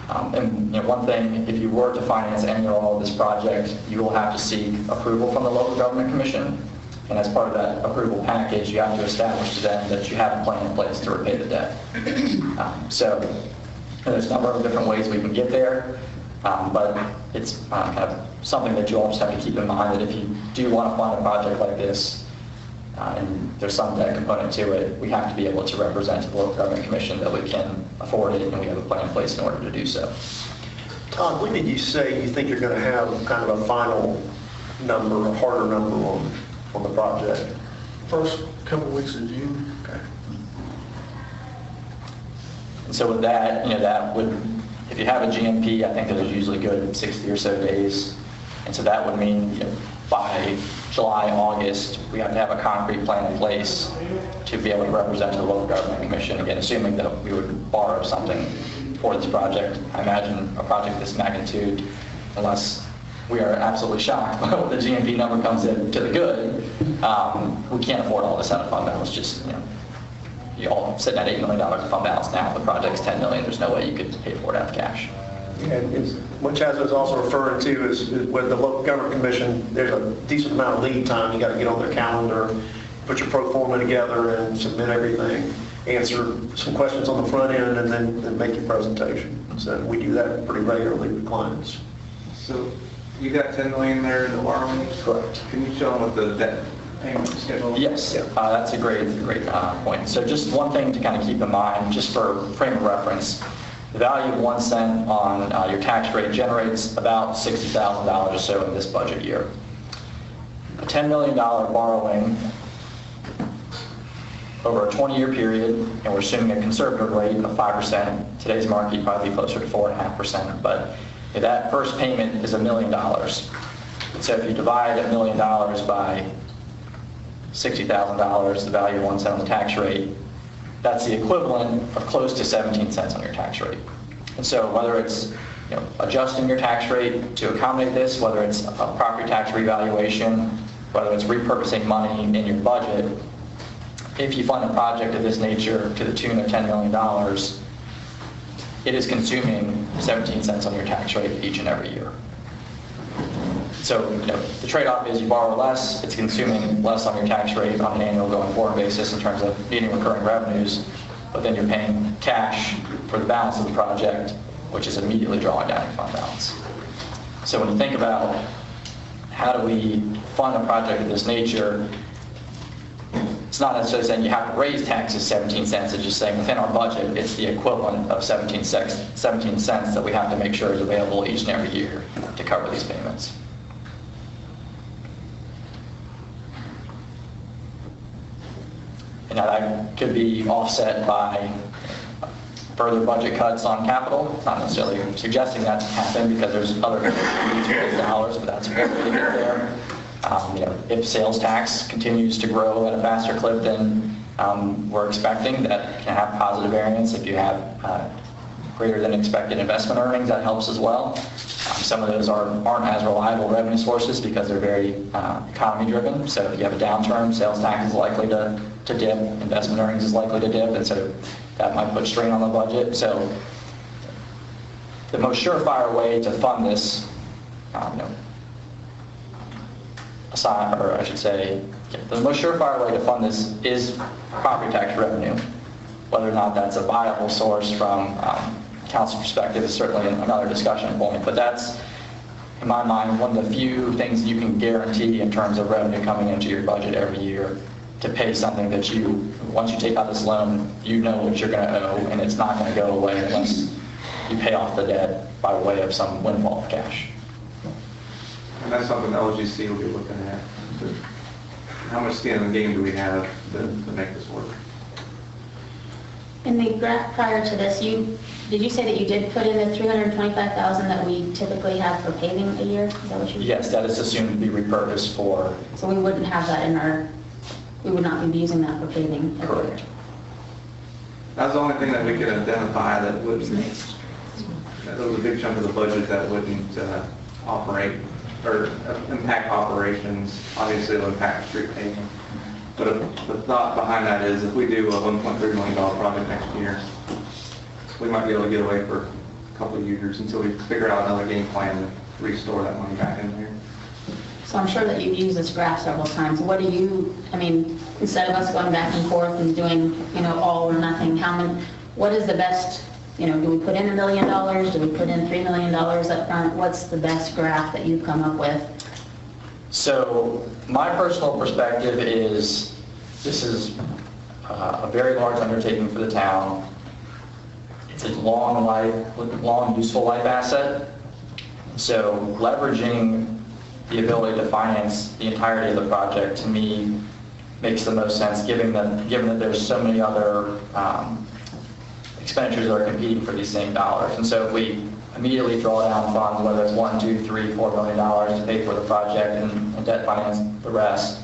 And one thing, if you were to finance any or all of this project, you will have to seek approval from the local government commission. And as part of that approval package, you have to establish to them that you have a plan in place to repay the debt. So there's a number of different ways we can get there, but it's kind of something that you all just have to keep in mind, that if you do want to fund a project like this, and there's some debt component to it, we have to be able to represent to the local government commission that we can afford it and we have a plan in place in order to do so. Todd, when did you say you think you're going to have kind of a final number, a harder number on the project? First couple of weeks of June. Okay. And so with that, that would, if you have a GMP, I think that is usually good 60 or so days. And so that would mean by July, August, we have to have a concrete plan in place to be able to represent the local government commission, again, assuming that we would borrow something for this project. I imagine a project of this magnitude, unless we are absolutely shocked when the GMP number comes in to the good, we can't afford all this out of fund balance. Just, you all sitting at $8 million of fund balance now. The project's $10 million. There's no way you could pay for it out of cash. And what Chaz was also referring to is with the local government commission, there's a decent amount of lead time. You got to get on their calendar, put your pro forma together and submit everything, answer some questions on the front end, and then make your presentation. So we do that pretty regularly with clients. So you got $10 million there in the borrowing? Correct. Can you show them what the debt payment schedule is? Yes, that's a great point. So just one thing to kind of keep in mind, just for frame of reference, the value of 1 cent on your tax rate generates about $60,000 or so in this budget year. A $10 million borrowing over a 20-year period, and we're assuming a conservative rate of 5%. Today's market would probably be closer to 4.5%, but that first payment is $1 million. So if you divide $1 million by $60,000, the value of 1 cent on the tax rate, that's the equivalent of close to 17 cents on your tax rate. And so whether it's adjusting your tax rate to accommodate this, whether it's a property tax revaluation, whether it's repurposing money in your budget, if you fund a project of this nature to the tune of $10 million, it is consuming 17 cents on your tax rate each and every year. So the trade-off is you borrow less, it's consuming less on your tax rate on an annual going forward basis in terms of needing recurring revenues, but then you're paying cash for the balance of the project, which is immediately drawing down your fund balance. So when you think about how do we fund a project of this nature, it's not necessarily saying you have to raise taxes 17 cents, it's just saying within our budget, it's the equivalent of 17 cents that we have to make sure is available each and every year to cover these payments. And now that could be offset by further budget cuts on capital. Not necessarily suggesting that to happen because there's other needs to raise dollars, but that's one way to get there. If sales tax continues to grow at a faster clip than we're expecting, that can have positive variance. If you have greater than expected investment earnings, that helps as well. Some of those aren't as reliable revenue sources because they're very economy driven. So if you have a downturn, sales tax is likely to dip, investment earnings is likely to dip, and so that might put strain on the budget. So the most surefire way to fund this, the most surefire way to fund this is property tax revenue. Whether or not that's a viable source from council perspective is certainly another discussion point, but that's, in my mind, one of the few things you can guarantee in terms of revenue coming into your budget every year to pay something that once you take out this loan, you know what you're going to owe, and it's not going to go away unless you pay off the debt by way of some windfall of cash. And that's something the LGC will be looking at. How much skin in the game do we have to make this work? In the graph prior to this, did you say that you did put in the $325,000 that we typically have for paving a year? Is that what you? Yes, that is assumed to be repurposed for. So we wouldn't have that we would not be using that for paving every year? Correct. That's the only thing that we could identify that was a big chunk of the budget that wouldn't operate or impact operations. Obviously, it'll impact street paving. But the thought behind that is if we do a $1.3 million project next year, we might be able to get away for a couple of years until we figure out another game plan to restore that money back in there. So I'm sure that you've used this graph several times. What do you, instead of us going back and forth and doing, all or nothing, what is the best, do we put in $1 million? Do we put in $3 million up front? What's the best graph that you've come up with? So my personal perspective is this is a very large undertaking for the town. It's a long useful life asset. So leveraging the ability to finance the entirety of the project, to me, makes the most sense, given that there's so many other expenditures that are competing for these same dollars. And so if we immediately draw down funds, whether it's $1, $2, $3, $4 million to pay for the project and debt finance the rest,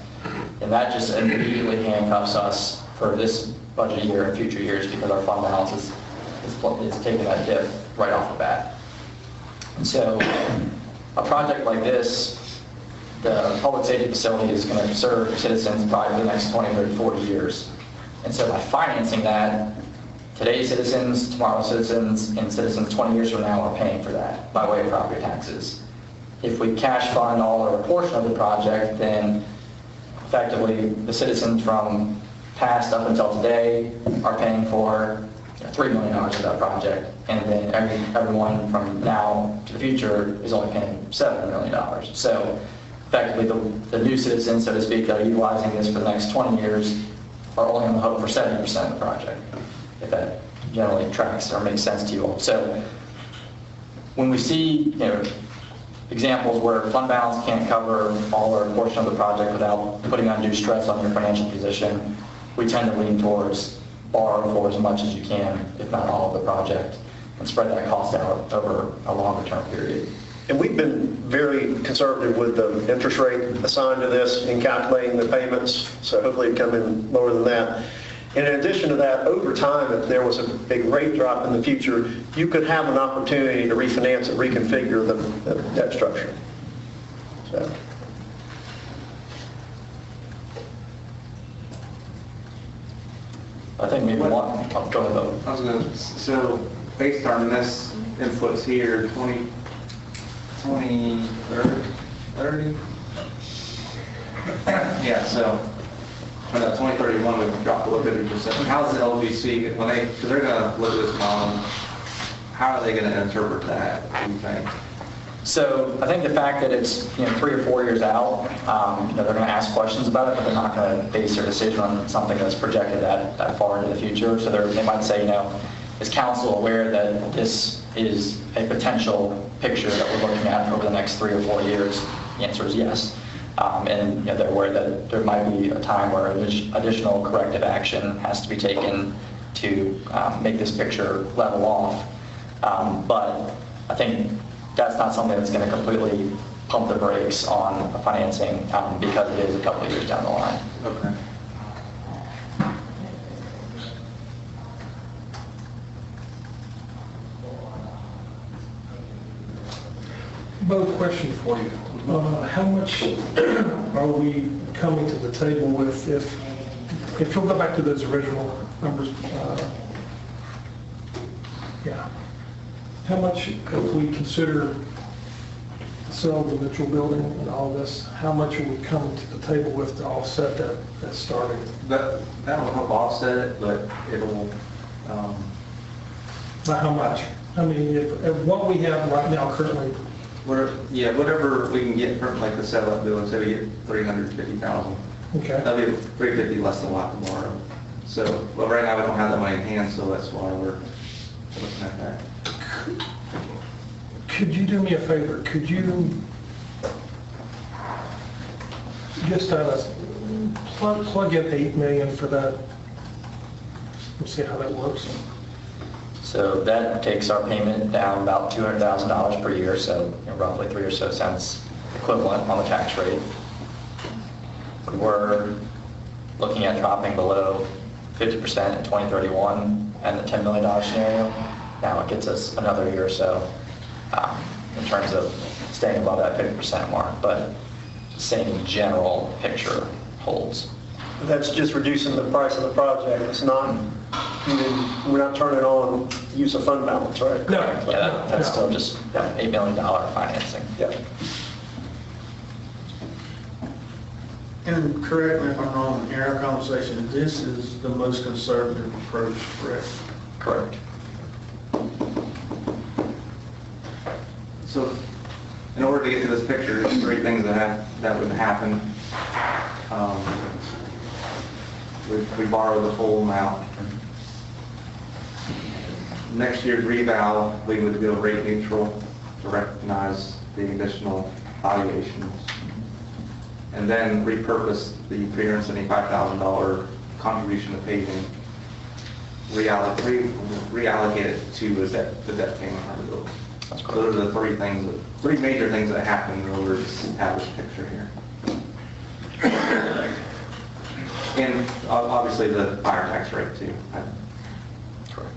and that just immediately handcuffs us for this budget year and future years because our fund balance is taking that dip right off the bat. And so a project like this, the public safety facility is going to serve citizens probably for the next 20, 30, 40 years. And so by financing that, today's citizens, tomorrow's citizens, and citizens 20 years from now are paying for that by way of property taxes. If we cash fund all or a portion of the project, then effectively the citizens from past up until today are paying for $3 million of that project, and then everyone from now to the future is only paying $7 million. So effectively the new citizens, so to speak, that are utilizing this for the next 20 years are only on the hook for 70% of the project, if that generally tracks or makes sense to you all. So when we see examples where fund balance can't cover all or a portion of the project without putting undue stress on your financial position, we tend to lean towards borrow for as much as you can, if not all of the project, and spread that cost out over a longer term period. And we've been very conservative with the interest rate assigned to this in calculating the payments, so hopefully it come in lower than that. And in addition to that, over time, if there was a big rate drop in the future, you could have an opportunity to refinance and reconfigure the debt structure. So. I think maybe one. I'll go ahead. I was going to, so based on this inputs here, 20, 30? Yeah, so for that 2031, we've dropped below 50%. How's the LGC, because they're going to look at this model, how are they going to interpret that, do you think? So I think the fact that it's 3 or 4 years out, they're going to ask questions about it, but they're not going to base their decision on something that's projected that far into the future. So they might say, is council aware that this is a potential picture that we're looking at over the next 3 or 4 years? The answer is yes. And they're aware that there might be a time where additional corrective action has to be taken to make this picture level off. But I think that's not something that's going to completely pump the brakes on financing because it is a couple of years down the line. Okay. Bo, question for you. How much are we coming to the table with if you'll go back to those original numbers? How much, if we consider the sale of the Mitchell building and all this, how much are we coming to the table with to offset that starting? That will help offset it, but it'll... Not how much? If what we have right now currently... Whatever we can get from like the setup bill, say we get $350,000, Okay. That'd be 350 less than what I can borrow. So, well, right now we don't have that money in hand, so that's why we're looking at that. Could you do me a favor? Could you just plug in 8 million for that? Let's see how that works. So that takes our payment down about $200,000 per year, so roughly 3 or so cents equivalent on the tax rate. We were looking at dropping below 50% in 2031 and the $10 million scenario. Now it gets us another year or so in terms of staying above that 50% mark, but the same general picture holds. That's just reducing the price of the project. It's not, we're not turning on use of fund balance, right? No. Yeah, that's still just $8 million financing. Yeah. And correct me if I'm wrong, in our conversation, this is the most conservative approach, correct? Correct. So, in order to get to this picture, there's 3 things that would happen. We borrow the full amount. Next year's reval, we would go rate neutral to recognize the additional valuations. And then repurpose the $375,000 contribution to paving, reallocate it to the debt payment on the building. So those are the 3 major things that happen in order to establish a picture here. And obviously the higher tax rate too. Correct.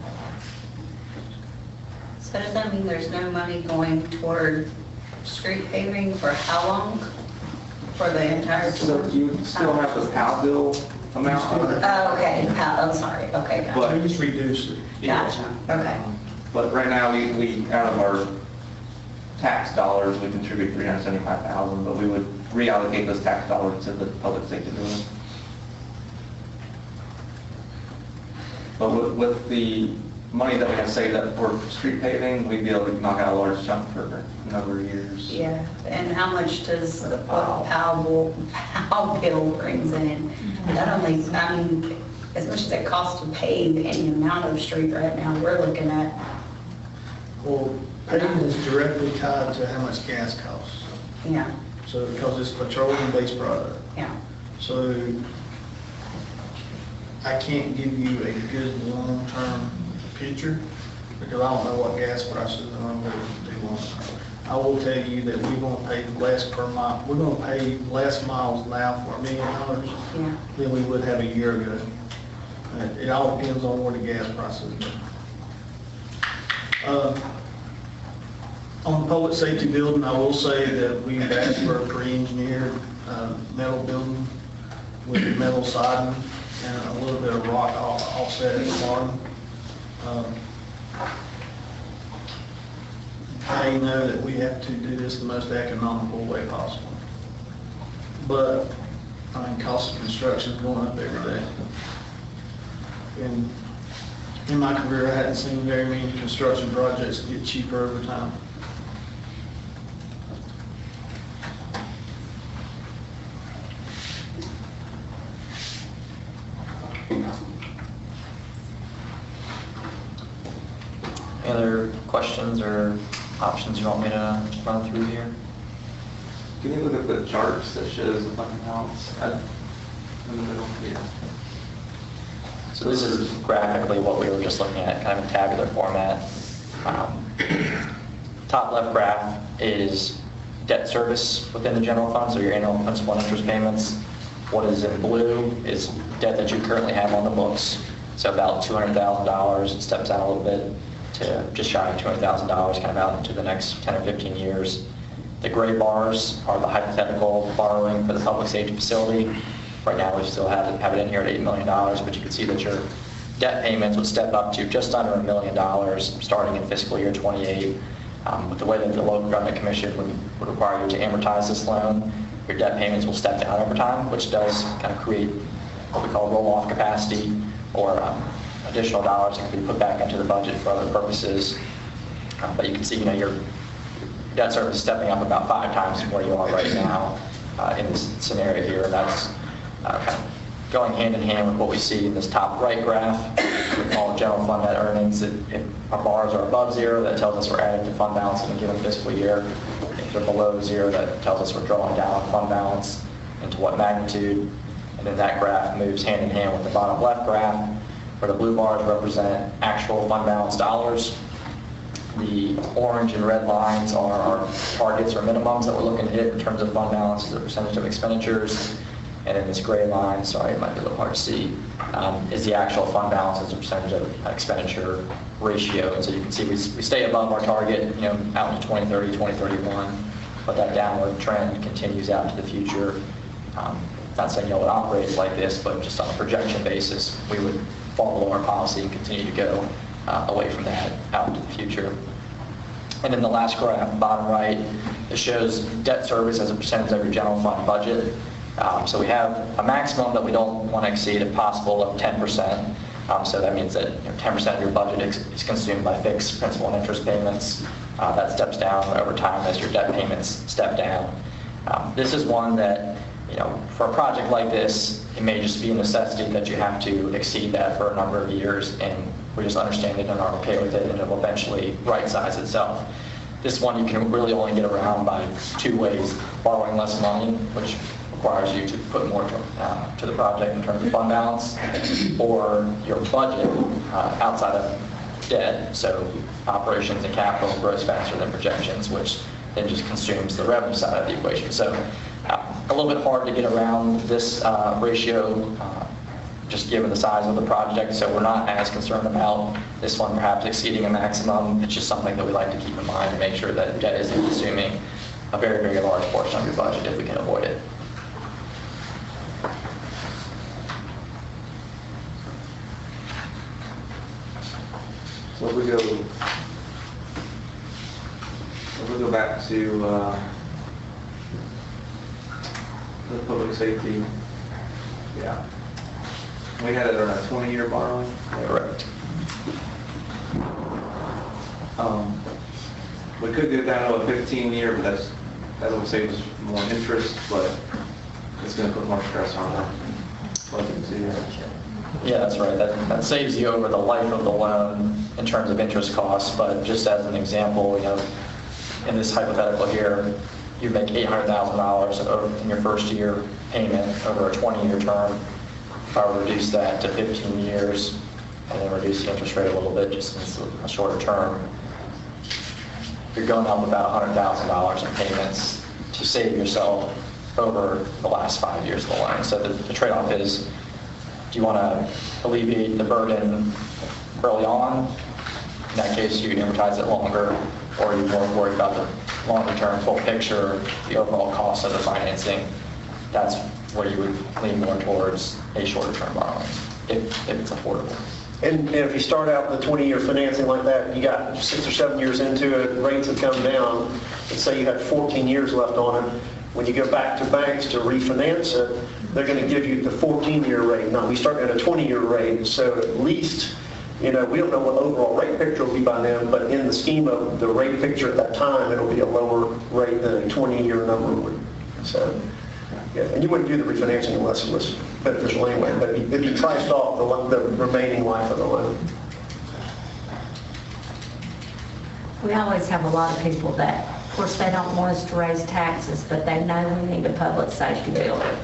So does that mean there's no money going toward street paving for how long? For the entire So tour? you still have the PAL bill amount on it. Oh, okay, I'm sorry, okay, gotcha. But- We just reduce it. Gotcha, okay. But right now, we out of our tax dollars, we contribute $375,000, but we would reallocate those tax dollars to the public safety building. But with the money that we have saved up for street paving, we'd be able to knock out a large chunk for a number of years. Yeah, and how much does the PAL bill brings in? That only, I mean, as much as it costs to pave any amount of street right now, we're looking at, Well, paving is directly tied to how much gas costs. yeah, So because it's petroleum-based product. yeah. So I can't give you a good long-term picture because I don't know what gas prices are going to do long term. I will tell you that we won't pay less per mile. We're going to pay less miles now for $1 million Yeah. than we would have a year ago. It all depends on where the gas prices are. On the public safety building, I will say that we've asked for a pre-engineered metal building with metal siding and a little bit of rock offset at the bottom. I know that we have to do this the most economical way possible. But, I mean, cost of construction is going up every day. And in my career, I hadn't seen very many construction projects get cheaper over time. Any other questions or options you want me to run through here? Can you look at the charts that shows the fund balance in the middle? Yeah. So this is graphically what we were just looking at, kind of in tabular format. Top left graph is debt service within the general fund, so your annual principal and interest payments. What is in blue is debt that you currently have on the books, so about $200,000. It steps down a little bit to just shy of $200,000, kind of out into the next 10 or 15 years. The gray bars are the hypothetical borrowing for the public safety facility. Right now, we still have it in here at $8 million, but you can see that your debt payments would step up to just under $1 million starting in fiscal year 28. With the way that the local government commission would require you to amortize this loan, your debt payments will step down over time, which does kind of create what we call roll-off capacity, or additional dollars that can be put back into the budget for other purposes. But you can see, your debt service is stepping up about 5 times from where you are right now in this scenario here. And that's kind of going hand in hand with what we see in this top right graph, all general fund net earnings. If our bars are above zero, that tells us we're adding to fund balance in a given fiscal year. If they're below zero, that tells us we're drawing down on fund balance, into what magnitude. And then that graph moves hand in hand with the bottom left graph, where the blue bars represent actual fund balance dollars. The orange and red lines are our targets or minimums that we're looking to hit in terms of fund balance as a percentage of expenditures. And then this gray line, sorry, it might be a little hard to see, is the actual fund balance as a percentage of expenditure ratio. And so you can see we stay above our target, out into 2030, 2031, but that downward trend continues out to the future. Not saying it operates like this, but just on a projection basis, we would fall below our policy and continue to go away from that out into the future. And then the last graph, bottom right, it shows debt service as a percentage of your general fund budget. So we have a maximum that we don't want to exceed, if possible, of 10%. So that means that 10% of your budget is consumed by fixed principal and interest payments. That steps down over time as your debt payments step down. This is one that, for a project like this, it may just be a necessity that you have to exceed that for a number of years, and we just understand it and are okay with it, and it will eventually right-size itself. This one you can really only get around by two ways: borrowing less money, which requires you to put more to the project in terms of fund balance, or your budget outside of debt, so operations and capital grows faster than projections, which then just consumes the revenue side of the equation. So a little bit hard to get around this ratio, just given the size of the project, so we're not as concerned about this one perhaps exceeding a maximum. It's just something that we like to keep in mind to make sure that debt isn't consuming a very, very large portion of your budget if we can avoid it. So if we go back to the public safety, yeah, we had it on a 20-year borrowing. Correct. We could go down to a 15-year, but that would save us more interest, but it's going to put more stress on our budget too. Yeah, that's right. That saves you over the life of the loan in terms of interest costs, but just as an example, in this hypothetical here, you make $800,000 in your first year payment over a 20-year term. If I were to reduce that to 15 years and then reduce the interest rate a little bit just since it's a shorter term, you're going up about $100,000 in payments to save yourself over the last 5 years of the loan. So the trade-off is, do you want to alleviate the burden early on? In that case, you amortize it longer, or are you more worried about the longer-term full picture, the overall cost of the financing? That's where you would lean more towards a shorter-term borrowing, if it's affordable. And if you start out with a 20-year financing like that, you got 6 or 7 years into it, rates have come down, and say you had 14 years left on it. When you go back to banks to refinance it, they're going to give you the 14-year rate. Now, we start at a 20-year rate, so at least, we don't know what overall rate picture will be by then, but in the scheme of the rate picture at that time, it'll be a lower rate than a 20-year number would. So, yeah, and you wouldn't do the refinancing unless it was beneficial anyway, but it'd be priced off the remaining life of the loan. We always have a lot of people that, of course, they don't want us to raise taxes, but they know we need a public safety building.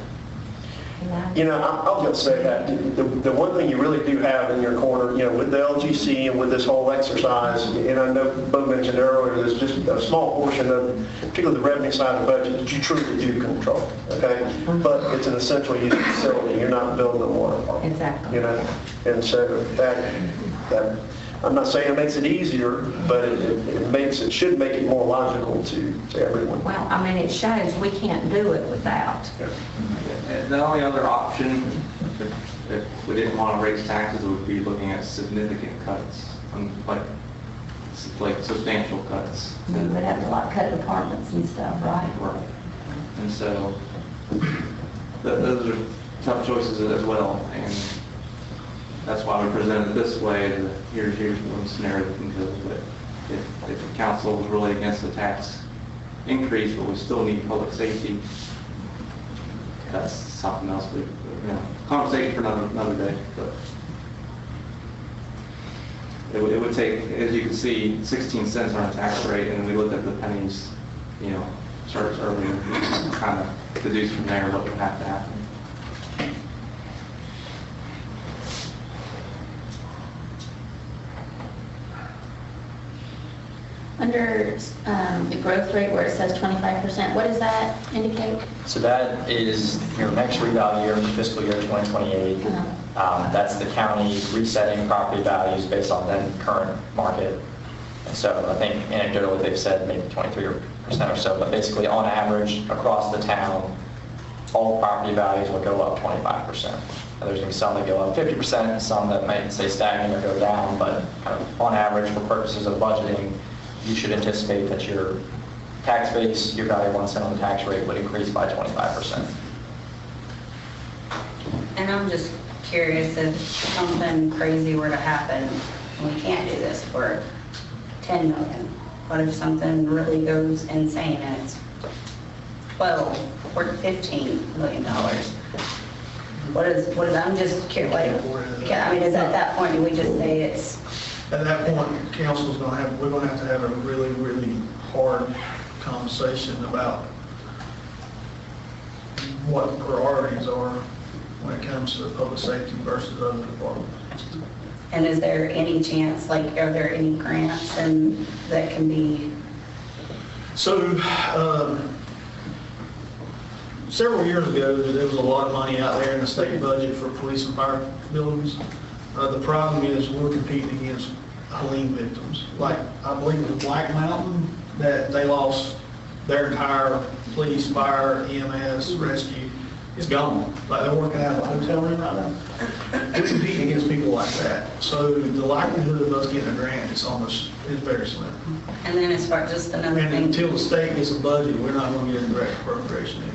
I'll just say that the one thing you really do have in your corner, with the LGC and with this whole exercise, and I know Bo mentioned earlier, there's just a small portion of, particularly the revenue side of the budget, that you truly do control, okay? But it's an essential use facility. You're not building a water park. Exactly. And so that I'm not saying it makes it easier, but it should make it more logical to everyone. Well, it shows we can't do it without. Yeah. And the only other option, if we didn't want to raise taxes, would be looking at significant cuts, like substantial cuts. We would have to cut departments and stuff, right? Right. And so those are tough choices as well, and that's why we presented it this way. Here's one scenario we can go with. If the council is really against the tax increase, but we still need public safety, that's something else we, conversation for another day. But it would take, as you can see, 16 cents on a tax rate, and we looked at the pennies, charts earlier, kind of deduce from there what would have to happen. Under the growth rate where it says 25%, what does that indicate? So that is your next revalue year for fiscal year 2028. That's the county resetting property values based on then current market. And so I think anecdotally they've said maybe 23% or so, but basically on average across the town, all property values will go up 25%. And there's going to be some that go up 50% and some that might stay stagnant or go down, but kind of on average for purposes of budgeting, you should anticipate that your tax base, your value of 1 cent on the tax rate would increase by 25%. And I'm just curious if something crazy were to happen, and we can't do this for 10 million. What if something really goes insane and it's 12 or 15 million dollars? What is, I'm just curious, like, I mean, is at that point, do we just say it's? At that point, council's going to have, we're going to have a really, really hard conversation about what the priorities are when it comes to public safety versus other departments. And is there any chance, like, are there any grants and that can be? So, several years ago, there was a lot of money out there in the state budget for police and fire buildings. The problem is we're competing against Helene victims. Like, I believe it was Black Mountain, that they lost their entire police, fire, EMS, rescue. It's gone. Like, they're working out of a hotel room right now. We're competing against people like that. So the likelihood of us getting a grant is very slim. And then as far, just another And thing. until the state gets a budget, we're not going to get a direct appropriation either.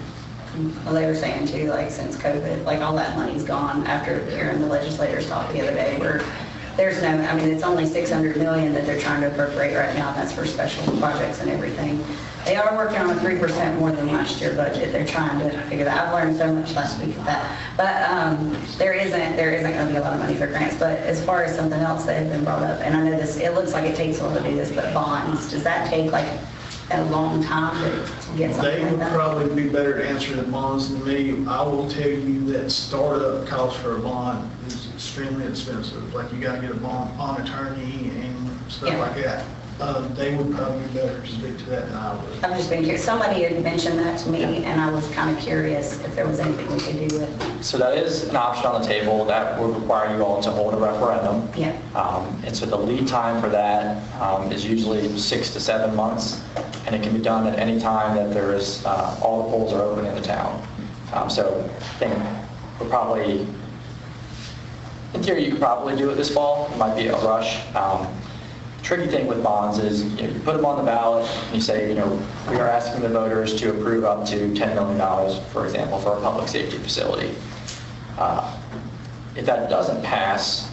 Well, they were saying too, like, since COVID, like, all that money's gone after hearing the legislators talk the other day, where there's no, I mean, it's only 600 million that they're trying to appropriate right now, and that's for special projects and everything. They are working on a 3% more than last year budget. They're trying to figure that. I've learned so much last week of that. But there isn't going to be a lot of money for grants. But as far as something else that has been brought up, and I know this, it looks like it takes a while to do this, but bonds, does that take like a long time to get something They like would that? probably be better to answer the bonds than me. I will tell you that startup cost for a bond is extremely expensive. Like, you got to get a bond attorney and stuff like that. They would probably be better to speak to that than I would. I've just been curious. Somebody had mentioned that to me, and I was kind of curious if there was anything we could do with it. So that is an option on the table. That would require you all to hold a referendum. Yeah. And so the lead time for that is usually 6 to 7 months, and it can be done at any time that there is, all the polls are open in the town. So I think we're probably, in theory, you could probably do it this fall. It might be a rush. Tricky thing with bonds is, you put them on the ballot and you say, we are asking the voters to approve up to $10 million, for example, for a public safety facility. If that doesn't pass,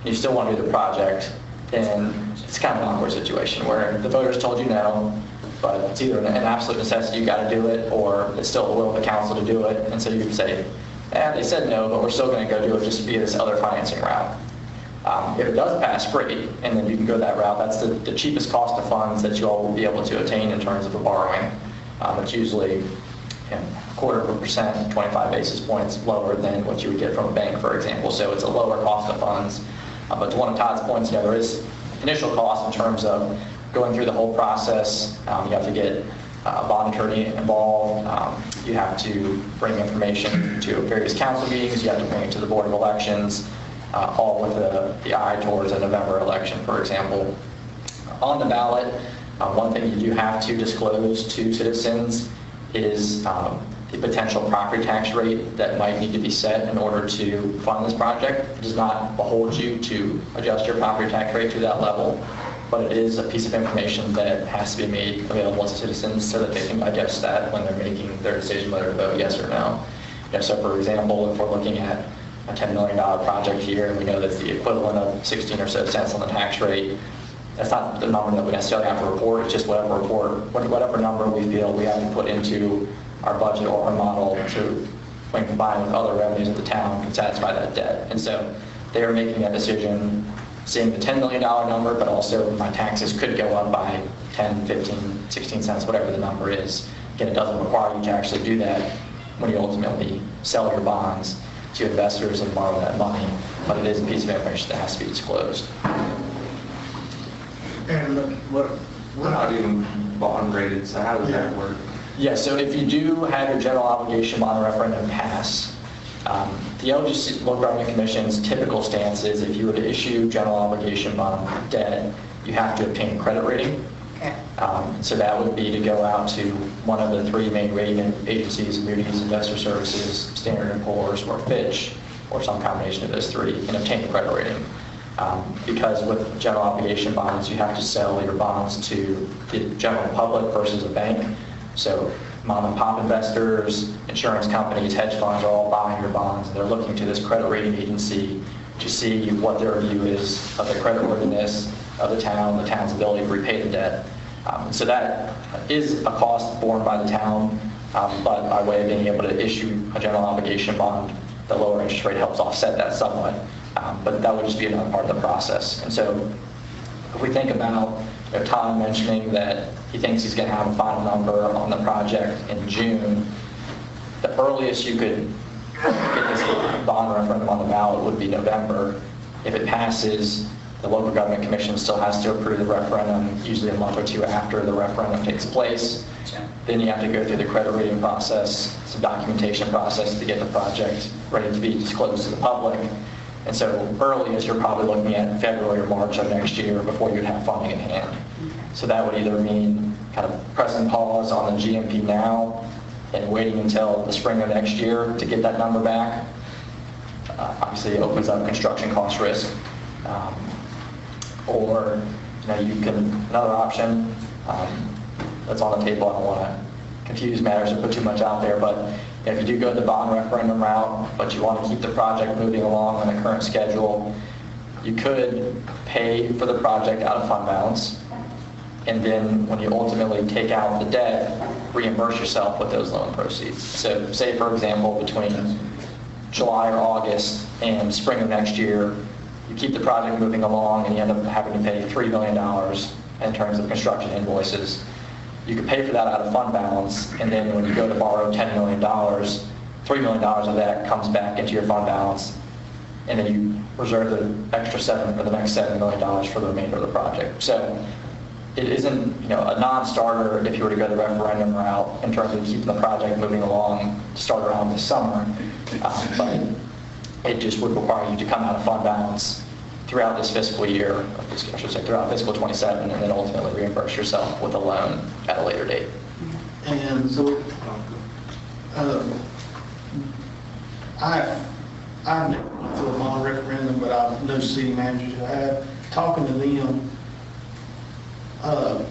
you still want to do the project, then it's kind of an awkward situation where the voters told you no, but it's either an absolute necessity, you got to do it, or it's still the will of the council to do it. And so you can say, they said no, but we're still going to go do it just via this other financing route. If it does pass, great, and then you can go that route. That's the cheapest cost of funds that you all will be able to attain in terms of a borrowing. It's usually 0.25%, 25 basis points lower than what you would get from a bank, for example. So it's a lower cost of funds. But to one of Todd's points, there is initial cost in terms of going through the whole process. You have to get a bond attorney involved. You have to bring information to various council meetings. You have to bring it to the Board of Elections. All with the eye towards a November election, for example. On the ballot, one thing you do have to disclose to citizens is the potential property tax rate that might need to be set in order to fund this project. It does not behold you to adjust your property tax rate to that level, but it is a piece of information that has to be made available to citizens so that they can digest that when they're making their decision whether to vote yes or no. So for example, if we're looking at a $10 million project here, and we know that's the equivalent of 16 or so cents on the tax rate. That's not the number that we necessarily have to report. It's just whatever number we feel we have to put into our budget or our model to when combined with other revenues of the town, can satisfy that debt. And so they are making that decision, seeing the $10 million number, but also my taxes could go up by 10, 15, 16 cents, whatever the number is. Again, it doesn't require you to actually do that when you ultimately sell your bonds to investors and borrow that money, but it is a piece of information that has to be disclosed. And we're not even bond rated, so how does that work? Yeah, so if you do have your general obligation bond referendum pass, the LGC, Local Government Commission's typical stance is if you were to issue general obligation bond debt, you have to obtain a credit rating. So that would be to go out to one of the three main rating agencies, Moody's, Investor Services, Standard & Poor's, or Fitch, or some combination of those three, and obtain a credit rating. Because with general obligation bonds, you have to sell your bonds to the general public versus a bank. So mom and pop investors, insurance companies, hedge funds are all buying your bonds, and they're looking to this credit rating agency to see what their view is of the creditworthiness of the town's ability to repay the debt. So that is a cost borne by the town, but by way of being able to issue a general obligation bond, the lower interest rate helps offset that somewhat. But that would just be another part of the process. And so if we think about Tom mentioning that he thinks he's going to have a final number on the project in June, the earliest you could get this bond referendum on the ballot would be November. If it passes, the Local Government Commission still has to approve the referendum, usually a month or two after the referendum takes place. Then you have to go through the credit rating process, some documentation process to get the project ready to be disclosed to the public. And so earliest, you're probably looking at February or March of next year before you'd have funding in hand. So that would either mean kind of pressing pause on the GMP now and waiting until the spring of next year to get that number back. Obviously, it opens up construction cost risk. Or you can, another option that's on the table, I don't want to confuse matters or put too much out there, but if you do go the bond referendum route, but you want to keep the project moving along on the current schedule, you could pay for the project out of fund balance, and then when you ultimately take out the debt, reimburse yourself with those loan proceeds. So say, for example, between July or August and spring of next year, you keep the project moving along and you end up having to pay $3 million in terms of construction invoices. You could pay for that out of fund balance, and then when you go to borrow $10 million, $3 million of that comes back into your fund balance, and then you reserve the extra the next $7 million for the remainder of the project. So it isn't a non-starter if you were to go the referendum route in terms of keeping the project moving along to start around this summer, but it just would require you to come out of fund balance throughout this fiscal year, I should say throughout fiscal 27, and then ultimately reimburse yourself with a loan at a later date. And so, I've never went through a bond referendum, but I know city managers who have. Talking to them,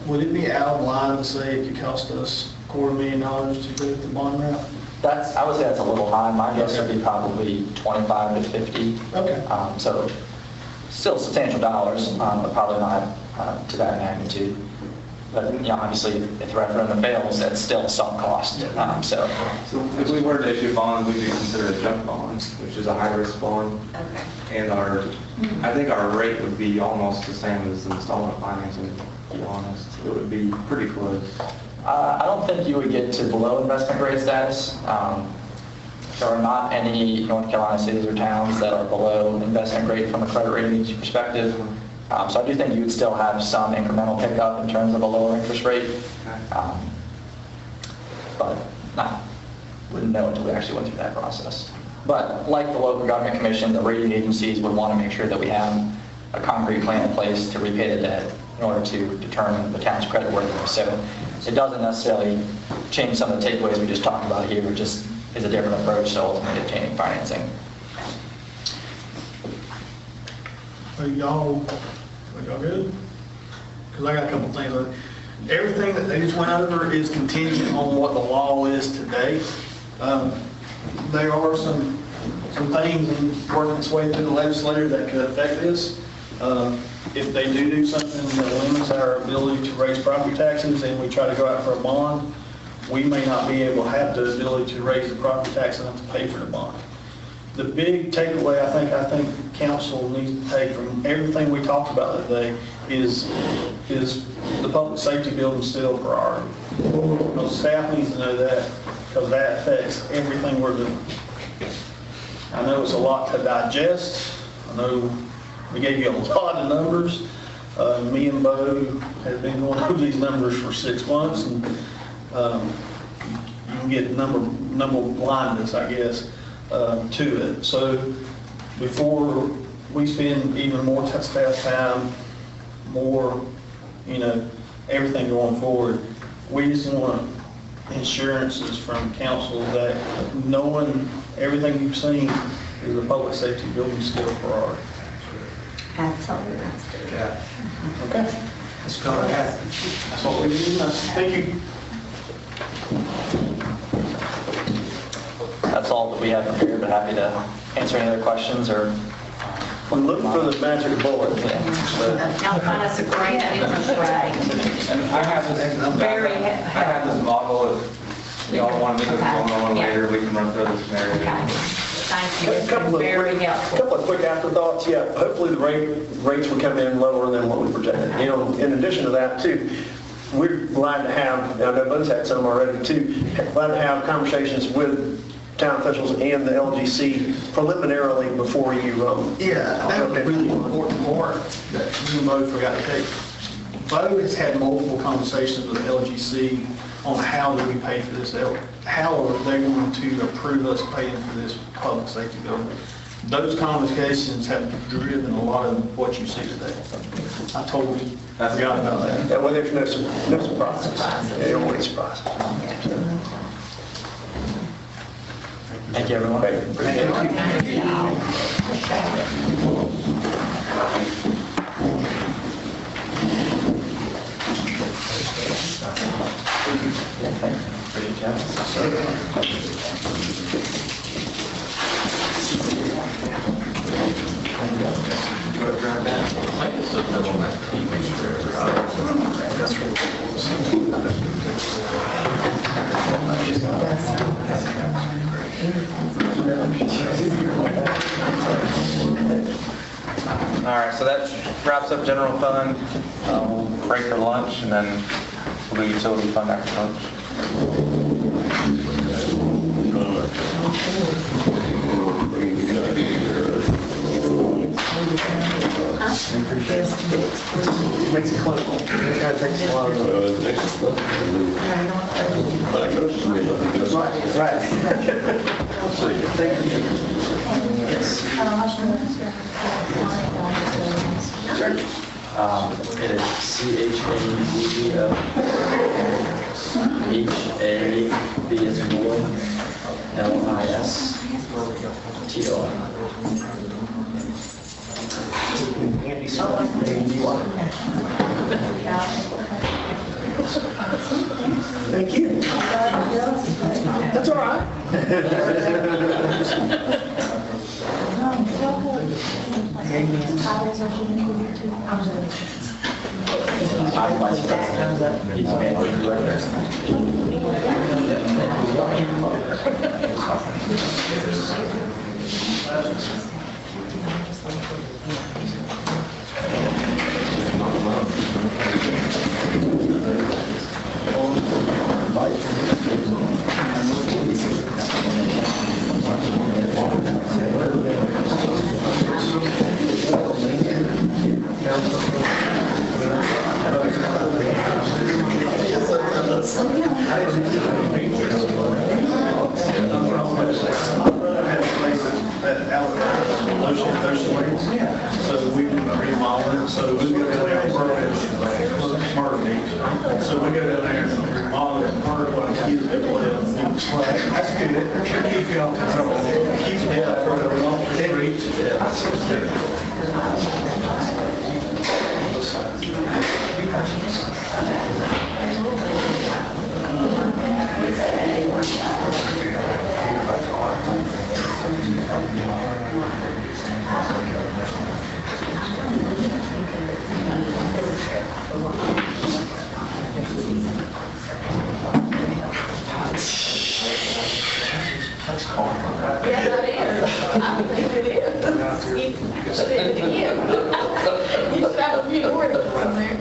would it be out of line to say it could cost us $250,000 to go the bond route? I would say that's a little high. My guess would be probably 25 to 50. Okay. So still substantial dollars, but probably not to that magnitude. But obviously, if the referendum fails, that's still some cost. So if we were to issue bonds, we could consider a junk bond, which is a high-risk bond. Okay. And I think our rate would be almost the same as installment financing, to be honest. It would be pretty close. I don't think you would get to below investment grade status. There are not any North Carolina cities or towns that are below investment grade from a credit rating perspective. So I do think you would still have some incremental pickup in terms of a lower interest rate. But wouldn't know until we actually went through that process. But like the Local Government Commission, the rating agencies would want to make sure that we have a concrete plan in place to repay the debt in order to determine the town's creditworthiness. So it doesn't necessarily change some of the takeaways we just talked about here, it just is a different approach to ultimately obtaining financing. Are y'all good? Because I got a couple things. Everything that they just went over is contingent on what the law is today. There are some things working its way through the legislature that could affect this. If they do something that limits our ability to raise property taxes and we try to go out for a bond, we may not be able to have the ability to raise the property tax enough to pay for the bond. The big takeaway I think council needs to take from everything we talked about today is the public safety building still a priority. Staff needs to know that, because that affects everything we're doing. I know it's a lot to digest. I know we gave you a lot of numbers. Me and Bo have been going over these numbers for 6 months, and you can get number blindness, I guess, to it. So before we spend even more staff time, more, everything going forward, we just want insurances from council that knowing everything you've seen is a public safety building still a priority. Absolutely. Yeah. Okay. That's all I have. That's what we need. Thank you. That's all that we have prepared, but happy to answer any other questions or. I'm looking for the magic bullet. Y'all find us a great interest rate. And I have this, Very I have this model, if y'all want to meet with one later, we can run through the scenario. Okay. Thank you. A It's couple been of very quick- helpful. couple of quick afterthoughts. Yeah, hopefully the rates will come in lower than what we projected. In addition to that too, we're glad to have, I know Bud's had some already too, glad to have conversations with town officials and the LGC preliminarily before you Yeah, that was a really important part that you and Bo forgot to take. Bo has had multiple conversations with LGC on how do we pay for this, how are they going to approve us paying for this public safety building. Those conversations have driven a lot of what you see today. I totally forgot about that. Yeah, well, there's no surprises. Yeah, you don't want any surprises. Thank you, everyone. All right, so that wraps up general fund. We'll break for lunch and then we'll do utility fund after lunch. Makes it clinical. It kind of takes a lot of... It is CHABO, HAB as in boy, LISTO. Thank you. That's all right. I'm vice president. He's managing director. So we remodel it, so we go down there and so we go down there and remodel it, part what kids that's good. Keep you off the trouble. Keep me out of the street. Yes, it is. I think it is. You should have it again. You should have a few more of those on there.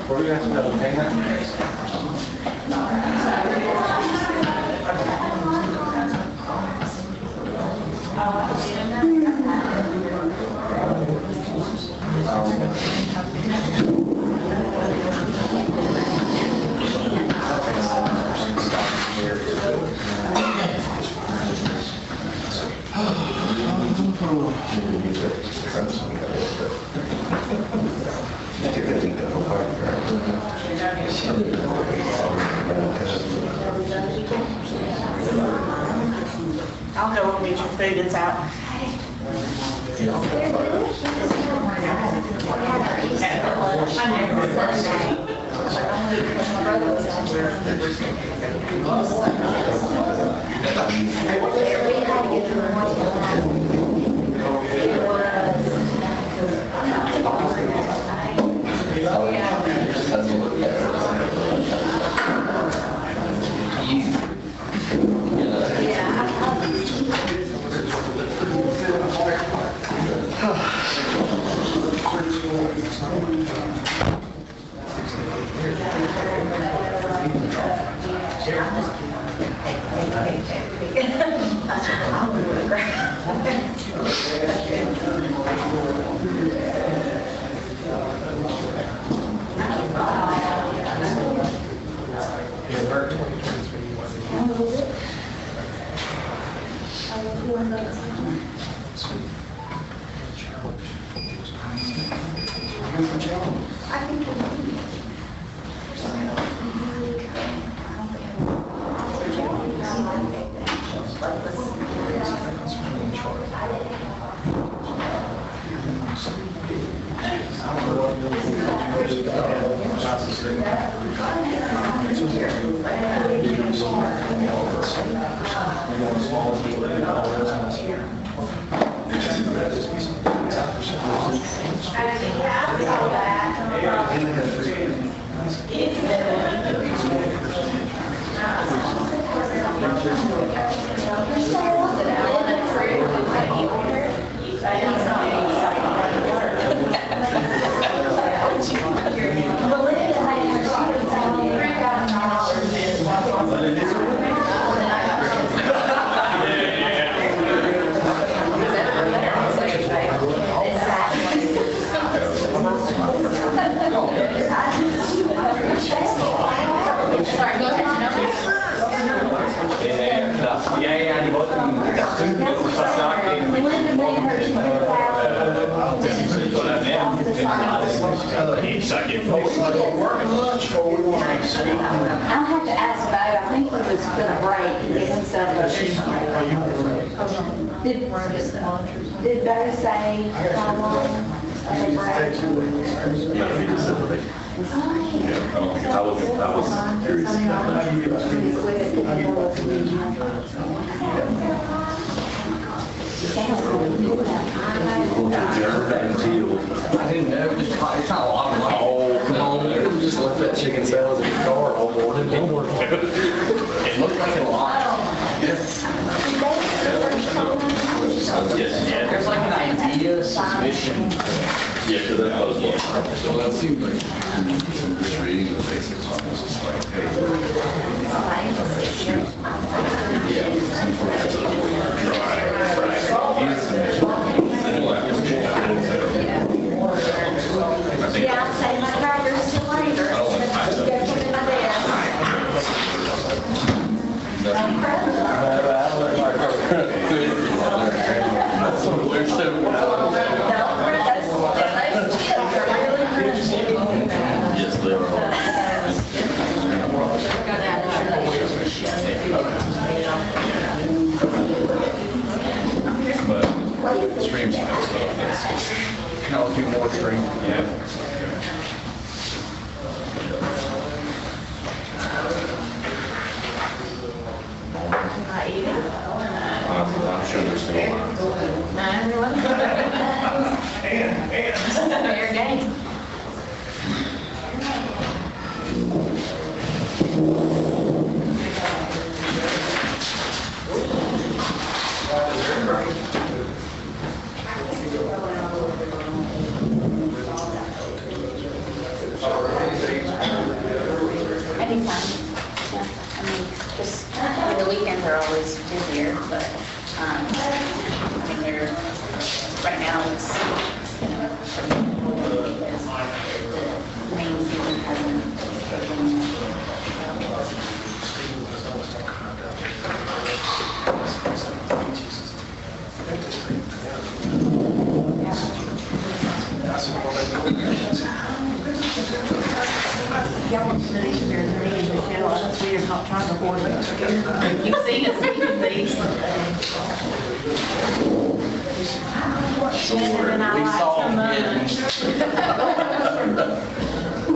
Were you asking about the payment? I'll go and get your food, it's out. I'll have to ask Bo, I think he was gonna break and get himself Did Bo say how long of a break? I was curious about I didn't know, it's not a lot. I'm like, oh, come on, just left that chicken salad in the car all morning. It looked like a lot. Yes. Yeah, there's like an idea, suspicion. Yeah, so that was one. So that seemed like, just reading the basics, I was just like, hey. Yeah. Stream stuff, so it's, No, do more stream. yeah. Not eating? I'm sure there's still lines. No, everyone. Fair game. Anytime. Yeah, I mean, just, I mean, the weekends are always busier, but, I mean, they're, right now, it's, you know, because the main season hasn't. Y'all want to finish their meeting, Michelle, us, we are not trying to hoard it. You've seen us eating these. And I like some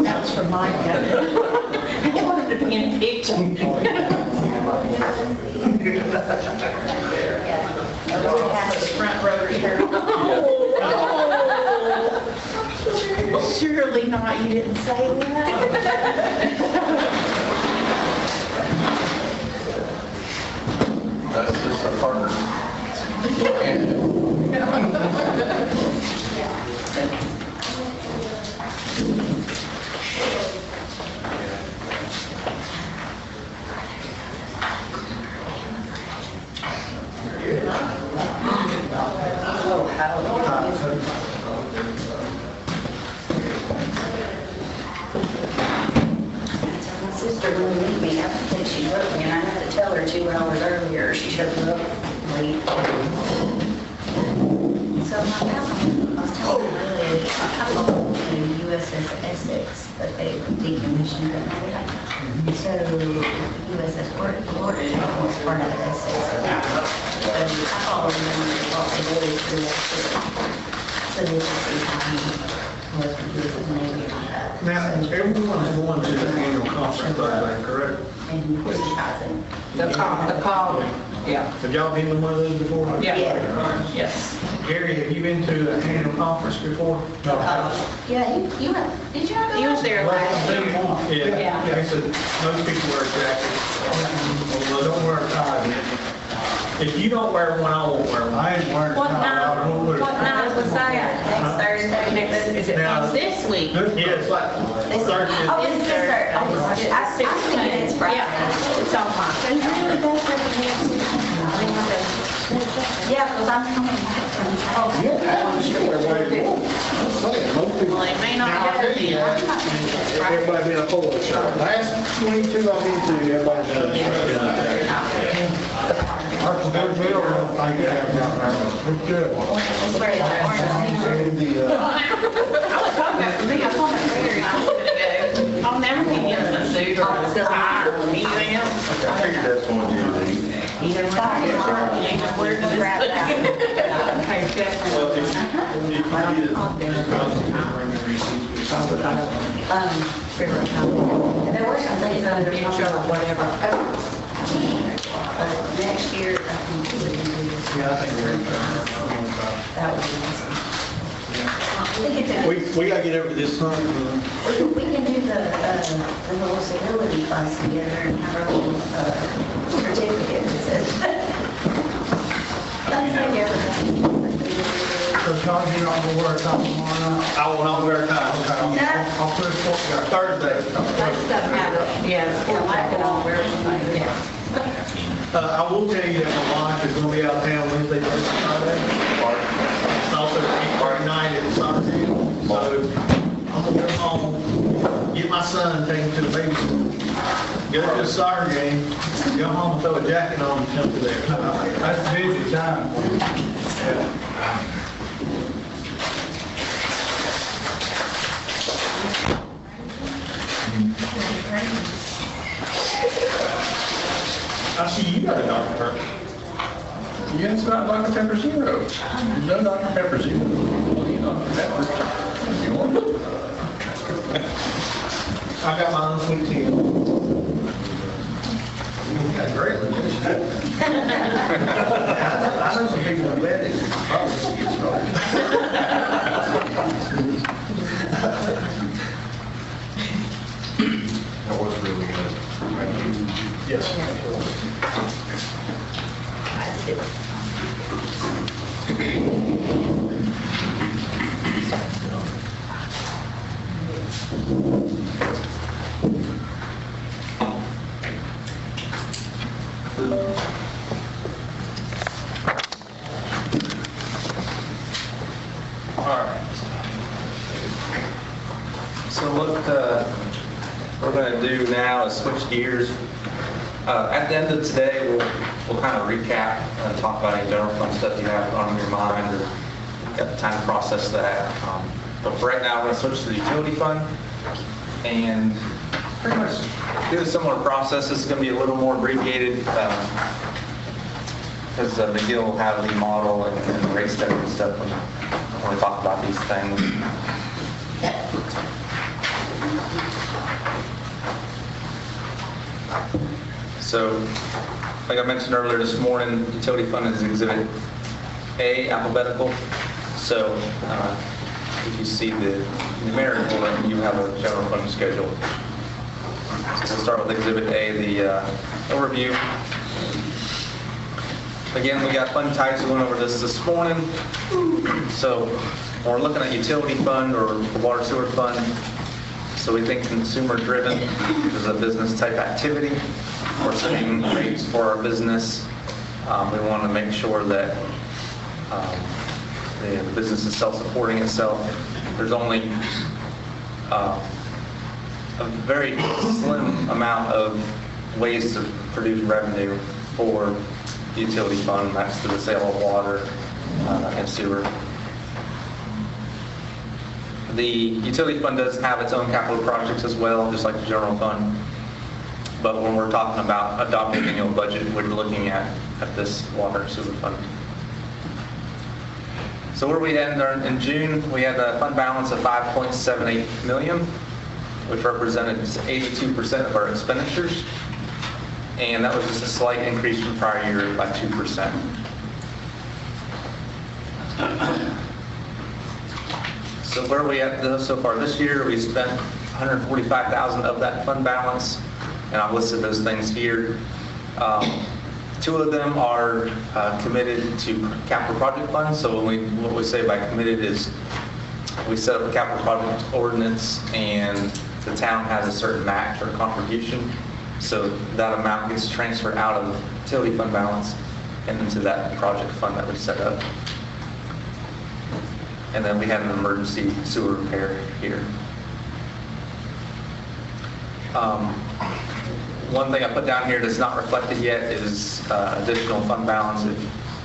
that was from Micah. He wanted to be in a picture. We have the front row here. Surely not, you didn't say that. That's just a partner. My sister wouldn't meet me. I think she wrote me, and I had to tell her 2 hours earlier. She showed up late. So my family, I was telling her earlier, I have a whole USS Essex that they decommissioned at night. So USS Florida was part of Essex. So I all remember what they really threw that ship. So this is the time was the USS Navy on that. Now, everyone is going to the annual conference, correct? And criticizing. The call, yeah. Have y'all been to one of those before? Yeah. Yes. Gary, have you been to an annual conference before? No. Yeah, you went, did you ever? He was there last year. Yeah, they said most people wear jackets. Well, don't wear a tie. If you don't wear one, I won't wear one. I ain't wearing a What tie. I won't wear night, a what tie. night was that? Next Thursday. Is it Now- this week? Yeah, it's like Thursday. Oh, it's this Thursday. I think it's Friday. Yeah, it's on mine. Yeah, because I'm coming. Well, it may not be. Everybody been a full shirt. Last 22 I've been to, everybody's done. Our good bill, I don't think it has nothing. It's good. It's where the orange. I was talking about me, I was talking about Larry, I was gonna go. I'll never be in a suit or a tie or anything else. I figured that's one of your needs. Either side. You just wear the strap River County. There were some things that are Show or whatever. next year, I think we can do this. Yeah, I think we're. That would be awesome. I think it's a We gotta get over this hump. we can do the little civility class together and have our little certificate that says. That's like everything. So Todd, you're not gonna wear a tie tomorrow night? I will not wear a tie. Okay, I'll put it for Thursday. Yeah, it's like it all wears something, yeah. I will tell you that my wife is gonna be out of town Wednesday, Thursday, Friday. It's also party night at the soccer field, so I'm gonna go home, get my son, take him to the baby school, go to the soccer game, go home and throw a jacket on and come to there. That's busy time. Yeah. I see you got a doctor. You got a doctor? Dr. Pepper Zero. No Dr. Pepper Zero. Only Dr. Pepper. You want it? I got my own sweet tea. Yeah, great. I know some people in bed that probably should get started. That was really good. Yes. All right. So what we're going to do now is switch gears. At the end of today, we'll kind of recap and talk about any general fund stuff you have on your mind or got the time to process that. But for right now, we're going to switch to the utility fund and pretty much do a similar process. This is going to be a little more abbreviated because McGill will have the model and the rate study and stuff when we talk about these things. So, like I mentioned earlier this morning, utility fund is Exhibit A, alphabetical. So, if you see the numerical, then you have a general fund schedule. So we'll start with Exhibit A, the overview. Again, we got fund types. We went over this morning. So, when we're looking at utility fund or the water sewer fund, so we think consumer driven is a business type activity. We're setting rates for our business. We want to make sure that the business is self-supporting itself. There's only a very slim amount of ways to produce revenue for the utility fund. That's through the sale of water and sewer. The utility fund does have its own capital projects as well, just like the general fund. But when we're talking about adopting an annual budget, we're looking at this water and sewer fund. So where we end in June, we had a fund balance of $5.78 million, which represented 82% of our expenditures. And that was just a slight increase from prior year by 2%. So where are we at so far this year? We spent $145,000 of that fund balance, and I've listed those things here. Two of them are committed to capital project funds. So what we say by committed is we set up a capital project ordinance, and the town has a certain match or contribution. So that amount gets transferred out of the utility fund balance and into that project fund that we set up. And then we had an emergency sewer repair here. One thing I put down here that's not reflected yet is additional fund balance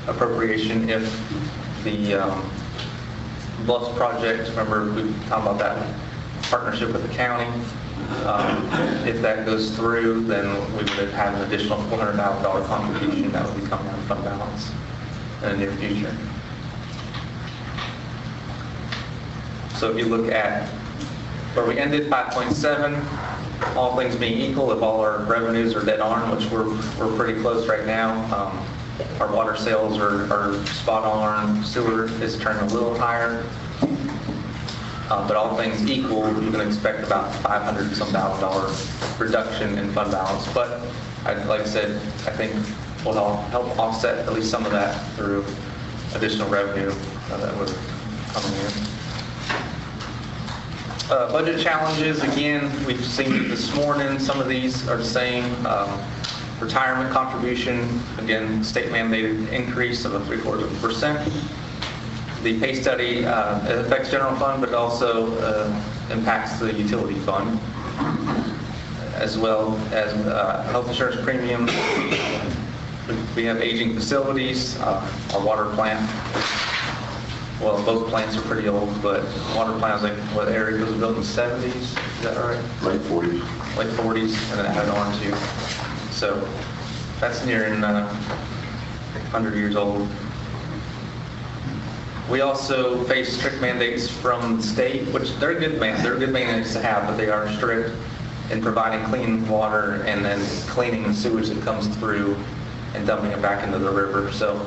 appropriation if the Bluffs project, remember we talked about that partnership with the county. If that goes through, then we would have an additional $400,000 contribution that would be coming out of fund balance in the near future. So if you look at where we ended, 5.7, all things being equal, if all our revenues are dead on, which we're pretty close right now, our water sales are spot on, sewer is turning a little higher. But all things equal, you can expect about $500,000 reduction in fund balance. But like I said, I think we'll help offset at least some of that through additional revenue that would coming in. Budget challenges, again, we've seen it this morning. Some of these are the same. Retirement contribution, again, state mandated increase of a 0.75%. The pay study it affects general fund, but it also impacts the utility fund, as well as health insurance premium. We have aging facilities, our water plant. Well, both plants are pretty old, but water plant, like what area was built in the 70s, is that right? Late 40s. Late 40s, and then added on to. So that's nearing 100 years old. We also face strict mandates from the state, which they're good mandates to have, but they are strict in providing clean water and then cleaning the sewage that comes through and dumping it back into the river. So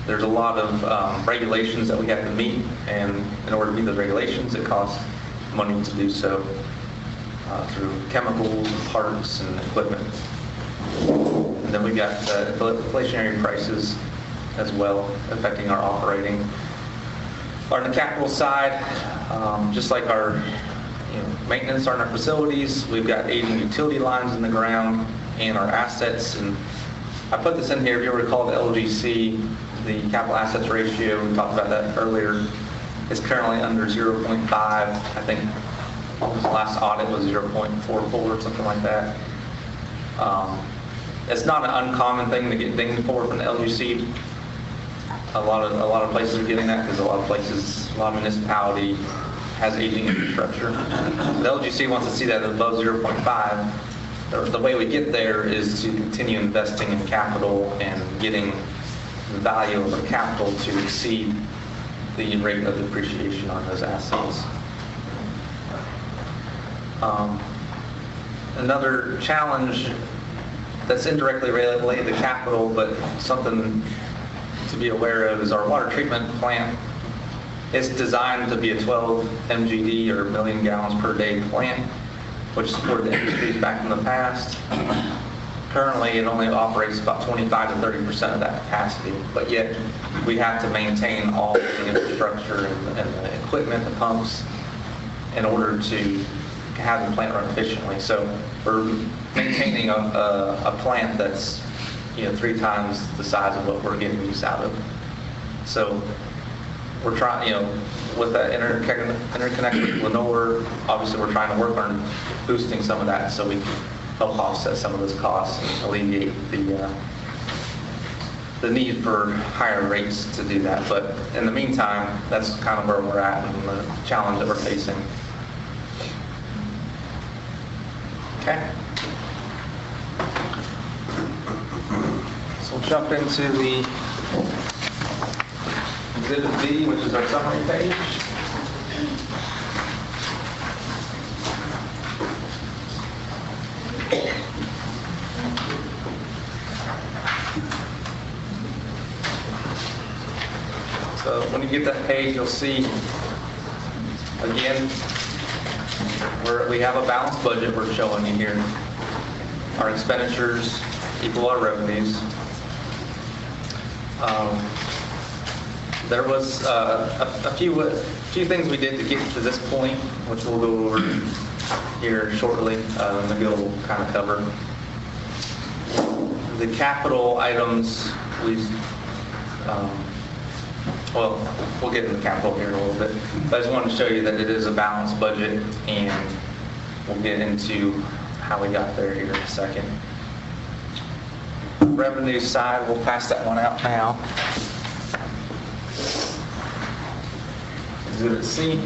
there's a lot of regulations that we have to meet, and in order to meet those regulations, it costs money to do so through chemicals, parts, and equipment. And then we got the inflationary prices as well affecting our operating. On the capital side, just like our maintenance on our facilities, we've got aging utility lines in the ground and our assets. And I put this in here, if you recall the LGC, the capital assets ratio, we talked about that earlier, is currently under 0.5. I think the last audit was 0.44 or something like that. It's not an uncommon thing to get dinged for from the LGC. A lot of places are getting that because a lot of municipality has aging infrastructure. The LGC wants to see that above 0.5. The way we get there is to continue investing in capital and getting the value of our capital to exceed the rate of depreciation on those assets. Another challenge that's indirectly related to capital, but something to be aware of, is our water treatment plant. It's designed to be a 12 MGD or million gallons per day plant, which supported the industries back in the past. Currently, it only operates about 25 to 30% of that capacity, but yet we have to maintain all the infrastructure and the equipment, the pumps, in order to have the plant run efficiently. So we're maintaining a plant that's 3 times the size of what we're getting use out of. So we're trying, with that interconnect with Lenore, obviously we're trying to work on boosting some of that so we can help offset some of those costs and alleviate the need for higher rates to do that. But in the meantime, that's kind of where we're at and the challenge that we're facing. Okay. So we'll jump into the Exhibit B, which is our summary page. So when you get that page, you'll see, again, we have a balanced budget we're showing you here. Our expenditures equal our revenues. There was a few things we did to get to this point, which we'll go over here shortly. McGill will kind of cover. The capital items, well, we'll get into capital here in a little bit. But I just wanted to show you that it is a balanced budget, and we'll get into how we got there here in a second. Revenue side, we'll pass that one out now. Exhibit C.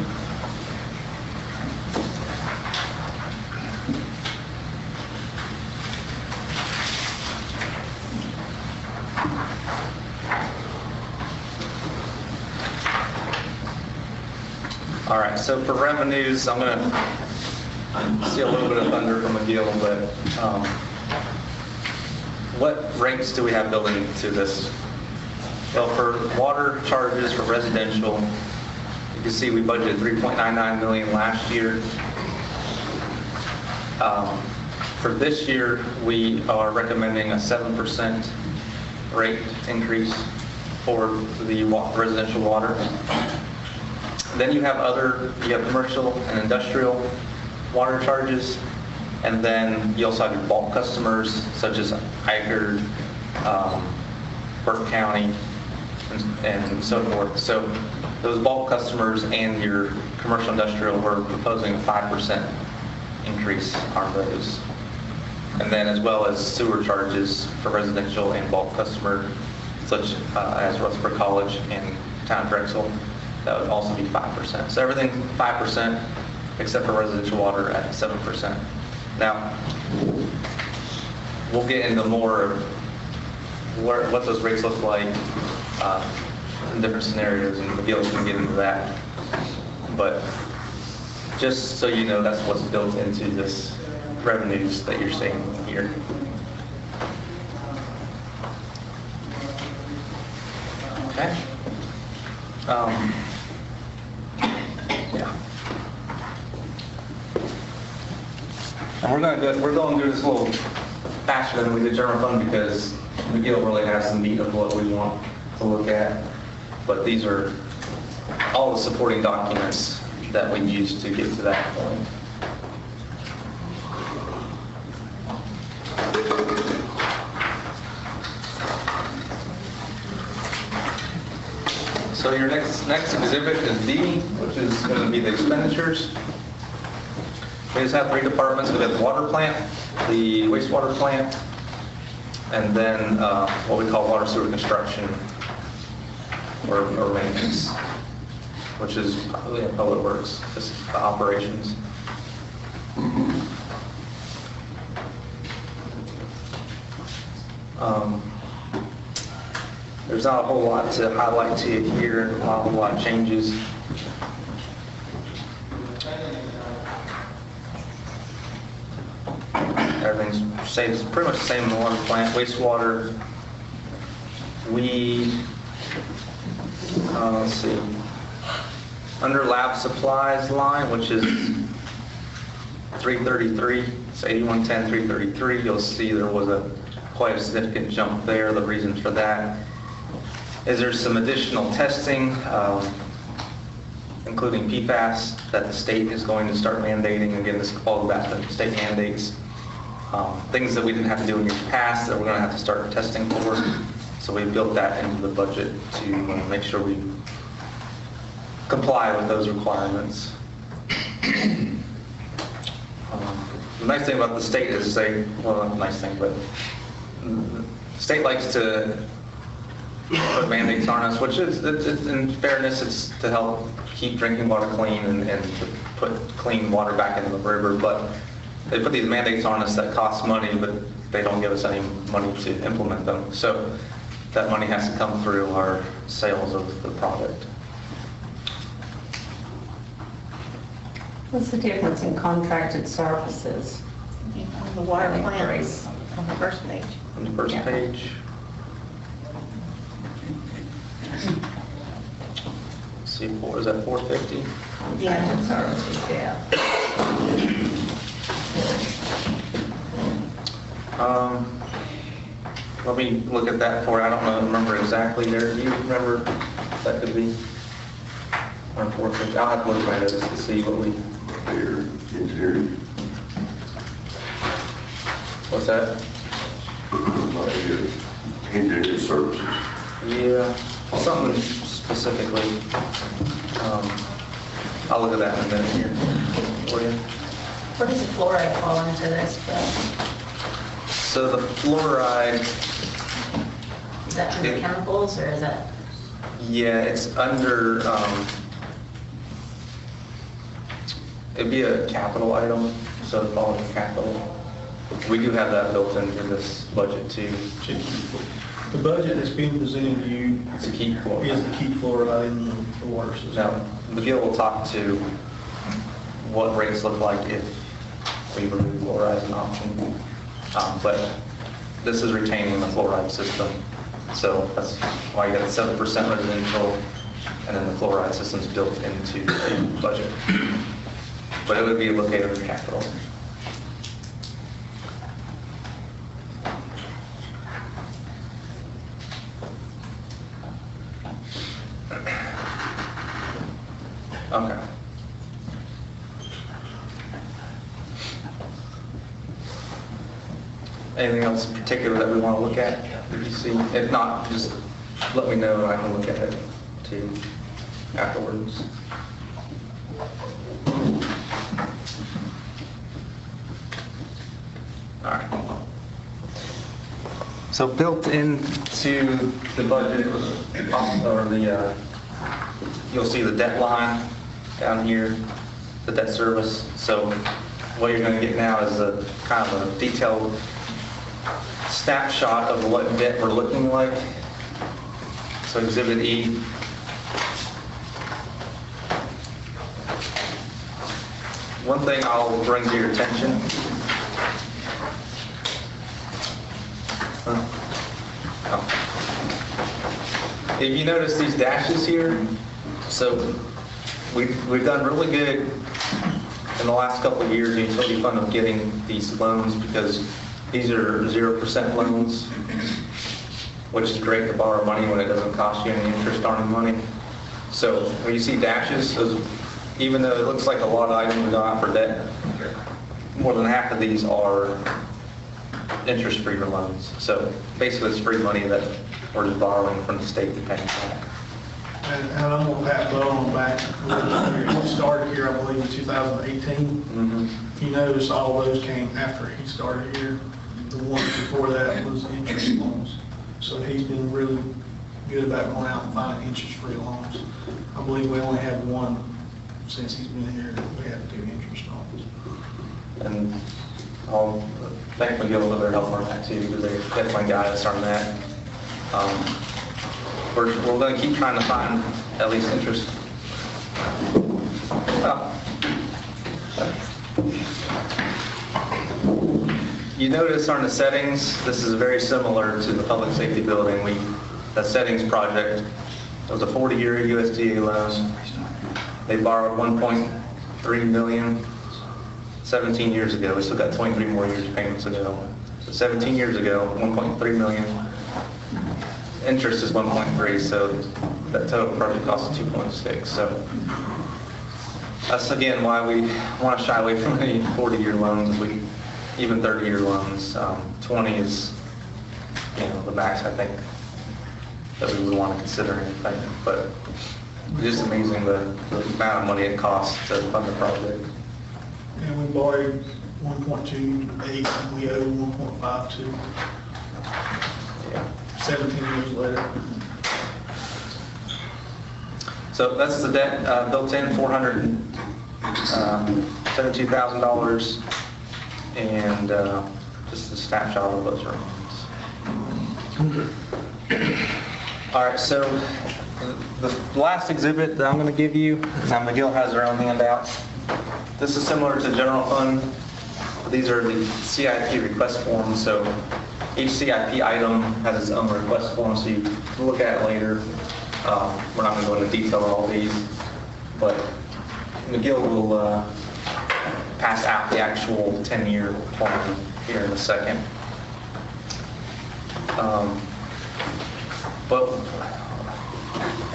All right, so for revenues, I'm going to see a little bit of thunder from McGill, but what rates do we have built into this? Well, for water charges for residential, you can see we budgeted $3.99 million last year. For this year, we are recommending a 7% rate increase for the residential water. Then you have commercial and industrial water charges, and then you also have your bulk customers such as Eichard, Burke County, and so forth. So those bulk customers and your commercial industrial, we're proposing a 5% increase on those. And then as well as sewer charges for residential and bulk customer, such as Rutherford College and Town of Drexel. That would also be 5%. So everything 5%, except for residential water at 7%. Now, we'll get into more of what those rates look like in different scenarios, and Miguel can get into that. But just so you know, that's what's built into this revenues that you're seeing here. Okay. Yeah. And we're going to do this a little faster than we did general fund because Miguel really has the meat of what we want to look at. But these are all the supporting documents that we use to get to that point. So your next exhibit is D, which is going to be the expenditures. We just have 3 departments. We have the water plant, the wastewater plant, and then what we call water sewer construction or maintenance, which is public works, just the operations. There's not a whole lot to highlight to you here, not a whole lot of changes. Everything's same, it's pretty much the same in the water plant. Wastewater, let's see, under lab supplies line, which is 333, it's 8110, 333, you'll see there was quite a significant jump there. The reason for that is there's some additional testing, including PFAS, that the state is going to start mandating. Again, this falls back to state mandates. Things that we didn't have to do in the past that we're going to have to start testing for. So we built that into the budget to make sure we comply with those requirements. The nice thing about the state is well, not the nice thing, but the state likes to put mandates on us, which is, in fairness, it's to help keep drinking water clean and to put clean water back into the river. But they put these mandates on us that cost money, but they don't give us any money to implement them. So that money has to come through our sales of the product. What's the difference in contracted services? The water plant on the first page. On the first page. Let's see, is that 450? Contracted services, yeah. Let me look at that for you. I don't remember exactly there. Do you remember if that could be? Or 450? I'll have to look at my notes to see what we... Engineering. What's that? Engineering services. Yeah, something specifically. I'll look at that in a minute here for you. Where does the fluoride fall into this? So the fluoride... Is that under chemicals or is that? Yeah, it's under, it'd be a capital item, so it's all in capital. We do have that built into this budget too. The budget that's being presented to you To keep fluoride. is to keep fluoride in the water system. Now, Miguel will talk to what rates look like if we remove fluoride as an option. But this is retaining the fluoride system. So that's why you got 7% residential, and then the fluoride system's built into the budget. But it would be located in capital. Okay. Anything else in particular that we want to look at? Did you see? If not, just let me know and I can look at it too afterwards. All right. So built into the budget, or you'll see the debt line down here, the debt service. So what you're going to get now is a kind of a detailed snapshot of what debt we're looking like. So So Exhibit E. One thing I'll bring to your attention. If you notice these dashes here, so we've done really good in the last couple of years in utility fund of getting these loans because these are 0% loans, which is great to borrow money when it doesn't cost you any interest on the money. So when you see dashes, those, even though it looks like a lot of items we go out for debt, more than half of these are interest-free loans. So basically it's free money that we're just borrowing from the state to pay back. And I'm going to pat Bo on the back. He started here, I believe, in 2018. If you notice, all those came after he started here. The one before that was interest loans. So he's been really good about going out and finding interest-free loans. I believe we only had one since he's been here that we had to do interest loans. And I'll thank McGill for their help on that too, because they definitely guide us on that. We're going to keep trying to find at least interest. You notice on the settings, this is very similar to the public safety building. The settings project, it was a 40-year USDA loan. They borrowed $1.3 million 17 years ago. We still got 23 more years payments to go. So 17 years ago, 1.3 million. Interest is 1.3, so that total project cost is 2.6. So that's again why we want to shy away from any 40-year loans. Even 30-year loans. 20 is, the max I think that we would want to consider anything. But it's just amazing the amount of money it costs to fund the project. And we borrowed 1.28 and we owe 1.52. Yeah. 17 years later. So that's the debt built in, $472,000, and just a snapshot of those rooms. All right, so the last exhibit that I'm going to give you, now McGill has their own handouts. This is similar to general fund. These are the CIP request forms. So each CIP item has its own request form, so you can look at it later. We're not going to go into detail on all these, but McGill will pass out the actual 10-year plan here in a second. But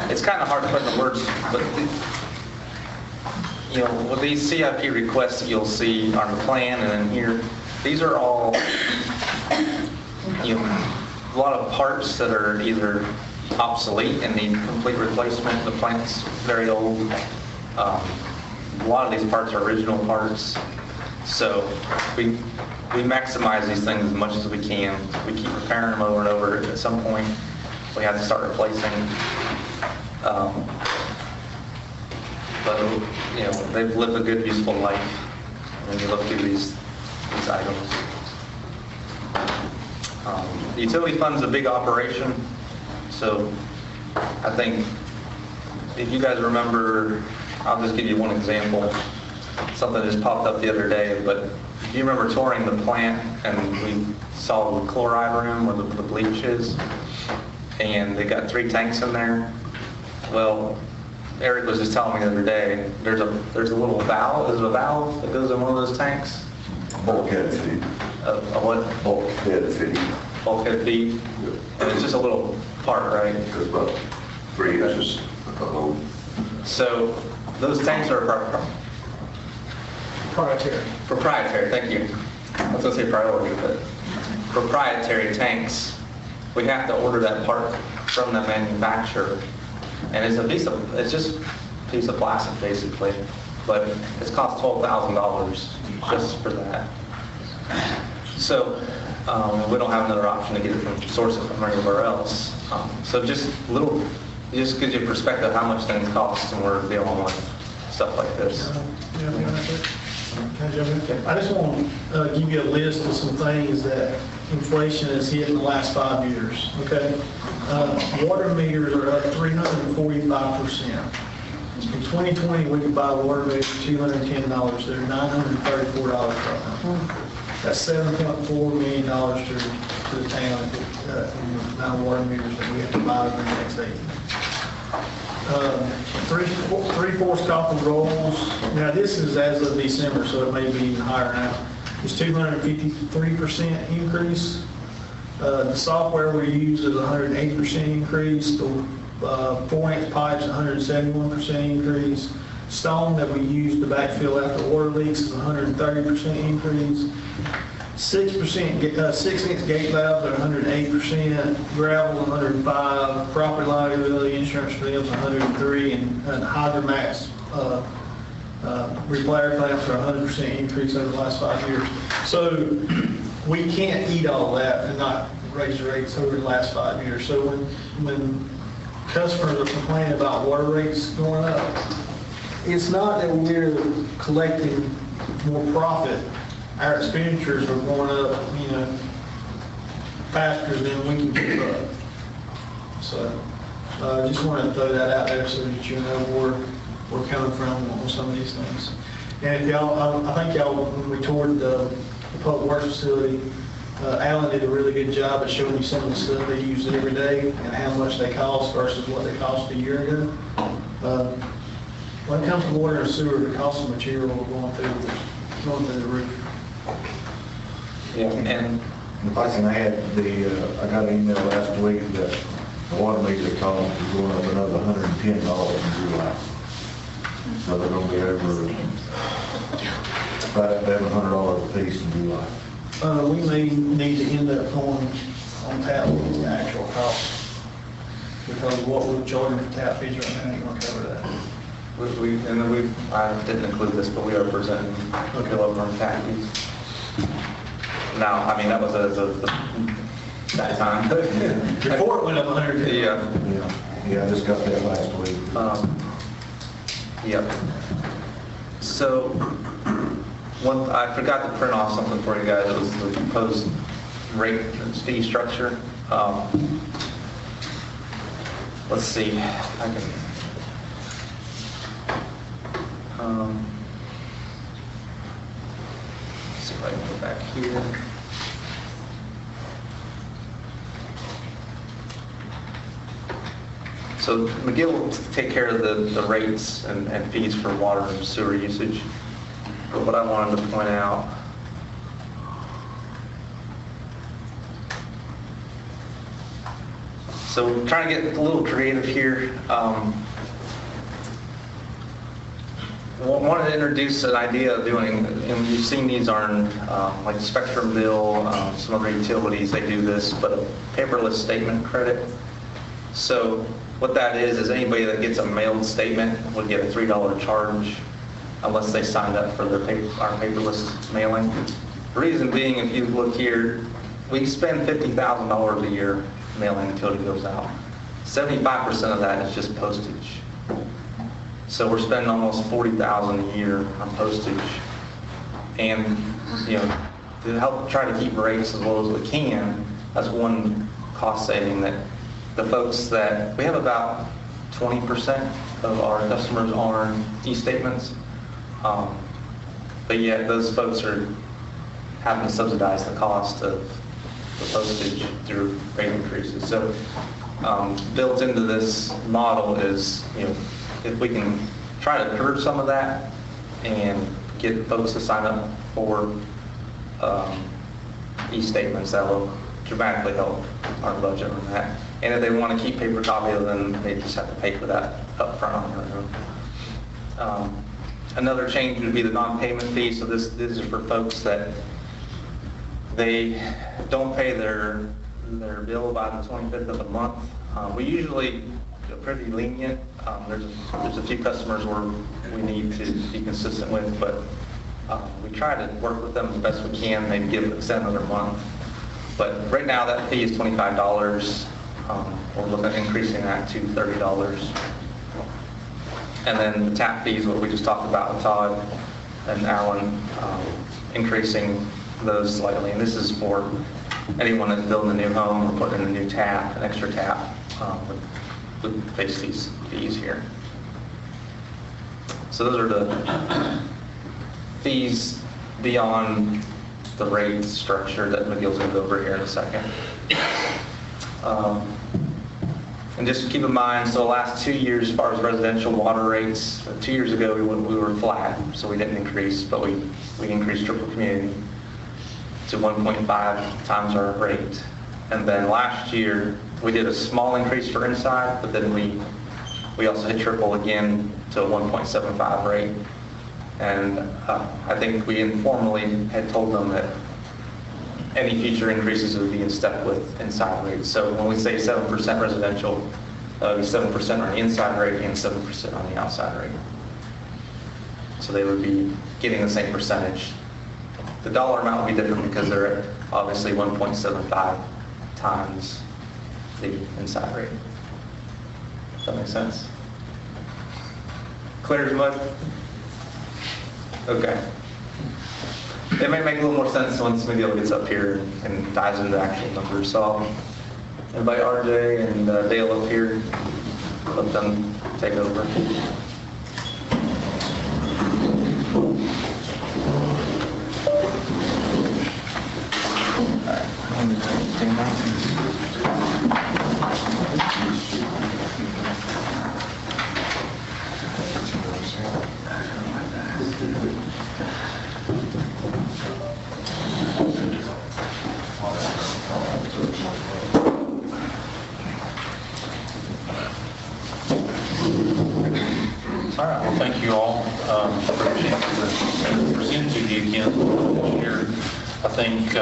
it's kind of hard to put into words, but with these CIP requests that you'll see on the plan and then here, these are all, a lot of parts that are either obsolete and need complete replacement. The plant's very old. A lot of these parts are original parts. So we maximize these things as much as we can. We keep repairing them over and over. At some point, we have to start replacing. But they've lived a good, useful life when you look through these items. The utility fund's a big operation, so I think if you guys remember, I'll just give you one example. Something just popped up the other day, but if you remember touring the plant and we saw the chloride room where the bleach is, and they got 3 tanks in there. Well, Eric was just telling me the other day, there's a little valve. There's a valve that goes in one of those tanks. Bulkhead feed. A what? Bulkhead feed. Bulkhead feed. And it's just a little part, right? It's about 3 inches. So those tanks are proprietary. Thank you. I was going to say priority, but proprietary tanks. We have to order that part from the manufacturer. And it's just a piece of plastic basically, but it's cost $12,000 just for that. So we don't have another option to get it from source it from anywhere else. So just gives you a perspective of how much things cost when we're dealing with stuff like this. I just want to give you a list of some things that inflation has hit in the last 5 years, okay? Water meters are up 345%. In 2020, we could buy a water meter for $210. They're $934 right now. That's $7.4 million to the town in the amount of water meters that we have to buy over the next 8 years. Three-fourths copper rolls. Now, this is as of December, so it may be even higher now. It's 253% increase. The software we use is 180% increase. The 4-inch pipes, 171% increase. Stone that we use to backfill after water leaks is 130% increase. 6-inch gate valves are 108%. Gravel 105. Property liability insurance for them is 103, and Hydromax repair clamps are 100% increase over the last 5 years. So we can't eat all that and not raise rates over the last 5 years. So when customers are complaining about water rates going up, it's not that we're collecting more profit. Our expenditures are going up, faster than we can keep up. So I just wanted to throw that out there so that you know where we're coming from on some of these things. And if y'all, I think y'all, when we toured the public works facility, Alan did a really good job at showing you some of the stuff they use every day and how much they cost versus what they cost a year ago. When it comes to water and sewer, the cost of material are going through the roof. Yeah, and if I can add, I got an email last week that the water meter cost is going up another $110 in July. So they're going to be over about $700 a piece in July. We may need to end up going on tap fees, the actual cost, because what we're charging for tap fees right now ain't going to cover that. I didn't include this, but we are presenting kilogram tap fees. Now, I mean, that was that time. Report went up 100. Yeah, I just got that last week. Yep. So, I forgot to print off something for you guys. It was the proposed rate and fee structure. Let's see. I can. Let's see if I can go back here. So McGill will take care of the rates and fees for water and sewer usage. But what I wanted to point out, so trying to get a little creative here. Wanted to introduce an idea of doing, and you've seen these on like Spectrum Bill, some other utilities, they do this, but a paperless statement credit. So what that is anybody that gets a mailed statement would get a $3 charge unless they signed up for our paperless mailing. The reason being, if you look here, we spend $50,000 a year mailing utility bills out. 75% of that is just postage. So we're spending almost $40,000 a year on postage. And, to help try to keep rates as low as we can, that's one cost saving that the folks that, we have about 20% of our customers on e-statements. But yet those folks are having to subsidize the cost of the postage through rate increases. So built into this model is, if we can try to curb some of that and get folks to sign up for e-statements, that will dramatically help our budget on that. And if they want to keep paper copies, then they just have to pay for that up front on their own. Another change would be the non-payment fee. So this is for folks that they don't pay their bill by the 25th of the month. We usually are pretty lenient. There's a few customers where we need to be consistent with, but we try to work with them the best we can, maybe extend another month. But right now that fee is $25. We're looking at increasing that to $30. And then the tap fees, what we just talked about with Todd and Alan, increasing those slightly. And this is for anyone that's building a new home or putting in a new tap, an extra tap, would face these fees here. So those are the fees beyond the rate structure that McGill's going to go over here in a second. And just keep in mind, so the last 2 years, as far as residential water rates, 2 years ago we were flat, so we didn't increase, but we increased triple community to 1.5 times our rate. And then last year, we did a small increase for inside, but then we also hit triple again to a 1.75 rate. And I think we informally had told them that any future increases would be in step with inside rates. So when we say 7% residential, it would be 7% on the inside rate and 7% on the outside rate. So they would be getting the same percentage. The dollar amount would be different because they're at obviously 1.75 times the inside rate. Does that make sense? Clear as mud? Okay. It may make a little more sense once McGill gets up here and dives into the actual numbers. So I'll invite RJ and Dale up here, let them take over. All right, well, thank you all for the chance to present to you again this year. I think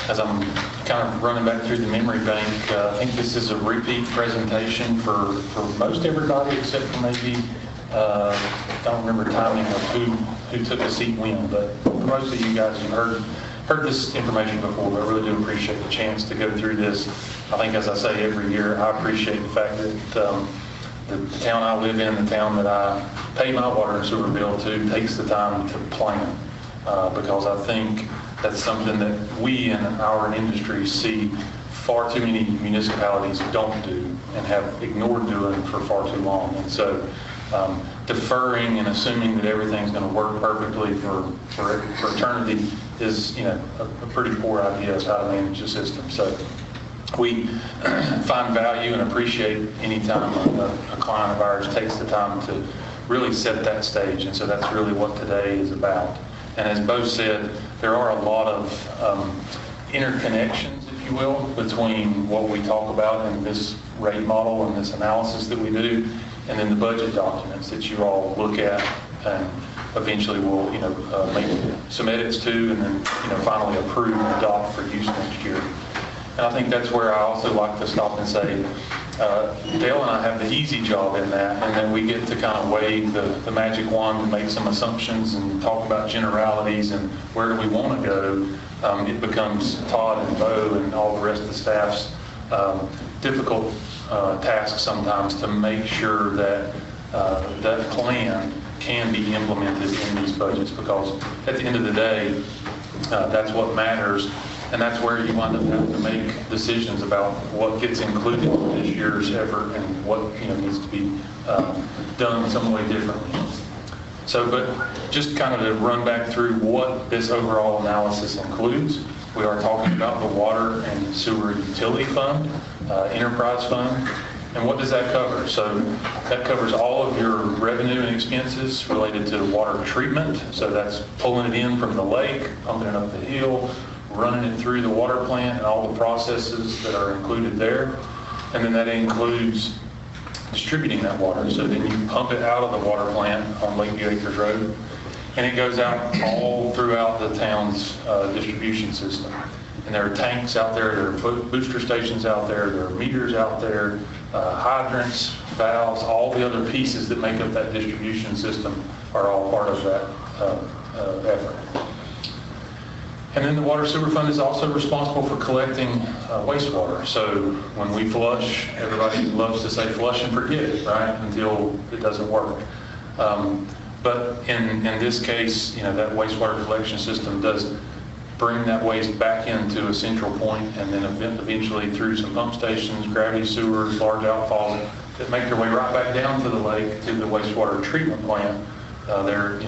as I'm kind of running back through the memory bank, I think this is a repeat presentation for most everybody except for maybe, I don't remember timing of who took a seat when, but for most of you guys have heard this information before, but I really do appreciate the chance to go through this. I think, as I say every year, I appreciate the fact that the town I live in, the town that I pay my water and sewer bill to, takes the time to plan, because I think that's something that we in our industry see far too many municipalities don't do and have ignored doing for far too long. And so deferring and assuming that everything's going to work perfectly for eternity is, a pretty poor idea of how to manage the system. So we find value and appreciate any time a client of ours takes the time to really set that stage. And so that's really what today is about. And as Bo said, there are a lot of interconnections, if you will, between what we talk about in this rate model and this analysis that we do, and then the budget documents that you all look at and eventually will, make some edits to, and then, finally approve and adopt for use next year. And I think that's where I also like to stop and say, Dale and I have the easy job in that, and then we get to kind of wave the magic wand and make some assumptions and talk about generalities and where do we want to go. It becomes Todd and Bo and all the rest of the staff's difficult task sometimes to make sure that that plan can be implemented in these budgets, because at the end of the day, that's what matters. And that's where you wind up having to make decisions about what gets included in this year's effort and what needs to be done some way differently. So, but just kind of to run back through what this overall analysis includes, we are talking about the Water and Sewer Utility Fund, Enterprise Fund. And what does that cover? So that covers all of your revenue and expenses related to water treatment. So that's pulling it in from the lake, pumping it up the hill, running it through the water plant and all the processes that are included there. And then that includes distributing that water. So then you pump it out of the water plant on Lakeview Acres Road, and it goes out all throughout the town's distribution system. And there are tanks out there, there are booster stations out there are meters out there, hydrants, valves, all the other pieces that make up that distribution system are all part of that effort. And then the Water Sewer Fund is also responsible for collecting wastewater. So when we flush, everybody loves to say flush and forget, right? Until it doesn't work. But in this case, that wastewater collection system does bring that waste back into a central point, and then eventually through some pump stations, gravity sewers, large outfalls that make their way right back down to the lake, to the wastewater treatment plant. There,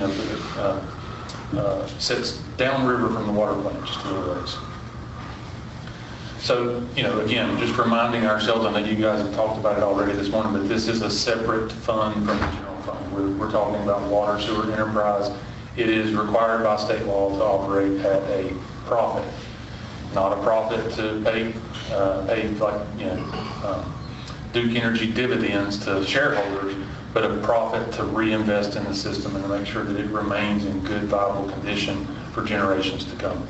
sits downriver from the water plant, just a little ways. So, again, just reminding ourselves, I know you guys have talked about it already this morning, but this is a separate fund from the general fund. We're talking about water sewer enterprise. It is required by state law to operate at a profit, not a profit to pay Duke Energy dividends to shareholders, but a profit to reinvest in the system and to make sure that it remains in good, viable condition for generations to come,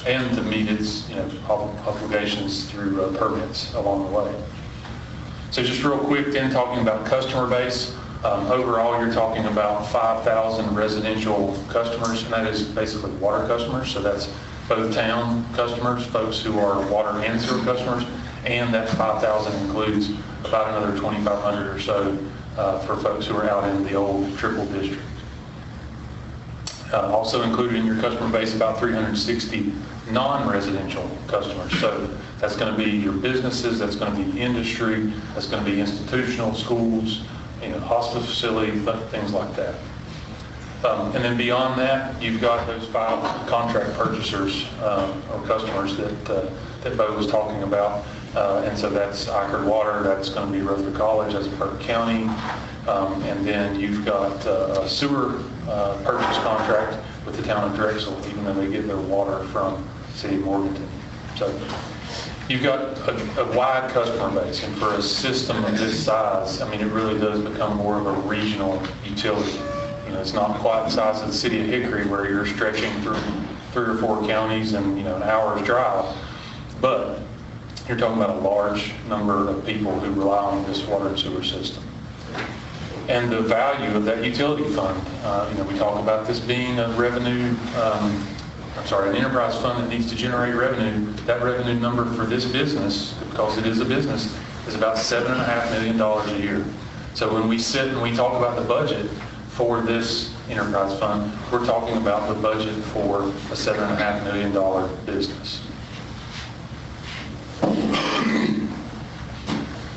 and to meet its obligations through permits along the way. So just real quick then, talking about customer base. Overall, you're talking about 5,000 residential customers, and that is basically water customers. So that's both town customers, folks who are water and sewer customers, and that 5,000 includes about another 2,500 or so for folks who are out in the old triple district. Also included in your customer base about 360 non-residential customers. So that's going to be your businesses, that's going to be industry, that's going to be institutional, schools, hospital facility, things like that. And then beyond that, you've got those 5 contract purchasers or customers that Bo was talking about. And so that's Iker Water, that's going to be Rutherford College, that's Burke County. And then you've got a sewer purchase contract with the town of Drexel, even though they get their water from the city of Morganton. So you've got a wide customer base, and for a system of this size, I mean, it really does become more of a regional utility. It's not quite the size of the city of Hickory where you're stretching through 3 or 4 counties and an hour's drive, but you're talking about a large number of people who rely on this water and sewer system. And the value of that utility fund, we talk about this being a revenue, an enterprise fund that needs to generate revenue. That revenue number for this business, because it is a business, is about $7.5 million a year. So when we sit and we talk about the budget for this enterprise fund, we're talking about the budget for a $7.5 million business.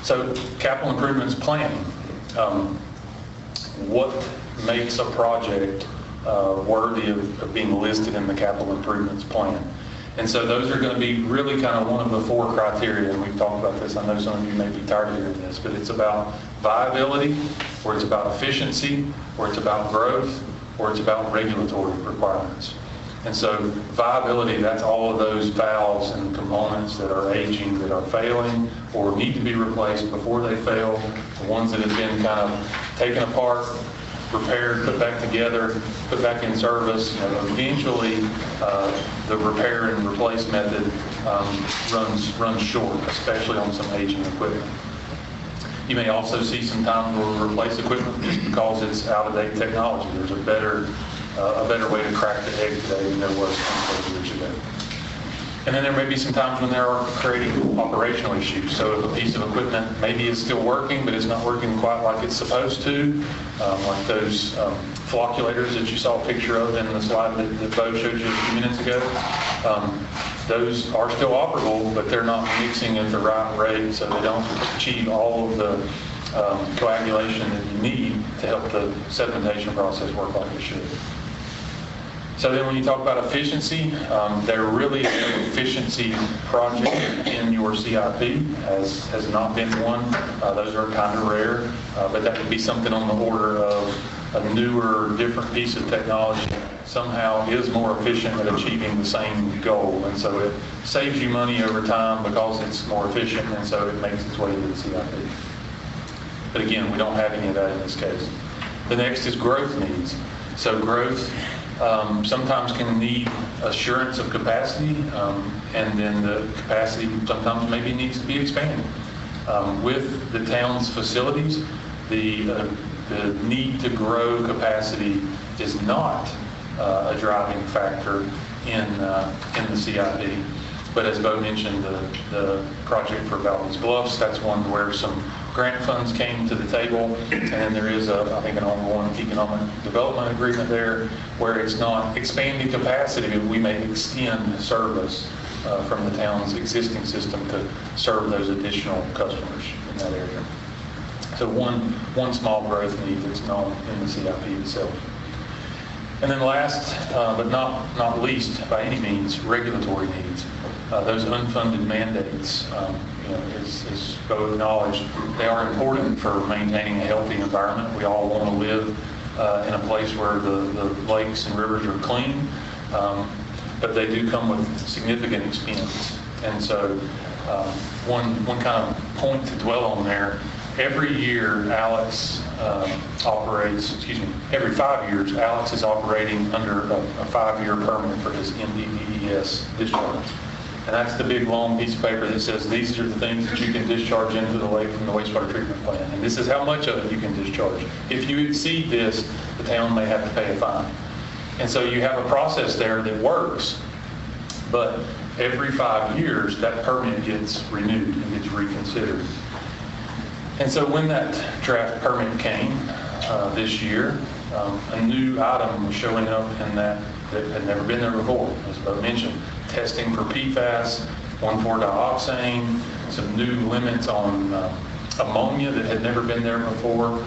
So capital improvements planning. What makes a project worthy of being listed in the capital improvements plan? And so those are going to be really kind of one of the 4 criteria, and we've talked about this. I know some of you may be tired of hearing this, but it's about viability, or it's about efficiency, or it's about growth, or it's about regulatory requirements. And so viability, that's all of those valves and components that are aging, that are failing, or need to be replaced before they fail, the ones that have been kind of taken apart, repaired, put back together, put back in service. Eventually, the repair and replace method runs short, especially on some aging equipment. You may also see some times where we replace equipment just because it's out-of-date technology. There's a better way to crack the egg today than there was 20 years ago. And then there may be some times when there are creating operational issues. So if a piece of equipment maybe is still working, but it's not working quite like it's supposed to, like those flocculators that you saw a picture of in the slide that Bo showed you a few minutes ago, those are still operable, but they're not mixing at the right rate, so they don't achieve all of the coagulation that you need to help the sedimentation process work like it should. So then when you talk about efficiency, there really is no efficiency project in your CIP, has not been one. Those are kind of rare, but that would be something on the order of a newer, different piece of technology somehow is more efficient at achieving the same goal. And so it saves you money over time because it's more efficient, and so it makes its way into the CIP. But again, we don't have any of that in this case. The next is growth needs. So growth sometimes can need assurance of capacity, and then the capacity sometimes maybe needs to be expanded. With the town's facilities, the need to grow capacity is not a driving factor in the CIP. But as Bo mentioned, the project for Valdese Bluffs, that's one where some grant funds came to the table, and there is, I think, an ongoing economic development agreement there where it's not expanding capacity, but we may extend service from the town's existing system to serve those additional customers in that area. So one small growth need that's not in the CIP itself. And then last, but not least by any means, regulatory needs. Those unfunded mandates, as Bo acknowledged, they are important for maintaining a healthy environment. We all want to live in a place where the lakes and rivers are clean, but they do come with significant expense. And so one kind of point to dwell on there, every year Alex every 5 years, Alex is operating under a 5-year permit for his MDES discharge. And that's the big long piece of paper that says these are the things that you can discharge into the lake from the wastewater treatment plant. And this is how much of it you can discharge. If you exceed this, the town may have to pay a fine. And so you have a process there that works, but every 5 years that permit gets renewed and gets reconsidered. And so when that draft permit came this year, a new item was showing up in that had never been there before. As Bo mentioned, testing for PFAS, 1,4-dioxane, some new limits on ammonia that had never been there before,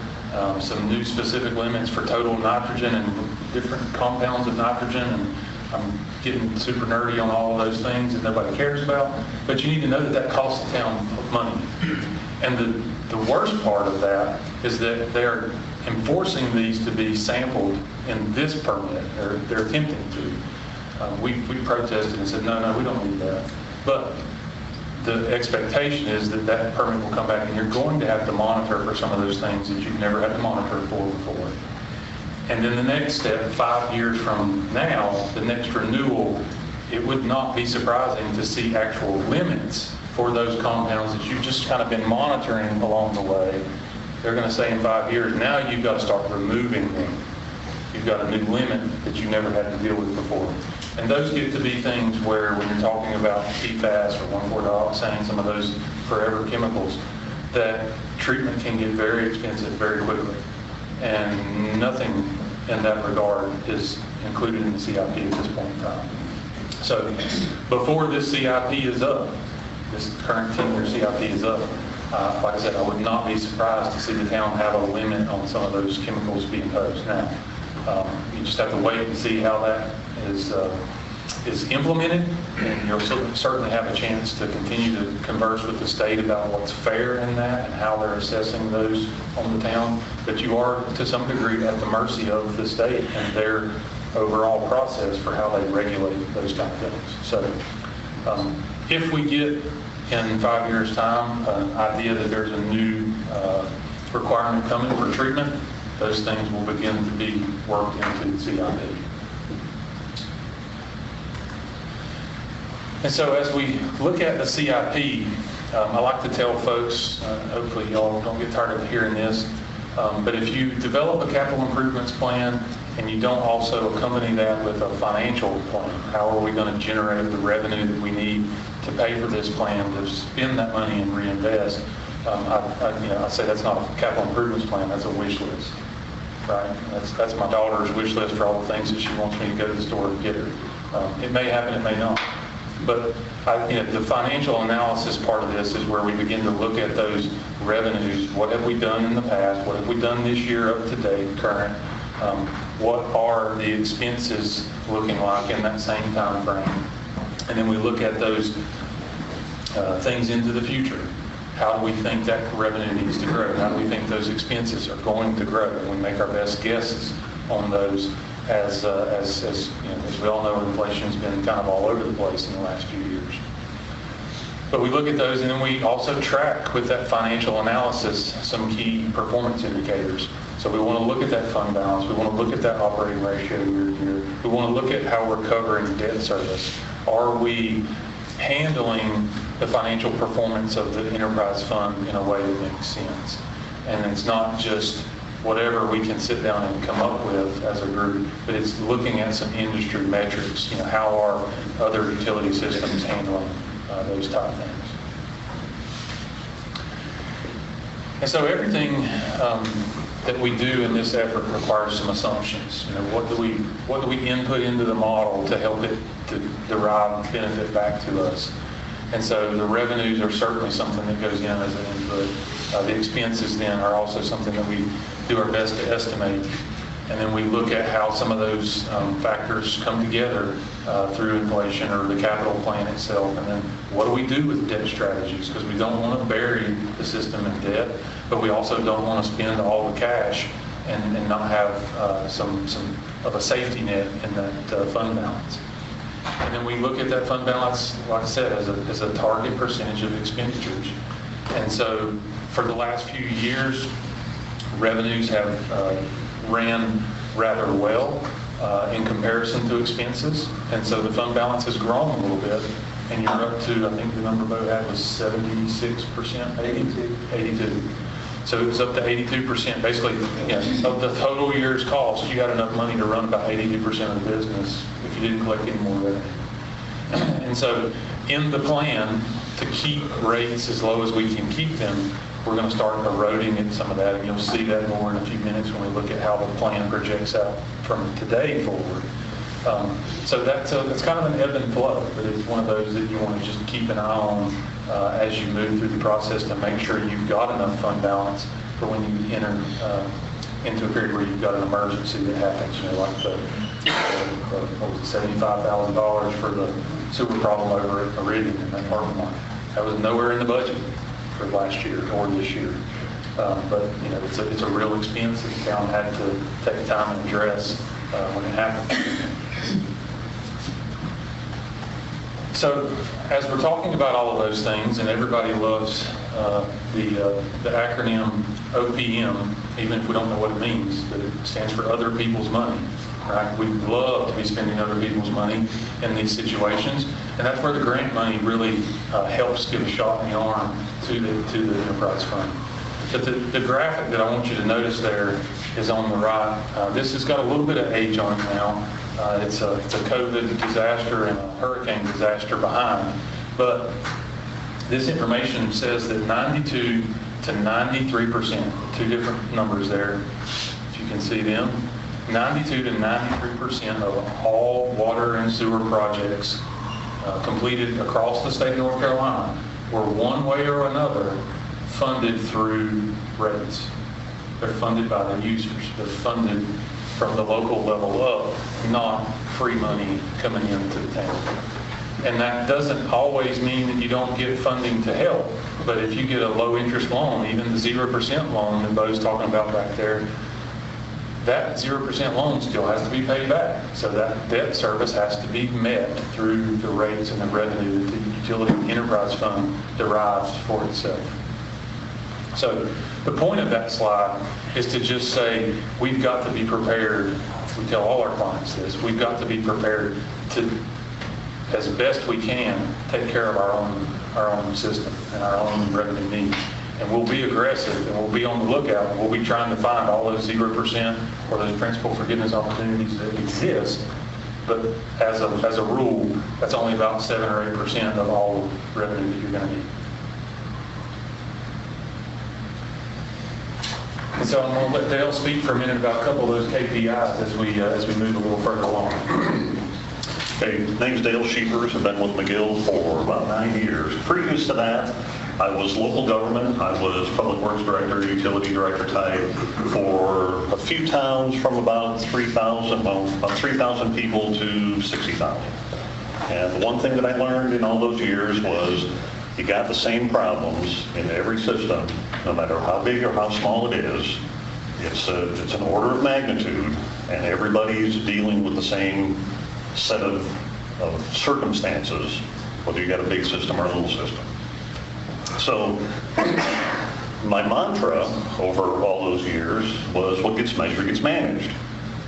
some new specific limits for total nitrogen and different compounds of nitrogen. And I'm getting super nerdy on all of those things that nobody cares about, but you need to know that that costs the town money. And the worst part of that is that they're enforcing these to be sampled in this permit. They're attempting to. We protested and said, no, we don't need that. But the expectation is that that permit will come back and you're going to have to monitor for some of those things that you've never had to monitor for before. And then the next step, 5 years from now, the next renewal, it would not be surprising to see actual limits for those compounds that you've just kind of been monitoring along the way. They're going to say in 5 years, now you've got to start removing them. You've got a new limit that you never had to deal with before. And those get to be things where when you're talking about PFAS or 1,4-dioxane, some of those forever chemicals, that treatment can get very expensive very quickly. And nothing in that regard is included in the CIP at this point in time. So before this CIP is up, this current 10-year CIP is up, like I said, I would not be surprised to see the town have a limit on some of those chemicals being imposed now. You just have to wait and see how that is implemented, and you'll certainly have a chance to continue to converse with the state about what's fair in that and how they're assessing those on the town. But you are, to some degree, at the mercy of the state and their overall process for how they regulate those kind of things. So if we get in 5 years' time an idea that there's a new requirement coming for treatment, those things will begin to be worked into the CIP. And so as we look at the CIP, I like to tell folks, hopefully y'all don't get tired of hearing this, but if you develop a capital improvements plan and you don't also accompany that with a financial plan, how are we going to generate the revenue that we need to pay for this plan to spend that money and reinvest? I say that's not a capital improvements plan, that's a wish list. Right? That's my daughter's wish list for all the things that she wants me to go to the store and get her. It may happen, it may not. But the financial analysis part of this is where we begin to look at those revenues. What have we done in the past? What have we done this year up to date, current? What are the expenses looking like in that same time frame? And then we look at those things into the future. How do we think that revenue needs to grow? How do we think those expenses are going to grow? And we make our best guesses on those as we all know, inflation's been kind of all over the place in the last few years. But we look at those and then we also track with that financial analysis some key performance indicators. So we want to look at that fund balance. We want to look at that operating ratio year to year. We want to look at how we're covering debt service. Are we handling the financial performance of the enterprise fund in a way that makes sense? And it's not just whatever we can sit down and come up with as a group, but it's looking at some industry metrics. How are other utility systems handling those type things? And so everything that we do in this effort requires some assumptions. You know, what do we input into the model to help it to derive benefit back to us? And so the revenues are certainly something that goes in as an input. The expenses then are also something that we do our best to estimate. And then we look at how some of those factors come together through inflation or the capital plan itself. And then what do we do with debt strategies? Because we don't want to bury the system in debt, but we also don't want to spend all the cash and not have some of a safety net in that fund balance. And then we look at that fund balance, like I said, as a target percentage of expenditures. And so for the last few years, revenues have ran rather well in comparison to expenses. And so the fund balance has grown a little bit. And you're up to, I think the number Bo had was 76%? 82. So it was up to 82%. Basically, of the total year's cost, you got enough money to run about 82% of the business if you didn't collect any more revenue. And so in the plan, to keep rates as low as we can keep them, we're going to start eroding at some of that, and you'll see that more in a few minutes when we look at how the plan projects out from today forward. So that's kind of an ebb and flow, but it's one of those that you want to just keep an eye on as you move through the process to make sure you've got enough fund balance for when you enter into a period where you've got an emergency that happens, you know, like what was it, $75,000 for the sewer problem over at Meridian in that parking lot. That was nowhere in the budget for last year or this year. But you know, it's a real expense that the town had to take time and address when it happened. So as we're talking about all of those things, and everybody loves the acronym OPM, even if we don't know what it means, but it stands for other people's money. Right? We love to be spending other people's money in these situations, and that's where the grant money really helps give a shot in the arm to the enterprise fund. But the graphic that I want you to notice there is on the right. This has got a little bit of age on it now. It's a COVID disaster and a hurricane disaster behind. But this information says that 92 to 93%, two different numbers there, if you can see them, 92 to 93% of all water and sewer projects completed across the state of North Carolina were one way or another funded through rates. They're funded by the users. They're funded from the local level up, not free money coming into the town. And that doesn't always mean that you don't get funding to help, but if you get a low interest loan, even the 0% loan that Bo's talking about back there, that 0% loan still has to be paid back. So that debt service has to be met through the rates and the revenue that the utility enterprise fund derives for itself. So the point of that slide is to just say, we've got to be prepared. We tell all our clients this, we've got to be prepared to, as best we can, take care of our own system and our own revenue needs. And we'll be aggressive, and we'll be on the lookout. We'll be trying to find all those 0% or those principal forgiveness opportunities that exist. But as a rule, that's only about 7 or 8% of all revenue that you're going to need. And so I'm going to let Dale speak for a minute about a couple of those KPIs as we move a little further along. Okay, name's Dale Sheepers. I've been with McGill for about 9 years. Previous to that, I was local government. I was public works director, utility director type for a few towns from about 3,000 people to 60,000. And the one thing that I learned in all those years was you got the same problems in every system, no matter how big or how small it is. It's an order of magnitude, and everybody's dealing with the same set of circumstances, whether you got a big system or a little system. So my mantra over all those years was what gets measured gets managed,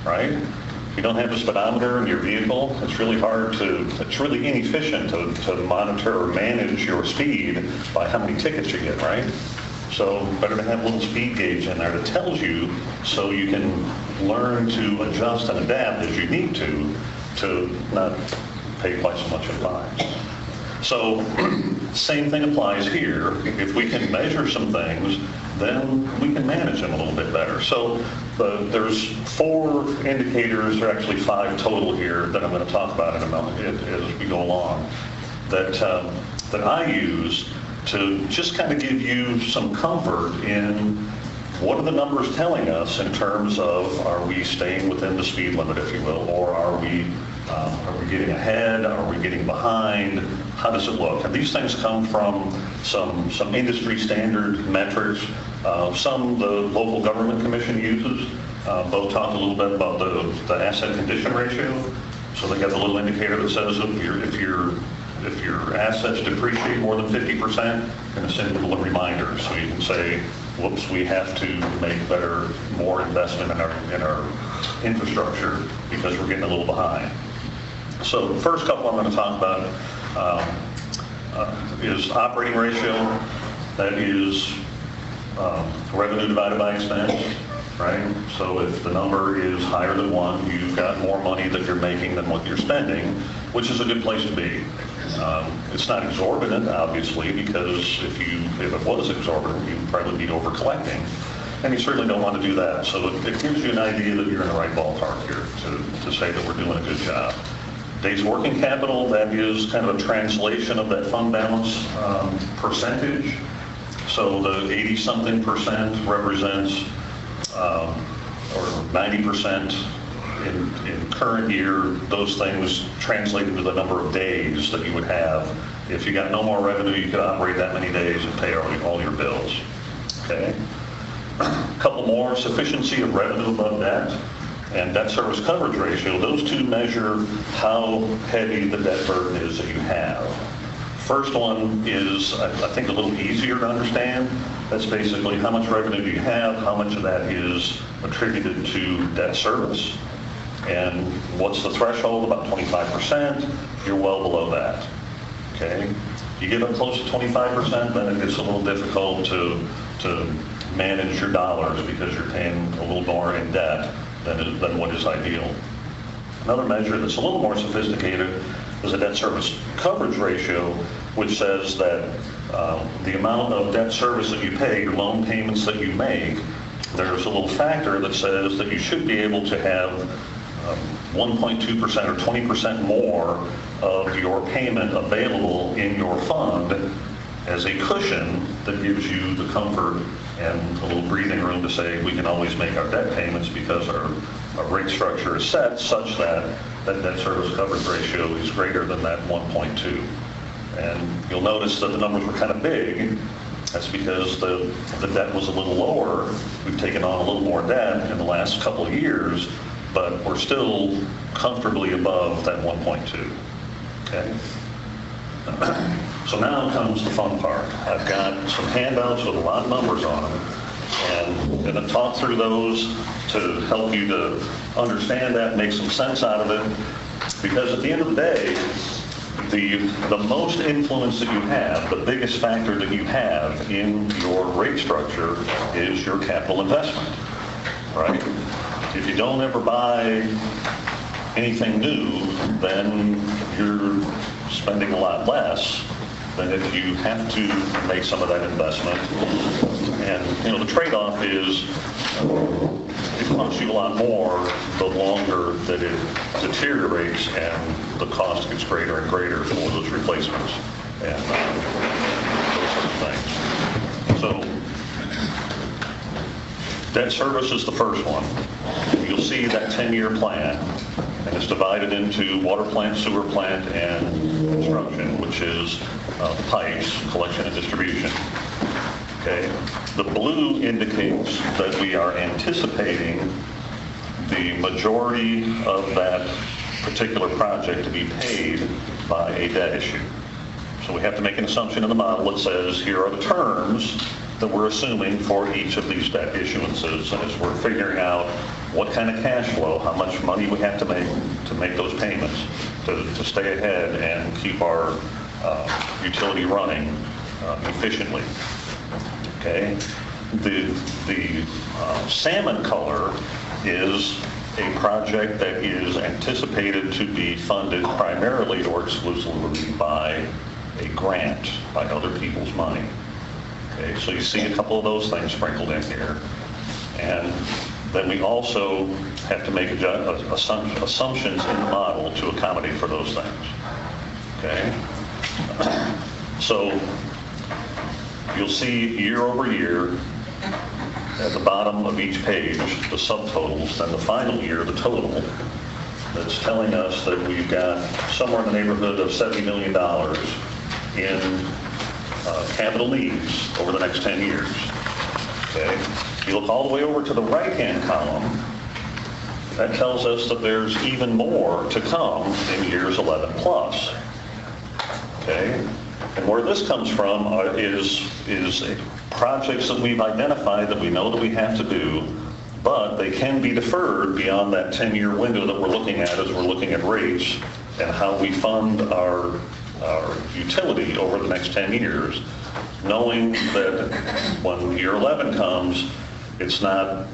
right? If you don't have a speedometer in your vehicle, it's really inefficient to monitor or manage your speed by how many tickets you get, right? So better to have a little speed gauge in there that tells you so you can learn to adjust and adapt as you need to not pay quite so much in fines. So Same thing applies here. If we can measure some things, then we can manage them a little bit better. So there's 4 indicators, there are actually 5 total here that I'm going to talk about in a moment as we go along, that I use to just kind of give you some comfort in what are the numbers telling us in terms of, are we staying within the speed limit, if you will, or are we getting ahead? Are we getting behind? How does it look? And these things come from some industry standard metrics. Some the local government commission uses. Bo talked a little bit about the asset condition ratio. So they got the little indicator that says if your assets depreciate more than 50%, going to send you a little reminder. So you can say, whoops, we have to make more investment in our infrastructure because we're getting a little behind. So the first couple I'm going to talk about is operating ratio. That is revenue divided by expense, right? So if the number is higher than 1, you've got more money that you're making than what you're spending, which is a good place to be. It's not exorbitant, obviously, because if it was exorbitant, you'd probably be over collecting. And you certainly don't want to do that. So it gives you an idea that you're in the right ballpark here to say that we're doing a good job. Days working capital, that is kind of a translation of that fund balance percentage. So the 80-something% represents, or 90% in current year, those things translate into the number of days that you would have. If you got no more revenue, you could operate that many days and pay all your bills. Okay? A couple more, sufficiency of revenue above debt and debt service coverage ratio. Those two measure how heavy the debt burden is that you have. First one is, I think, a little easier to understand. That's basically how much revenue do you have, how much of that is attributed to debt service, and what's the threshold? About 25%. You're well below that. Okay? You get up close to 25%, then it gets a little difficult to manage your dollars because you're paying a little more in debt than what is ideal. Another measure that's a little more sophisticated is a debt service coverage ratio, which says that the amount of debt service that you pay, your loan payments that you make, there's a little factor that says that you should be able to have 1.2% or 20% more of your payment available in your fund as a cushion that gives you the comfort and a little breathing room to say we can always make our debt payments because our rate structure is set such that that debt service coverage ratio is greater than that 1.2. And you'll notice that the numbers were kind of big. That's because the debt was a little lower. We've taken on a little more debt in the last couple of years, but we're still comfortably above that 1.2. Okay? So now comes the fun part. I've got some handouts with a lot of numbers on them, and I'm going to talk through those to help you to understand that, make some sense out of it, because at the end of the day, the most influence that you have, the biggest factor that you have in your rate structure is your capital investment, right? If you don't ever buy anything new, then you're spending a lot less than if you have to make some of that investment. And, the trade-off is it costs you a lot more the longer that it deteriorates and the cost gets greater and greater for those replacements and those sort of things. So debt service is the first one. You'll see that 10-year plan, and it's divided into water plant, sewer plant, and construction, which is pipes, collection and distribution. Okay. The blue indicates that we are anticipating the majority of that particular project to be paid by a debt issue. So we have to make an assumption in the model that says here are the terms that we're assuming for each of these debt issuances, and as we're figuring out what kind of cash flow, how much money we have to make those payments to stay ahead and keep our utility running efficiently. Okay, the salmon color is a project that is anticipated to be funded primarily or exclusively by a grant by other people's money. Okay, so you see a couple of those things sprinkled in here. And then we also have to make assumptions in the model to accommodate for those things. Okay? So you'll see year over year at the bottom of each page the subtotals, then the final year the total. That's telling us that we've got somewhere in the neighborhood of $70 million in capital needs over the next 10 years. Okay? If you look all the way over to the right-hand column, that tells us that there's even more to come in years 11 plus. Okay? And where this comes from is projects that we've identified that we know that we have to do, but they can be deferred beyond that 10-year window that we're looking at as we're looking at rates and how we fund our utility over the next 10 years, knowing that when year 11 comes, it's not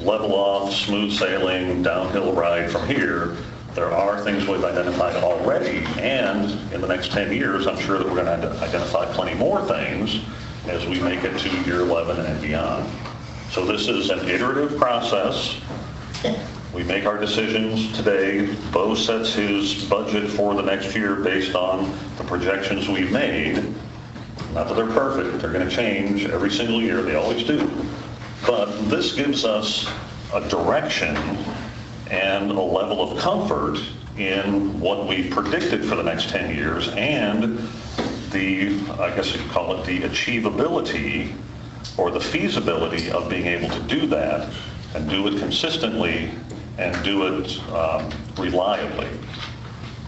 level off, smooth sailing, downhill ride from here. There are things we've identified already, and in the next 10 years, I'm sure that we're going to identify plenty more things as we make it to year 11 and beyond. So this is an iterative process. We make our decisions today. Bo sets his budget for the next year based on the projections we've made. Not that they're perfect, they're going to change every single year, they always do. But this gives us a direction and a level of comfort in what we predicted for the next 10 years and the, I guess you could call it the achievability or the feasibility of being able to do that and do it consistently and do it reliably.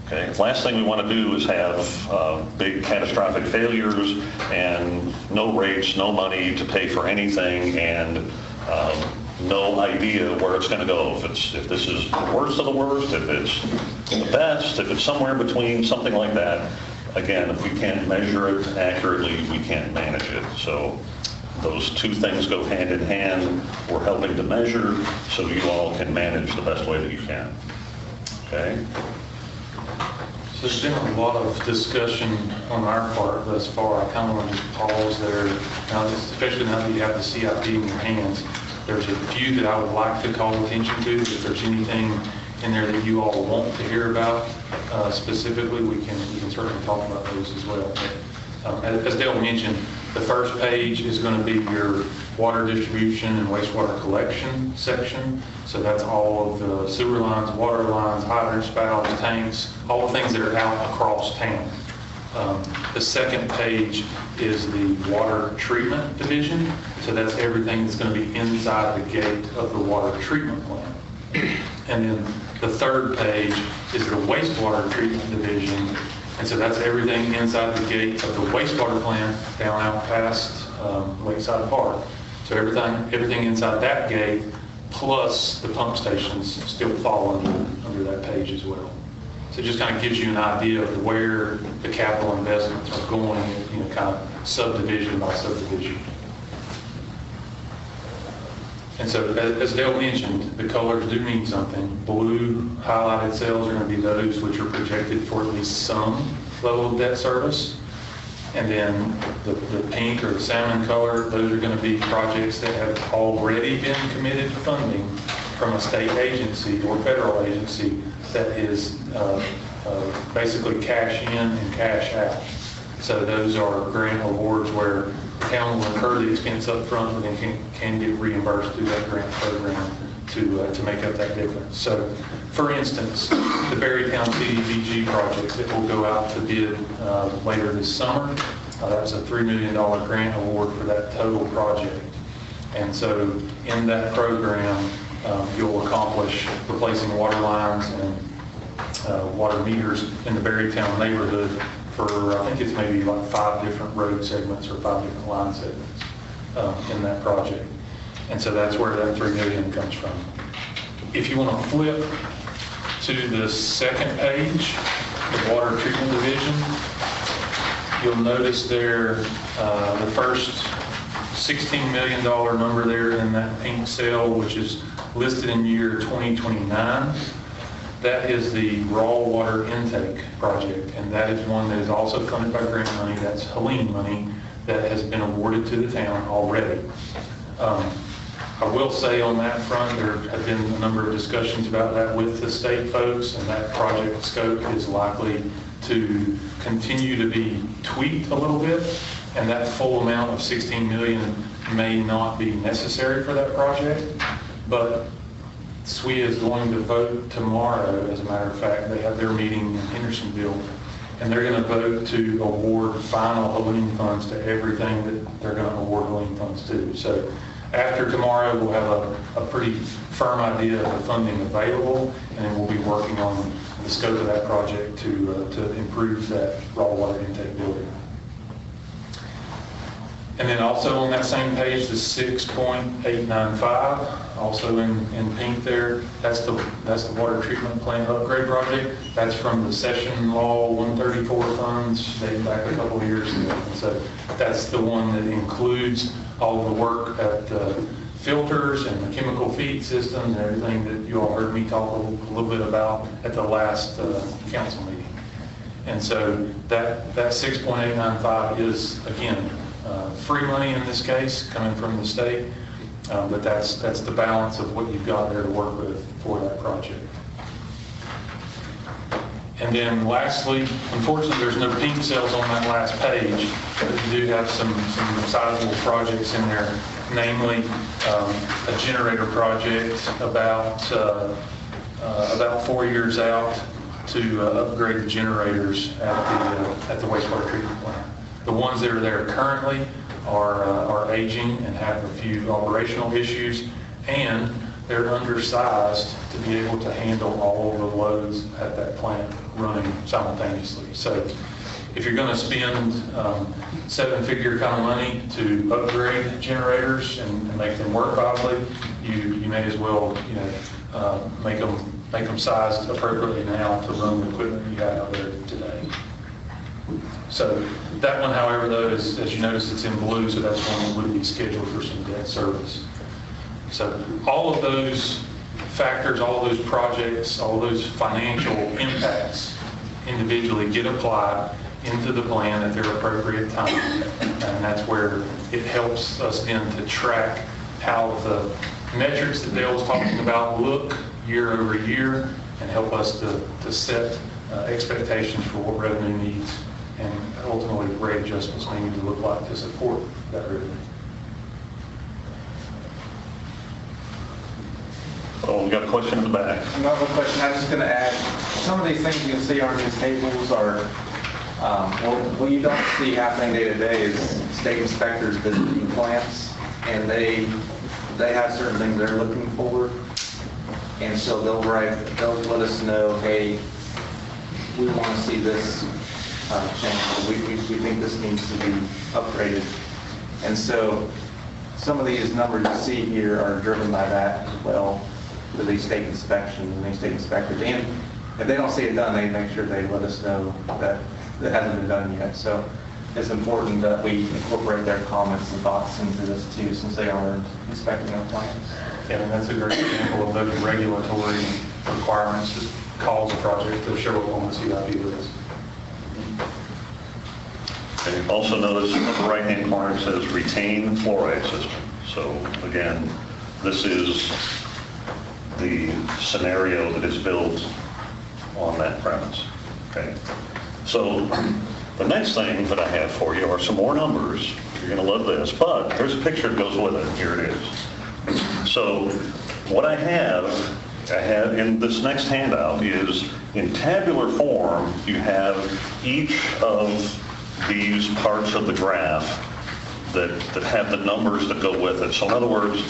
Okay. Last thing we want to do is have big catastrophic failures and no rates, no money to pay for anything, and no idea where it's going to go. If this is the worst of the worst, if it's the best, if it's somewhere between, something like that. Again, if we can't measure it accurately, we can't manage it. So those two things go hand in hand. We're helping to measure so you all can manage the best way that you can. Okay? So there's been a lot of discussion on our part thus far. I kind of want to just pause there, now, especially now that you have the CIP in your hands. There's a few that I would like to call attention to. If there's anything in there that you all want to hear about specifically, we can certainly talk about those as well. But, as Dale mentioned, the first page is going to be your water distribution and wastewater collection section. So that's all of the sewer lines, water lines, hydrants, valves, tanks, all the things that are out across town. The second page is the water treatment division. So that's everything that's going to be inside the gate of the water treatment plant. And then the third page is the wastewater treatment division. And so that's everything inside the gate of the wastewater plant down out past Lakeside Park. So everything inside that gate plus the pump stations still fall under that page as well. So it just kind of gives you an idea of where the capital investments are going, kind of subdivision by subdivision. And so, as Dale mentioned, the colors do mean something. Blue highlighted cells are going to be those which are projected for at least some level of debt service. And then the pink or the salmon color, those are going to be projects that have already been committed funding from a state agency or federal agency that is basically cash in and cash out. So those are grant awards where the town will incur the expense up front and then can get reimbursed through that grant program to make up that difference. So, for instance, the Berrytown CDBG project that will go out to bid later this summer, that's a $3 million grant award for that total project. And so in that program, you'll accomplish replacing water lines and water meters in the Berrytown neighborhood for, I think it's maybe like 5 different road segments or 5 different line segments in that project. And so that's where that $3 million comes from. If you want to flip to the second page, the water treatment division, you'll notice there the first $16 million number there in that pink cell, which is listed in year 2029. That is the raw water intake project, and that is one that is also funded by grant money. That's Helene money that has been awarded to the town already. I will say on that front, there have been a number of discussions about that with the state folks, and that project scope is likely to continue to be tweaked a little bit, and that full amount of 16 million may not be necessary for that project, but SWE is going to vote tomorrow. As a matter of fact, they have their meeting in Hendersonville, and they're going to vote to award final Helene funds to everything that they're going to award Helene funds to. So after tomorrow, we'll have a pretty firm idea of the funding available, and then we'll be working on the scope of that project to improve that raw water intake building. And then also on that same page, the 6.895, also in pink there, that's the water treatment plant upgrade project. That's from the Session Law 134 funds dating back a couple of years ago. And so that's the one that includes all the work at the filters and the chemical feed systems and everything that you all heard me talk a little bit about at the last council meeting. And so that 6.895 is, again, free money in this case, coming from the state, but that's the balance of what you've got there to work with for that project. And then lastly, unfortunately, there's no pink cells on that last page, but you do have some sizable projects in there, namely a generator project about 4 years out to upgrade the generators at the wastewater treatment plant. The ones that are there currently are aging and have a few operational issues, and they're undersized to be able to handle all of the loads at that plant running simultaneously. So if you're going to spend seven-figure kind of money to upgrade generators and make them work properly, you may as well make them sized appropriately now to run the equipment you have out there today. So that one, however, though, as you notice, it's in blue, so that's one that would be scheduled for some debt service. So all of those factors, all of those projects, all of those financial impacts individually get applied into the plan at their appropriate time. And that's where it helps us then to track how the metrics that Dale was talking about look year over year and help us to set expectations for what revenue needs and ultimately rate adjustments may need to look like to support that revenue. Oh, we got a question in the back. Another question, I was just going to add, some of these things you'll see on these tables are, what you don't see happening day to day is state inspectors visiting plants, and they have certain things they're looking for, and so they'll let us know, hey, we want to see this change. We think this needs to be upgraded. And so some of these numbers you see here are driven by that as well, with these state inspections and these state inspectors. And if they don't see it done, they make sure they let us know that it hasn't been done yet. So it's important that we incorporate their comments and thoughts into this too, since they are inspecting our plans. Yeah, and that's a great example of those regulatory requirements that cause a project to show up on the CIP list. Okay. Also notice on the right-hand corner it says retain fluoride system. So again, this is the scenario that is built on that premise. Okay. So the next thing that I have for you are some more numbers. You're going to love this, but there's a picture that goes with it. Here it is. So what I have in this next handout is in tabular form, you have each of these parts of the graph that have the numbers that go with it. So in other words,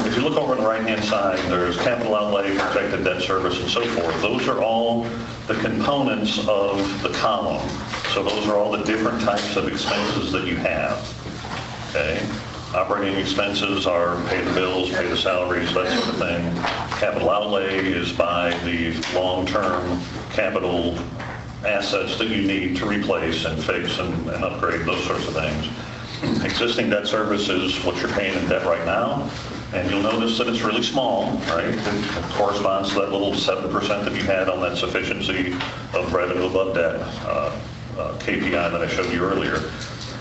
if you look over on the right-hand side, there's capital outlay, projected debt service, and so forth. Those are all the components of the column. So those are all the different types of expenses that you have. Okay? Operating expenses are pay the bills, pay the salaries, that sort of thing. Capital outlay is buy the long-term capital assets that you need to replace and fix and upgrade, those sorts of things. Existing debt service is what you're paying in debt right now. And you'll notice that it's really small, right? It corresponds to that little 7% that you had on that sufficiency of revenue above debt KPI that I showed you earlier.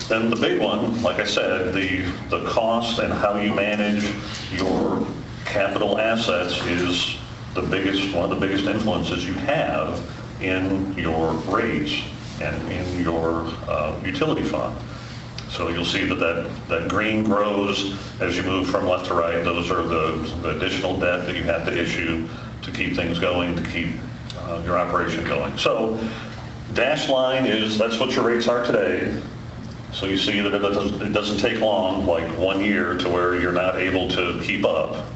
Then the big one, like I said, the cost and how you manage your capital assets is one of the biggest influences you have in your rates and in your utility fund. So you'll see that green grows as you move from left to right. Those are the additional debt that you have to issue to keep things going, to keep your operation going. So dashed line that's what your rates are today. So you see that it doesn't take long, like 1 year, to where you're not able to keep up.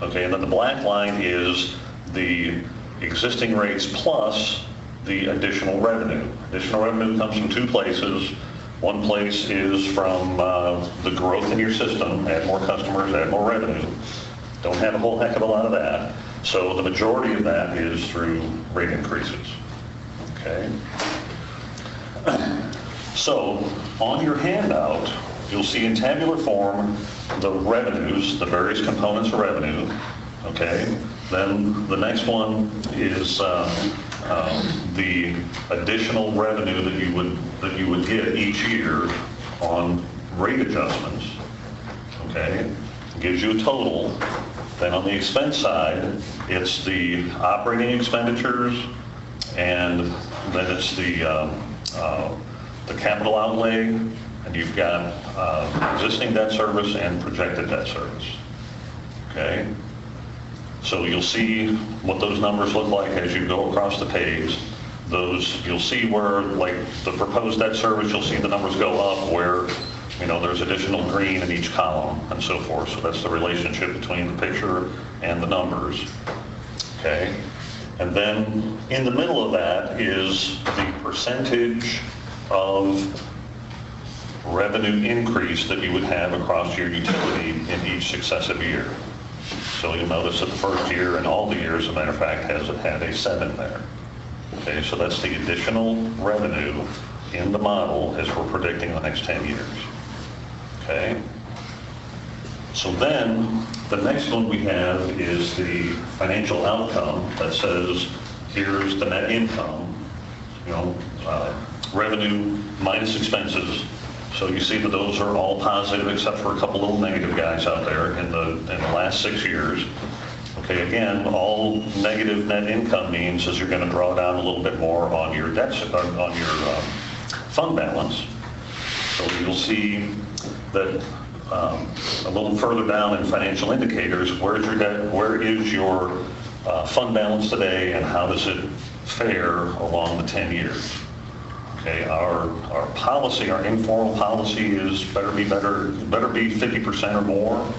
Okay, and then the black line is the existing rates plus the additional revenue. Additional revenue comes from two places. One place is from the growth in your system, add more customers, add more revenue. Don't have a whole heck of a lot of that. So the majority of that is through rate increases. Okay. So on your handout, you'll see in tabular form the revenues, the various components of revenue. Okay. Then the next one is the additional revenue that you would get each year on rate adjustments. Okay, it gives you a total. Then on the expense side, it's the operating expenditures, and then it's the capital outlay, and you've got existing debt service and projected debt service. Okay. So you'll see what those numbers look like as you go across the page. You'll see where, like the proposed debt service, you'll see the numbers go up where, there's additional green in each column and so forth. So that's the relationship between the picture and the numbers. Okay. And then in the middle of that is the percentage of revenue increase that you would have across your utility in each successive year. So you'll notice that the first year and all the years, as a matter of fact, has had a 7 there. Okay, so that's the additional revenue in the model as we're predicting the next 10 years. Okay. So then the next one we have is the financial outcome that says, here's the net income, revenue minus expenses. So you see that those are all positive except for a couple little negative guys out there in the last 6 years. Okay, again, all negative net income means is you're going to draw down a little bit more on your debt, on your fund balance. So you'll see that a little further down in financial indicators, where is your fund balance today, and how does it fare along the 10 years? Okay, our policy, our informal policy is better be 50% or more.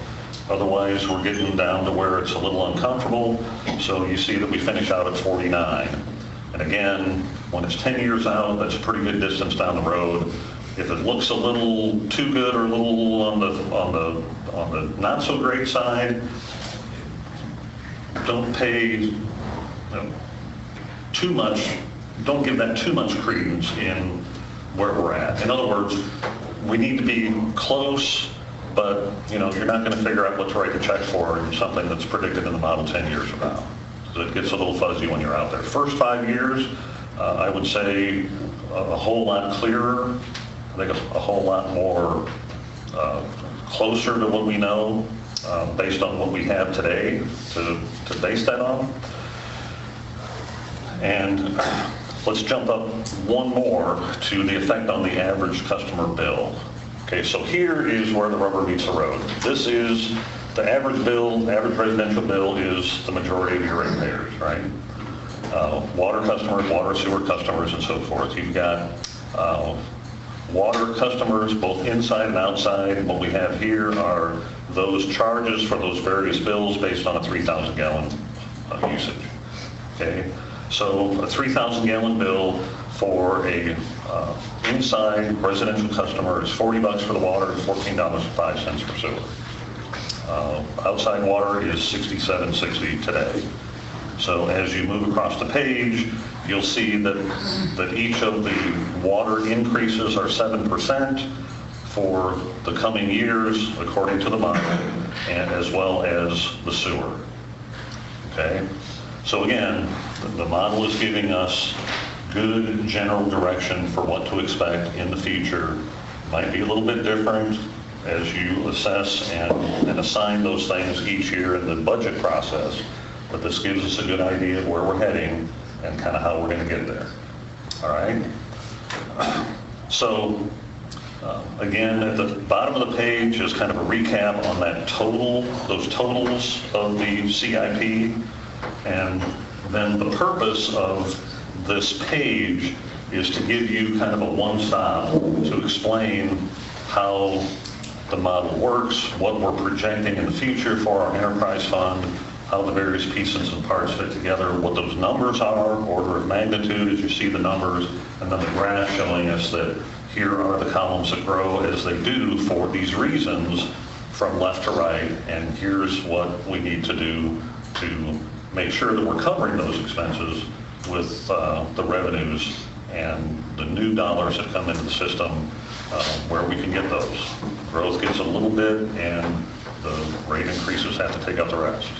Otherwise, we're getting down to where it's a little uncomfortable. So you see that we finish out at 49. And again, when it's 10 years out, that's a pretty good distance down the road. If it looks a little too good or a little on the not so great side, don't pay too much. Don't give that too much credence in where we're at. In other words, we need to be close, but you're not going to figure out what to write the check for in something that's predicted in the model 10 years from now. So it gets a little fuzzy when you're out there. First 5 years, I would say a whole lot clearer. I think a whole lot more closer to what we know based on what we have today to base that on. And let's jump up one more to the effect on the average customer bill. Okay, so here is where the rubber meets the road. This is the average bill, average residential bill is the majority of your ratepayers, right? Water customers, water sewer customers, and so forth. You've got water customers both inside and outside. What we have here are those charges for those various bills based on a 3,000 gallon usage. Okay, so a 3,000 gallon bill for a inside residential customer is $40 for the water and $14.05 for sewer. Outside water is $67.60 today. So as you move across the page, you'll see that each of the water increases are 7% for the coming years, according to the model. and as well as the sewer. Okay? So again, the model is giving us good general direction for what to expect in the future. Might be a little bit different as you assess and assign those things each year in the budget process, but this gives us a good idea of where we're heading and kind of how we're going to get there. All right? So again, at the bottom of the page is kind of a recap on that total, those totals of the CIP, and then the purpose of this page is to give you kind of a one-stop to explain how the model works, what we're projecting in the future for our enterprise fund, how the various pieces and parts fit together, what those numbers are, order of magnitude as you see the numbers, and then the graph showing us that here are the columns that grow as they do for these reasons from left to right, and here's what we need to do to make sure that we're covering those expenses with the revenues and the new dollars that come into the system where we can get those. Growth gets a little bit and the rate increases have to take out the rest.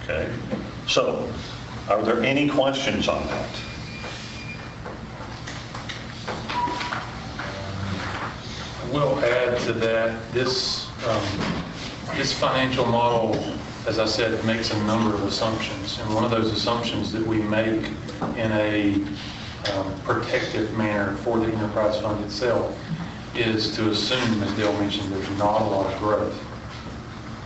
Okay, so are there any questions on that? I will add to that, this financial model, as I said, makes a number of assumptions. And one of those assumptions that we make in a protective manner for the enterprise fund itself is to assume, as Dale mentioned, there's not a lot of growth.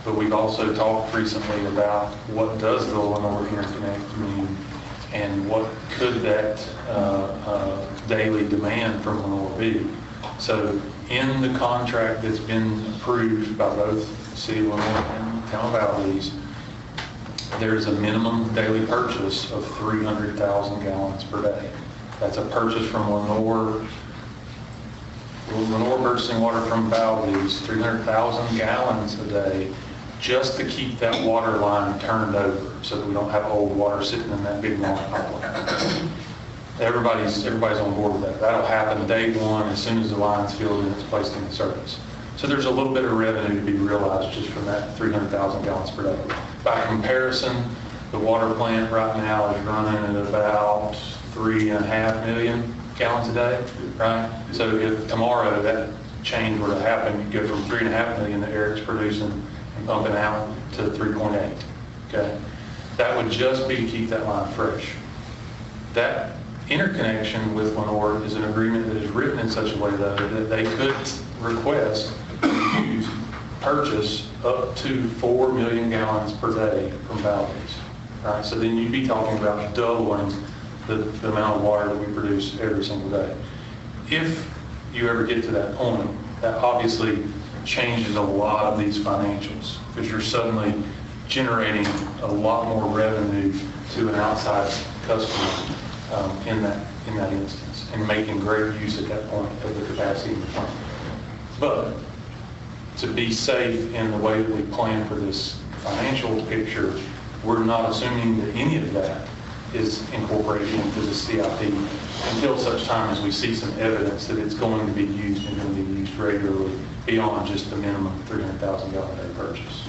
But we've also talked recently about what does the Lenore interconnect mean and what could that daily demand from Lenore be. So in the contract that's been approved by both the City of Lenore and Town of Valdese, there's a minimum daily purchase of 300,000 gallons per day. That's a purchase from Lenore purchasing water from Valdese, 300,000 gallons a day, just to keep that water line turned over so that we don't have old water sitting in that big long pipeline. Everybody's on board with that. That'll happen day one as soon as the line's filled and it's placed in service. So there's a little bit of revenue to be realized just from that 300,000 gallons per day. By comparison, the water plant right now is running at about 3.5 million gallons a day, right? So if tomorrow that change were to happen, you go from 3.5 million that Eric's producing and pumping out to 3.8, okay? That would just be to keep that line fresh. That interconnection with Lenore is an agreement that is written in such a way, though, that they could request to purchase up to 4 million gallons per day from Valdese, right? So then you'd be talking about doubling the amount of water that we produce every single day. If you ever get to that point, that obviously changes a lot of these financials because you're suddenly generating a lot more revenue to an outside customer in that instance and making great use at that point of the capacity of the plant. But to be safe in the way that we plan for this financial picture, we're not assuming that any of that is incorporated into the CIP until such time as we see some evidence that it's going to be used and going to be used regularly beyond just the minimum 300,000 gallon day purchase.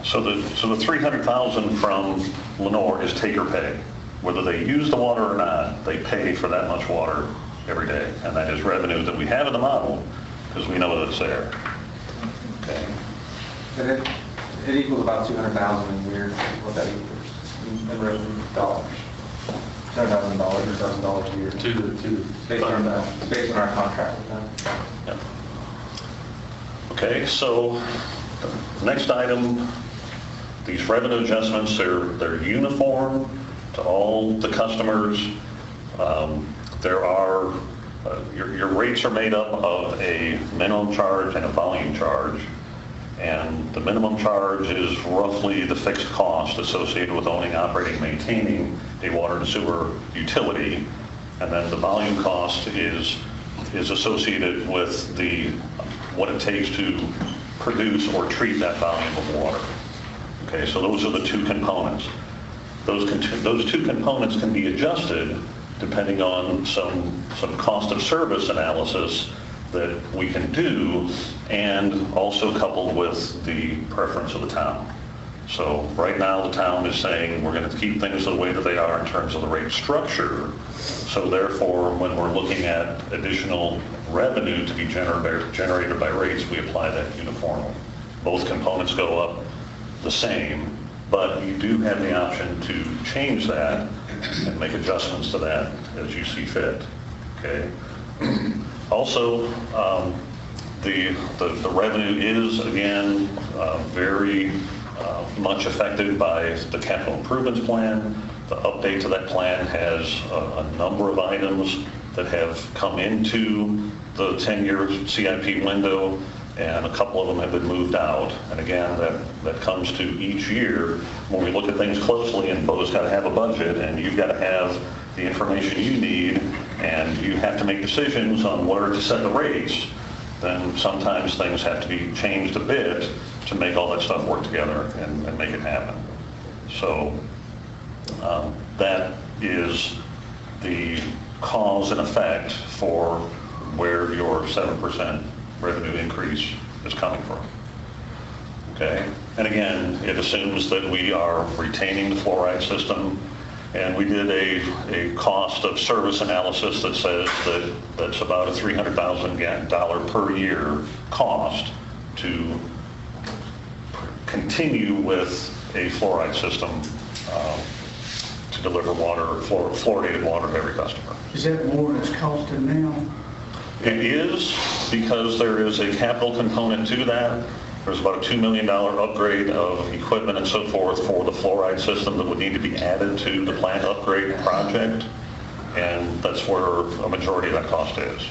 So the 300,000 from Lenore is take or pay. Whether they use the water or not, they pay for that much water every day. And that is revenue that we have in the model because we know that it's there. Okay. And it equals about 200,000 a year, what that equals in revenue dollars. $7,000 or $1,000 a year. Based on our contract with them. Yep. Okay, so the next item, these revenue adjustments, they're uniform to all the customers. There are, your rates are made up of a minimum charge and a volume charge. And the minimum charge is roughly the fixed cost associated with owning, operating, maintaining a water and sewer utility. And then the volume cost is associated with what it takes to produce or treat that volume of water. Okay, so those are the two components. Those two components can be adjusted depending on some cost of service analysis that we can do, and also coupled with the preference of the town. So right now, the town is saying we're going to keep things the way that they are in terms of the rate structure. So therefore, when we're looking at additional revenue to be generated by rates, we apply that uniformly. Both components go up the same, but you do have the option to change that and make adjustments to that as you see fit. Okay. Also, the revenue is again very much affected by the capital improvements plan. The update to that plan has a number of items that have come into the 10-year CIP window, and a couple of them have been moved out. And again, that comes to each year when we look at things closely, and Bo's got to have a budget, and you've got to have the information you need, and you have to make decisions on where to set the rates. Then sometimes things have to be changed a bit to make all that stuff work together and make it happen. So that is the cause and effect for where your 7% revenue increase is coming from. Okay? And again, it assumes that we are retaining the fluoride system, and we did a cost of service analysis that says that that's about a $300,000 per year cost to continue with a fluoride system to deliver water, fluoridated water to every customer. Is that more than it's costing now? It is, because there is a capital component to that. There's about a $2 million upgrade of equipment and so forth for the fluoride system that would need to be added to the plant upgrade project, and that's where a majority of that cost is.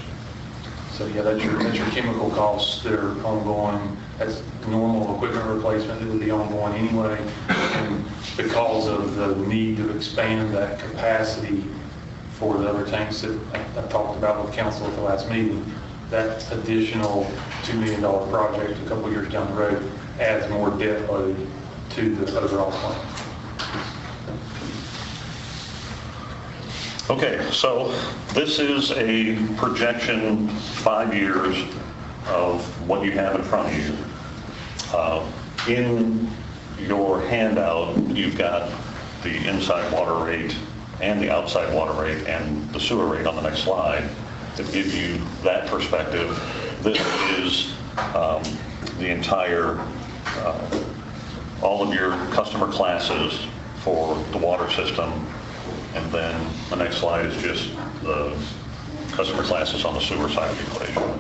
So yeah, that's your chemical costs that are ongoing. That's normal equipment replacement that would be ongoing anyway. And because of the need to expand that capacity for the other tanks that I talked about with council at the last meeting, that additional $2 million project a couple years down the road adds more debt load to the overall plant. Okay, so this is a projection 5 years of what you have in front of you. In your handout, you've got the inside water rate and the outside water rate and the sewer rate on the next slide that give you that perspective. This is the entire, all of your customer classes for the water system. And then the next slide is just the customer classes on the sewer side of the equation.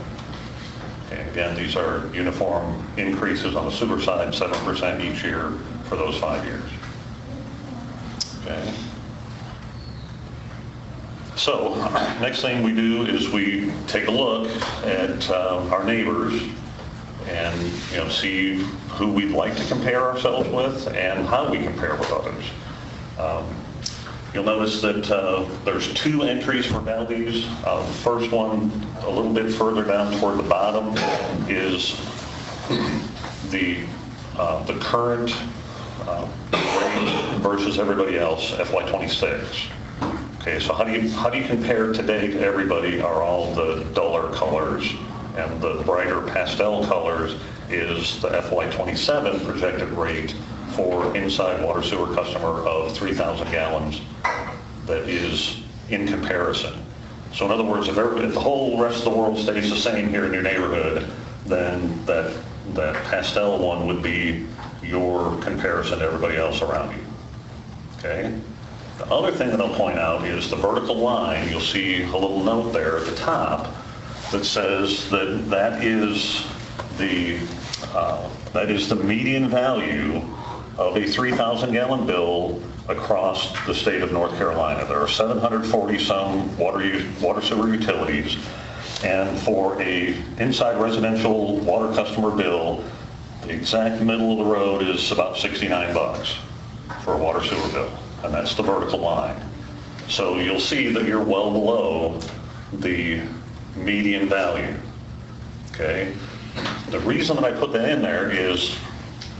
And again, these are uniform increases on the sewer side, 7% each year for those 5 years. Okay. So next thing we do is we take a look at our neighbors and see who we'd like to compare ourselves with and how we compare with others. You'll notice that there's 2 entries for Valdese. The first one, a little bit further down toward the bottom, is the current rate versus everybody else, FY26. Okay, so how do you compare today to everybody? Are all the duller colors, and the brighter pastel colors is the FY27 projected rate for inside water sewer customer of 3,000 gallons that is in comparison. So in other words, if the whole rest of the world stays the same here in your neighborhood, then that pastel one would be your comparison to everybody else around you. Okay? The other thing that I'll point out is the vertical line. You'll see a little note there at the top that says that is the median value of a 3,000 gallon bill across the state of North Carolina. There are 740 some water sewer utilities, and for a inside residential water customer bill, the exact middle of the road is about 69 bucks for a water sewer bill, and that's the vertical line. So you'll see that you're well below the median value. Okay? The reason that I put that in there is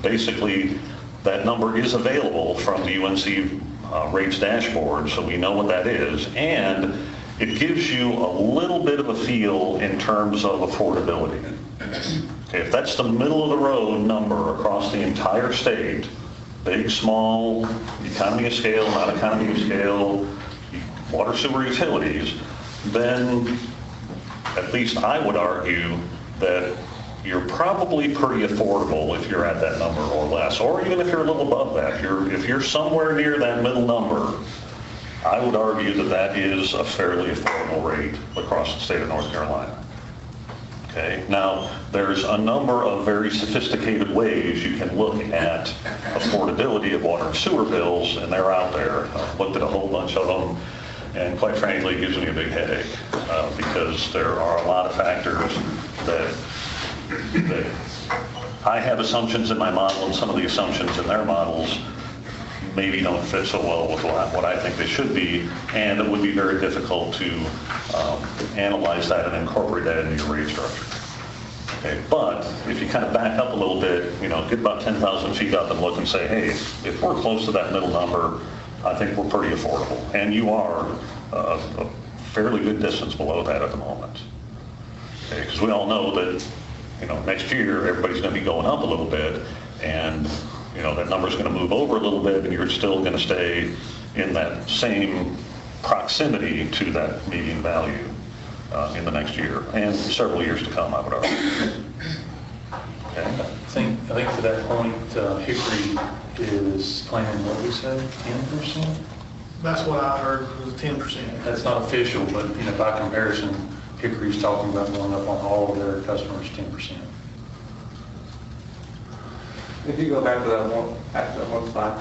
basically that number is available from the UNC rates dashboard, so we know what that is. And it gives you a little bit of a feel in terms of affordability. Okay, if that's the middle of the road number across the entire state, big, small, economy of scale, not economy of scale, water, sewer, utilities, then at least I would argue that you're probably pretty affordable if you're at that number or less, or even if you're a little above that. If you're somewhere near that middle number, I would argue that that is a fairly affordable rate across the state of North Carolina. Okay, now there's a number of very sophisticated ways you can look at affordability of water and sewer bills, and they're out there. I've looked at a whole bunch of them, and quite frankly, it gives me a big headache because there are a lot of factors that I have assumptions in my model, and some of the assumptions in their models maybe don't fit so well with what I think they should be, and it would be very difficult to analyze that and incorporate that into your rate structure. Okay, but if you kind of back up a little bit, get about 10,000 feet up and look and say, hey, if we're close to that middle number, I think we're pretty affordable. And you are a fairly good distance below that at the moment. Okay, because we all know that next year everybody's going to be going up a little bit, and that number's going to move over a little bit, and you're still going to stay in that same proximity to that median value in the next year and several years to come, I would argue. Okay. I think to that point, Hickory is planning, what we say, 10%? That's what I heard, was 10%. That's not official, but by comparison, Hickory's talking about going up on all of their customers 10%. If you go back to that one slide,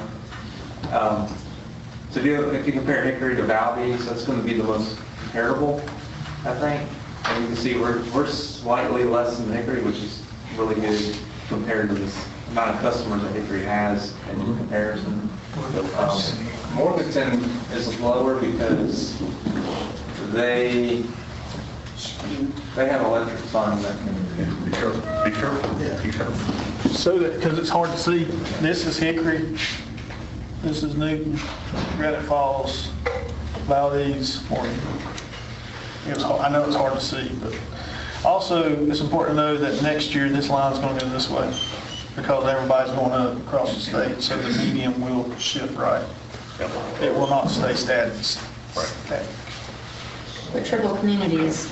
so if you compare Hickory to Valdese, that's going to be the most comparable, I think. And you can see we're slightly less than Hickory, which is really good compared to this amount of customers that Hickory has in comparison. Morganton is lower because they have electric fund that can be careful. So that, because it's hard to see, this is Hickory, this is Newton, Granite Falls, Valdese, Morgan. I know it's hard to see, but also it's important to know that next year this line's going to go this way because everybody's going up across the state, so the median will shift right. It will not stay static. Right. But Triple Community is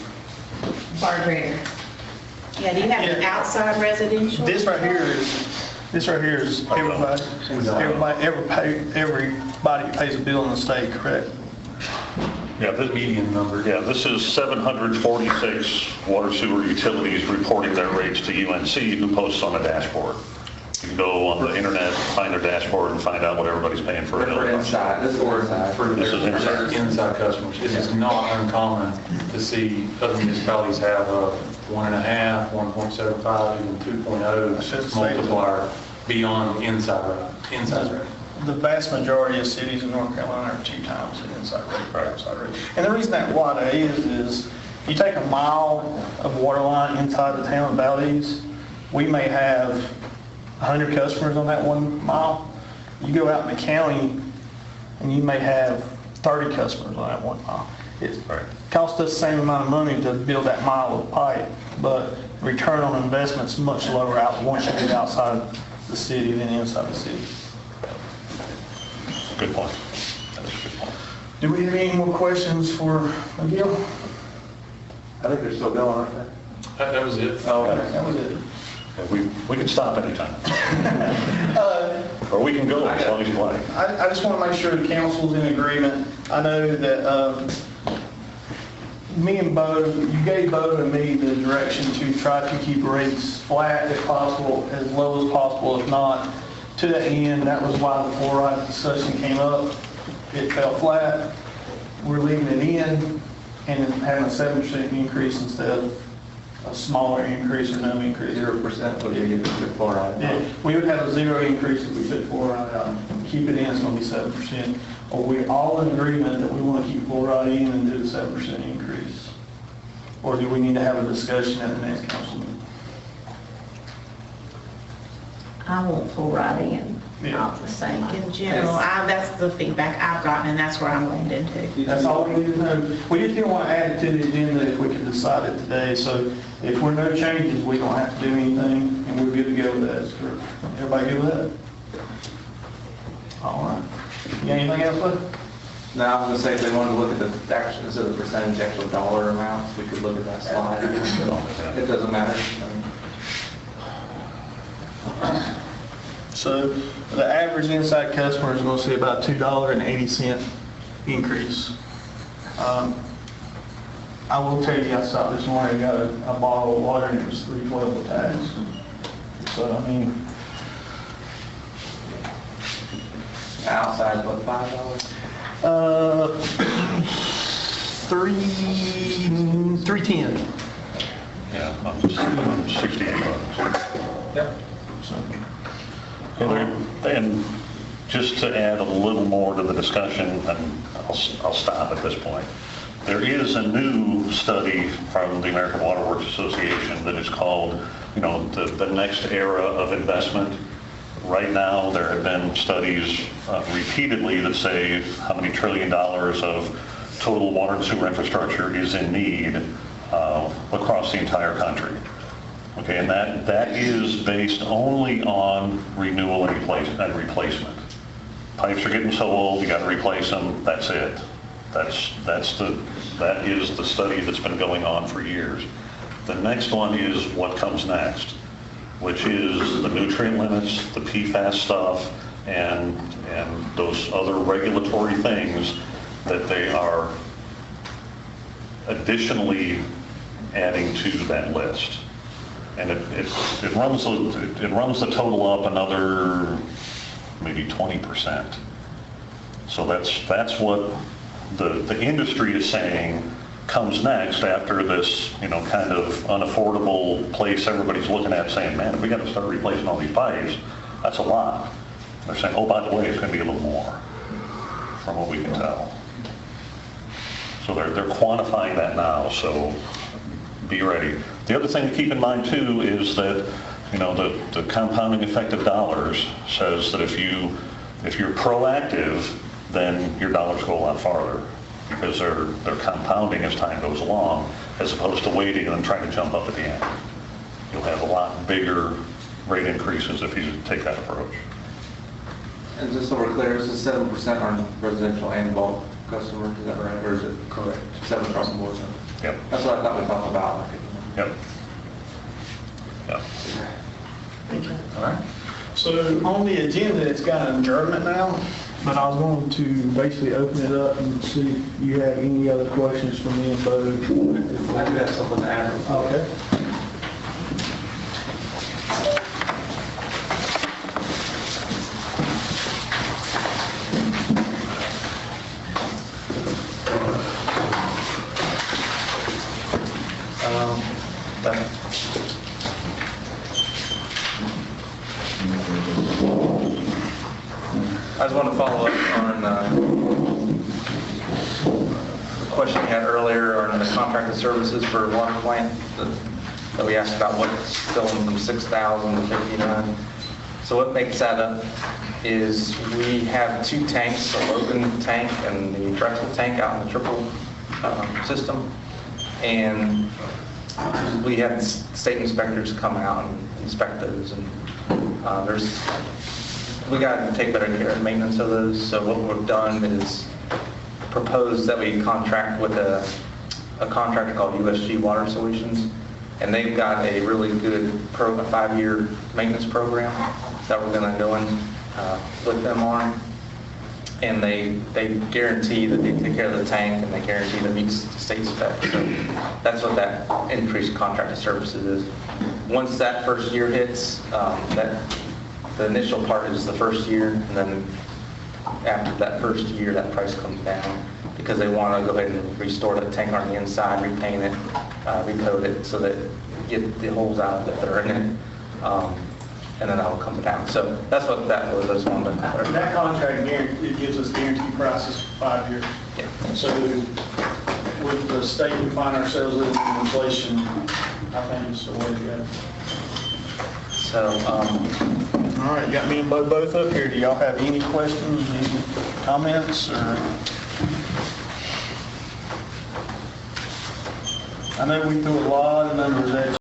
far greater. Yeah, do you have an outside residential? This right here is everybody pays a bill in the state, correct? Yeah, this Median number. Yeah, this is 746 water sewer utilities reporting their rates to UNC, who posts on the dashboard. You can go on the internet, find their dashboard, and find out what everybody's paying for a bill. inside. This is inside. This is inside. Inside customers. It is not uncommon to see other municipalities have a 1.5, 1.75, even 2.0 multiplier beyond inside rate. The vast majority of cities in North Carolina are 2 times the inside rate, outside rate. And the reason why that is you take a mile of water line inside the town of Valdese, we may have 100 customers on that 1 mile. You go out in the county and you may have 30 customers on that 1 mile. It costs us the same amount of money to build that mile of pipe, but return on investment is much lower out once you get outside the city than inside the city. Good point. That's a good point. Do we have any more questions for McGill? I think they're still going, aren't they? That was it. Oh, okay. That was it. We can stop anytime. Or we can go as long as you like. I just want to make sure the council's in agreement. I know that me and Bo, you gave Bo and me the direction to try to keep rates flat if possible, as low as possible. If not, to the end, that was why the fluoride discussion came up. It fell flat. We're leaving it in and having a 7% increase instead of a smaller increase or no increase. 0% would be if you took fluoride. Yeah, we would have a 0 increase if we took fluoride out. Keep it in, it's going to be 7%. Are we all in agreement that we want to keep fluoride in and do the 7% increase? Or do we need to have a discussion at the next council meeting? I want fluoride in. not the same in general. That's the feedback I've gotten, and that's where I'm landing to. That's all we need to know. We just didn't want to add it to the agenda if we could decide it today. So if we're no changes, we don't have to do anything, and we're good to go with that. So everybody good with that? All right. You got anything else, bud? No, I was gonna say, if they wanted to look at the actual, instead of the percentage, actual dollar amounts, we could look at that slide. It doesn't matter. So the average inside customer is going to see about $2.80 increase. I will tell you, I saw this morning, I got a bottle of water and it was $3.12 with tax. So, I mean. Outside, what, $5? $3.10. Yeah, I'm 68 bucks. Yep. So. And just to add a little more to the discussion, and I'll stop at this point. There is a new study from the American Water Works Association that is called, the next era of investment. Right now, there have been studies repeatedly that say how many $1 trillion of total water and sewer infrastructure is in need across the entire country. Okay, and that is based only on renewal and replacement. Pipes are getting so old, you got to replace them. That's it. That is the study that's been going on for years. The next one is what comes next, which is the nutrient limits, the PFAS stuff, and those other regulatory things that they are additionally adding to that list. And it runs the total up another maybe 20%. So that's what the industry is saying comes next after this, kind of unaffordable place everybody's looking at saying, man, if we got to start replacing all these pipes, that's a lot. They're saying, oh, by the way, it's going to be a little more from what we can tell. So they're quantifying that now, so be ready. The other thing to keep in mind too is that, the compounding effect of dollars says that if you're proactive, then your dollars go a lot farther because they're compounding as time goes along, as opposed to waiting and then trying to jump up at the end. You'll have a lot bigger rate increases if you take that approach. And just so we're clear, this is 7% on residential and bulk customers, is that right? Or is it correct? 7 across the board? Yep. That's what I thought we talked about. Yep. Yep. All right. So on the agenda, it's got an adjournment now, but I was going to basically open it up and see if you had any other questions for me and Bo. I do have something to add. Okay. I just want to follow up on the question we had earlier on the contracted services for water plant that we asked about what's going from 6,000 to 59. So what makes that up is we have 2 tanks, a Logan tank and the Drexel tank out in the triple system. And we had state inspectors come out and inspect those. And we got to take better care of maintenance of those. So what we've done is proposed that we contract with a contractor called USG Water Solutions, and they've got a really good 5-year maintenance program that we're going to go in with them on. And they guarantee that they take care of the tank, and they guarantee that it meets the state specs. So that's what that increased contracted services is. Once that first year hits, the initial part is the first year, and then after that first year, that price comes down because they want to go ahead and restore the tank on the inside, repaint it, recoat it so that you get the holes out that are in it, and then that'll come down. So that's what that was. That's one of the That contract it gives us guaranteed prices for 5 years. Yeah. So with the state we find ourselves living in inflation, I think it's the way to go. So So, All right, got me and Bo both up here. Do y'all have any questions, any comments, or? I know we threw a lot of numbers at you.